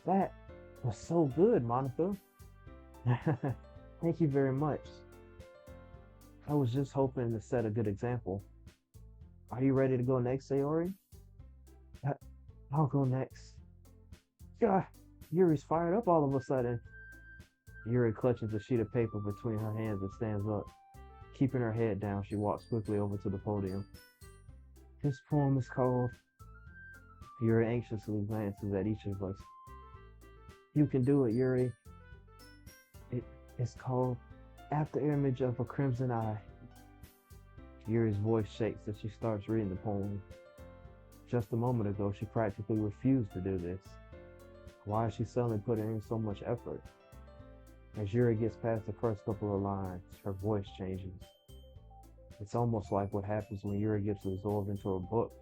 That was so good, Monica. Thank you very much. I was just hoping to set a good example. Are you ready to go next, Sayori? Uh, I'll go next. God, Yuri's fired up all of a sudden. Yuri clutches a sheet of paper between her hands and stands up. Keeping her head down, she walks quickly over to the podium. This poem is called... Yuri anxiously glances at each of us. You can do it, Yuri. It's called After Image of a Crimson Eye. Yuri's voice shakes as she starts reading the poem. Just a moment ago, she practically refused to do this. Why is she suddenly putting in so much effort? As Yuri gets past the first couple of lines, her voice changes. It's almost like what happens when Yuri gets absorbed into a book.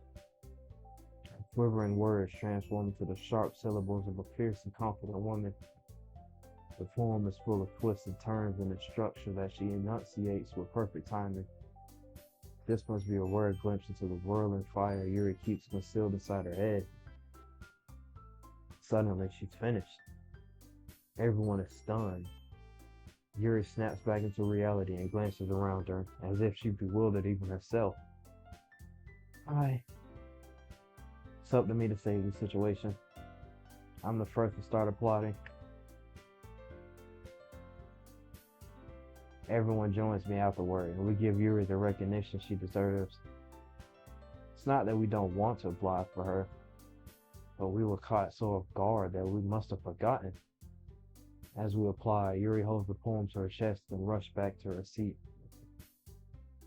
Her quivering words transform into the sharp syllables of a fierce and confident woman. The poem is full of twists and turns in its structure that she enunciates with perfect timing. This must be a rare glimpse into the whirling fire Yuri keeps concealed inside her head. Suddenly, she's finished. Everyone is stunned. Yuri snaps back into reality and glances around her, as if she bewildered even herself. It's up to me to save the situation. I'm the first to start applauding. Everyone joins me afterward, and we give Yuri the recognition she deserves. It's not that we don't want to applaud for her, but we were caught so off guard that we must have forgotten. As we apply, Yuri holds the poem to her chest and rushes back to her seat.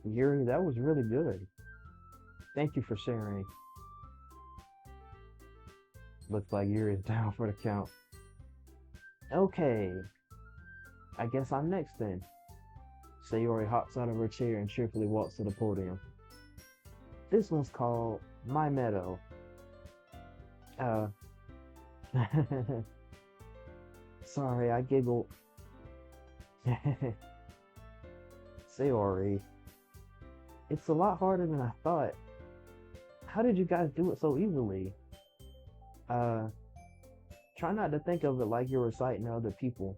Yuri, that was really good. Thank you for sharing. Looks like Yuri is down for the count. Okay, I guess I'm next then. Sayori hops out of her chair and cheerfully walks to the podium. This one's called My Meadow. Sorry, I giggled. Sayori, it's a lot harder than I thought. How did you guys do it so easily? Try not to think of it like you're reciting to other people.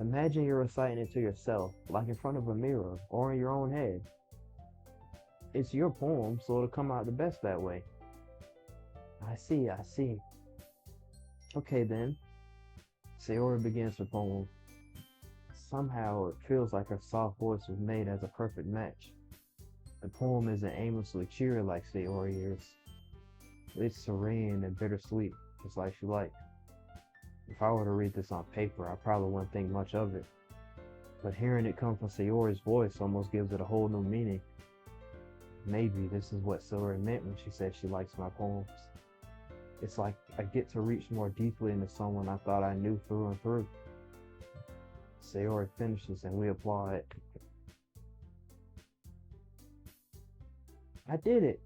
Imagine you're reciting it to yourself, like in front of a mirror or in your own head. It's your poem, so it'll come out the best that way. I see. Okay then, Sayori begins her poem. Somehow it feels like her soft voice was made as a perfect match. The poem isn't aimlessly cheery like Sayori is. It's serene and bittersweet, just like she likes. If I were to read this on paper, I probably wouldn't think much of it. But hearing it come from Sayori's voice almost gives it a whole new meaning. Maybe this is what Sayori meant when she said she likes my poems. It's like I get to reach more deeply into someone I thought I knew through and through. Sayori finishes and we applaud. I did it!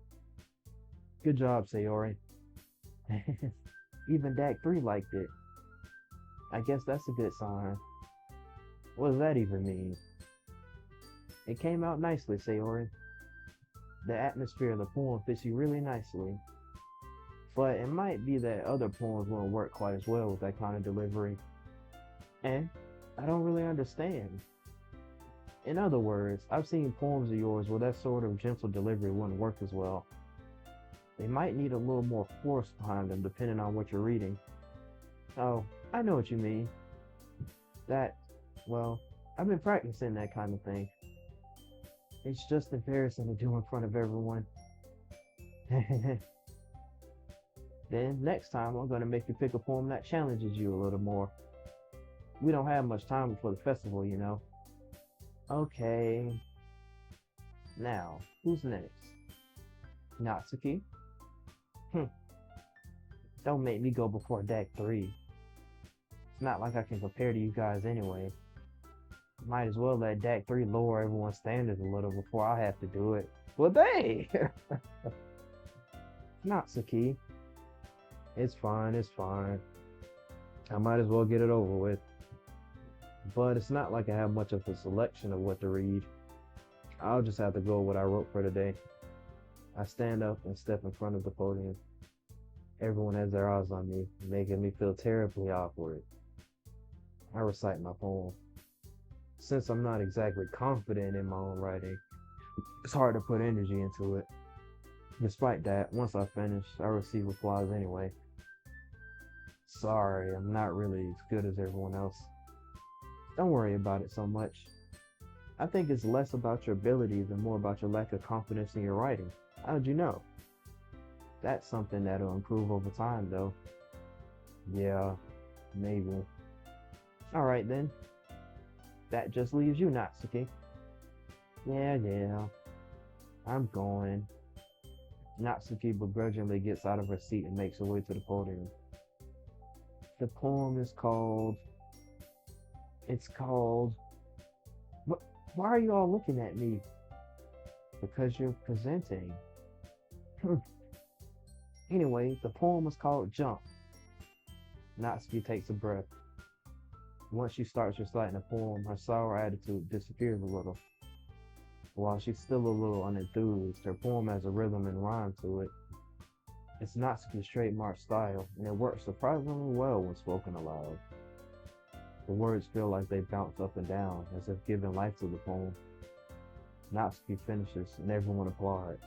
Good job, Sayori. Even D.A.C. liked it. I guess that's a good sign. What does that even mean? It came out nicely, Sayori. The atmosphere of the poem fits you really nicely. But it might be that other poems won't work quite as well with that kind of delivery. And I don't really understand. In other words, I've seen poems of yours where that sort of gentle delivery wouldn't work as well. They might need a little more force behind them depending on what you're reading. Oh, I know what you mean. That, well, I've been practicing that kind of thing. It's just embarrassing to do in front of everyone. Then next time I'm gonna make you pick a poem that challenges you a little more. We don't have much time before the festival, you know. Okay. Now, who's next? Natsuki? Hm, don't make me go before Deck 3. It's not like I can compare to you guys anyway. Might as well let Deck 3 lower everyone's standards a little before I have to do it. Well, dang! Natsuki. It's fine, it's fine. I might as well get it over with. But it's not like I have much of a selection of what to read. I'll just have to go with what I wrote for today. I stand up and step in front of the podium. Everyone has their eyes on me, making me feel terribly awkward. I recite my poem. Since I'm not exactly confident in my own writing, it's hard to put energy into it. Despite that, once I finish, I receive applause anyway. Sorry, I'm not really as good as everyone else. Don't worry about it so much. I think it's less about your abilities and more about your lack of confidence in your writing. How did you know? That's something that'll improve over time, though. Yeah, maybe. Alright then. That just leaves you, Natsuki. Yeah. I'm going. Natsuki begrudgingly gets out of her seat and makes her way to the podium. The poem is called... It's called... What? Why are you all looking at me? Because you're presenting. Anyway, the poem is called Jump. Natsuki takes a breath. Once she starts reciting the poem, her sour attitude disappears a little. While she's still a little unenthused, her poem has a rhythm and rhyme to it. It's Natsuki's trademark style, and it works surprisingly well when spoken aloud. The words feel like they bounce up and down, as if giving life to the poem. Natsuki finishes, and everyone applauds.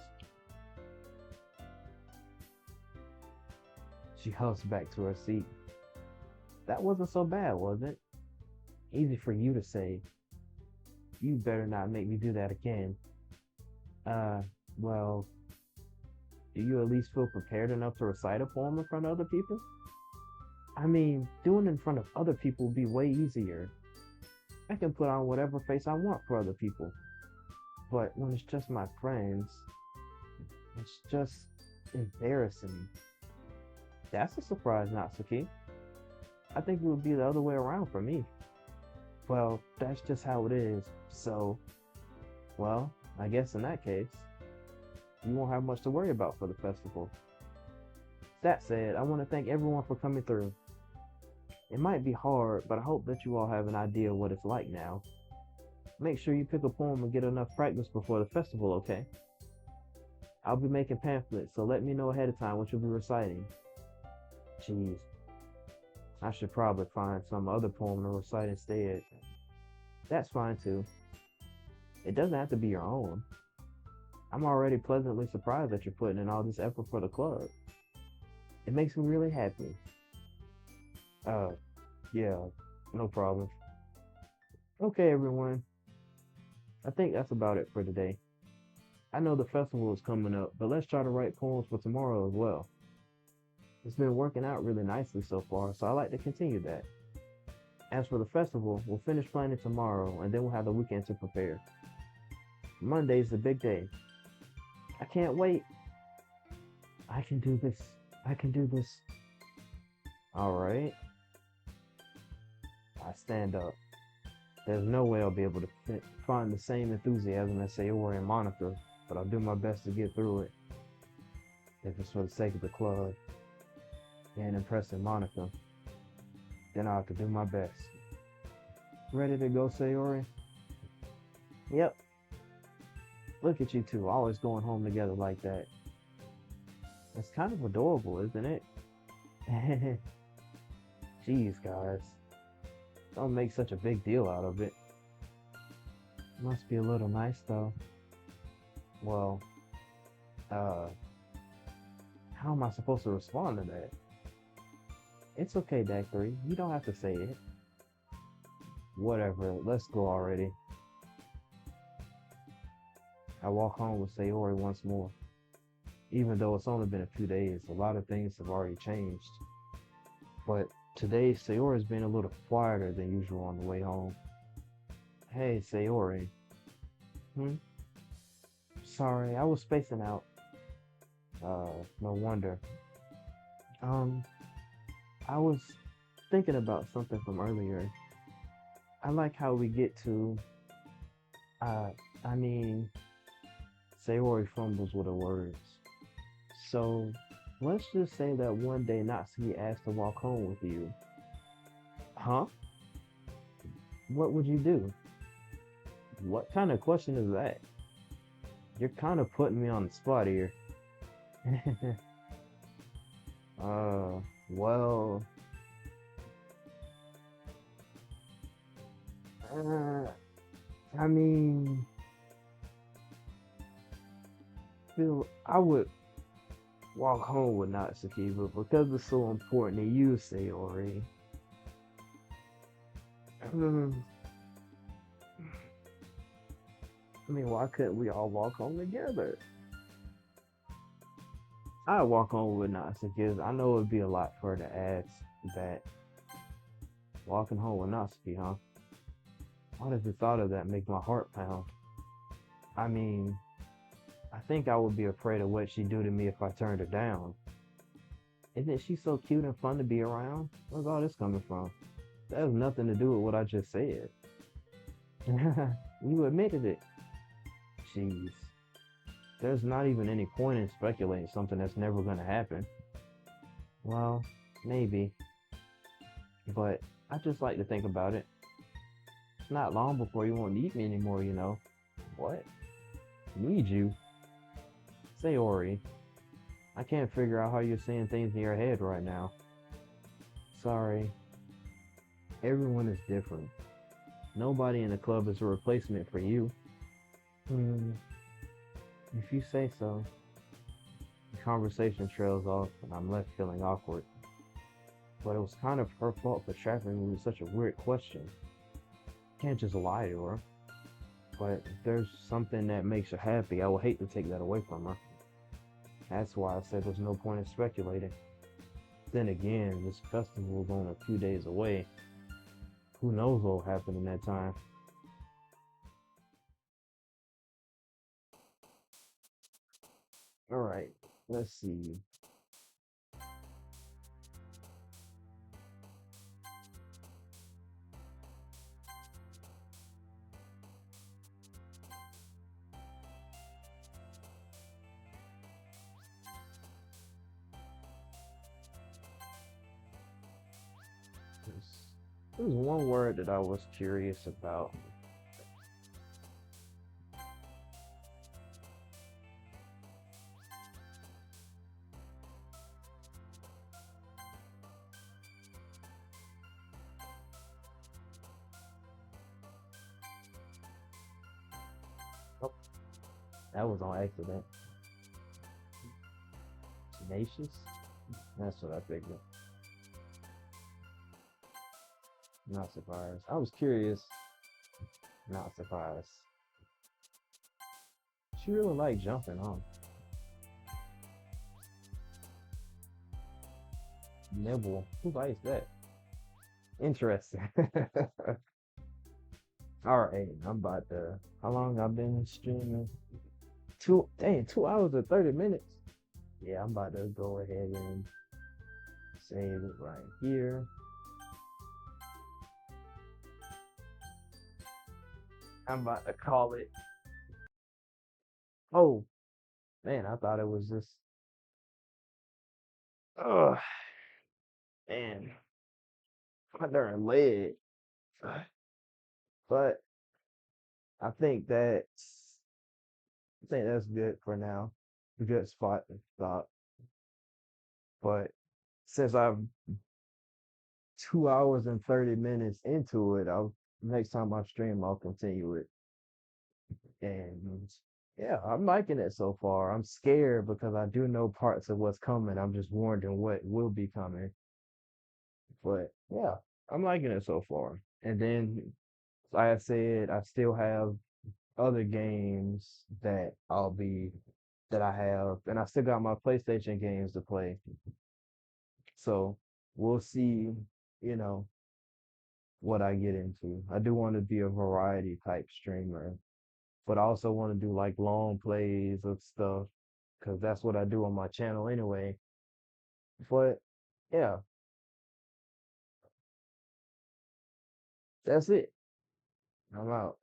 She huffs back to her seat. That wasn't so bad, was it? Easy for you to say. You better not make me do that again. Well, do you at least feel prepared enough to recite a poem in front of other people? I mean, doing it in front of other people would be way easier. I can put on whatever face I want for other people. But when it's just my friends, it's just embarrassing. That's a surprise, Natsuki. I think it would be the other way around for me. Well, that's just how it is. So, well, I guess in that case, you won't have much to worry about for the festival. That said, I want to thank everyone for coming through. It might be hard, but I hope that you all have an idea of what it's like now. Make sure you pick a poem and get enough practice before the festival, okay? I'll be making pamphlets, so let me know ahead of time what you'll be reciting. Jeez. I should probably find some other poem to recite instead. That's fine too. It doesn't have to be your own. I'm already pleasantly surprised that you're putting in all this effort for the club. It makes me really happy. Uh, yeah, no problem. Okay, everyone. I think that's about it for today. I know the festival is coming up, but let's try to write poems for tomorrow as well. It's been working out really nicely so far, so I like to continue that. As for the festival, we'll finish planning tomorrow and then we'll have the weekend to prepare. Monday's the big day. I can't wait. I can do this. I can do this. All right. I stand up. There's no way I'll be able to find the same enthusiasm as Sayori and Monica, but I'll do my best to get through it if it's for the sake of the club and impressing Monica. Then I'll have to do my best. Ready to go, Sayori? Yep. Look at you two, always going home together like that. It's kind of adorable, isn't it? Jeez, guys. Don't make such a big deal out of it. Must be a little nice, though. Well, uh, how am I supposed to respond to that? It's okay, Dak 3. You don't have to say it. Whatever, let's go already. I walk home with Sayori once more. Even though it's only been a few days, a lot of things have already changed. But today, Sayori's been a little quieter than usual on the way home. Hey, Sayori. Hmm? Sorry, I was spacing out. No wonder. Um, I was thinking about something from earlier. I like how we get to, uh, I mean, Sayori fumbles with the words. So, let's just say that one day Natsuki asked to walk home with you. Huh? What would you do? What kind of question is that? You're kind of putting me on the spot here. uh, well, uh, I mean, feel I would walk home with Natsuki, but because it's so important to you, Sayori, um, I mean, why couldn't we all walk home together? I'd walk home with Natsuki because I know it'd be a lot for her to ask that. Walking home with Natsuki, huh? Why does the thought of that make my heart pound? I mean, I think I would be afraid of what she'd do to me if I turned her down. Isn't she so cute and fun to be around? Where's all this coming from? That has nothing to do with what I just said. You admitted it. Jeez. There's not even any point in speculating something that's never gonna happen. Well, maybe. But I just like to think about it. It's not long before you won't need me anymore, you know. What? Need you? Sayori, I can't figure out how you're seeing things in your head right now. Sorry. Everyone is different. Nobody in the club is a replacement for you. Hmm, if you say so. The conversation trails off and I'm left feeling awkward. But it was kind of her fault for trapping me with such a weird question. Can't just lie to her. But if there's something that makes her happy, I would hate to take that away from her. That's why I said there's no point in speculating. Then again, this festival is only a few days away. Who knows what will happen in that time? Alright, let's see. There's one word that I was curious about. Oh, that was on accident. Tenacious? That's what I figured. Not surprised. I was curious. Not surprised. She really liked jumping on. Nibble. Who likes that? Interesting. All right, I'm about to. How long I've been streaming? 2 hours and 30 minutes. Yeah, I'm about to go ahead and save it right here. I'm about to call it. Oh man, I thought it was just. Oh man, my darn leg. But I think that's good for now. Good spot to stop. But since I'm 2 hours and 30 minutes into it, I'll next time I stream I'll continue it. And yeah, I'm liking it so far. I'm scared because I do know parts of what's coming. I'm just wondering what will be coming. But yeah, I'm liking it so far. And then, like I said, I still have other games that I have, and I still got my PlayStation games to play. So we'll see, you know, what I get into. I do want to be a variety type streamer, but I also want to do like long plays of stuff because that's what I do on my channel anyway. But yeah, that's it. I'm out.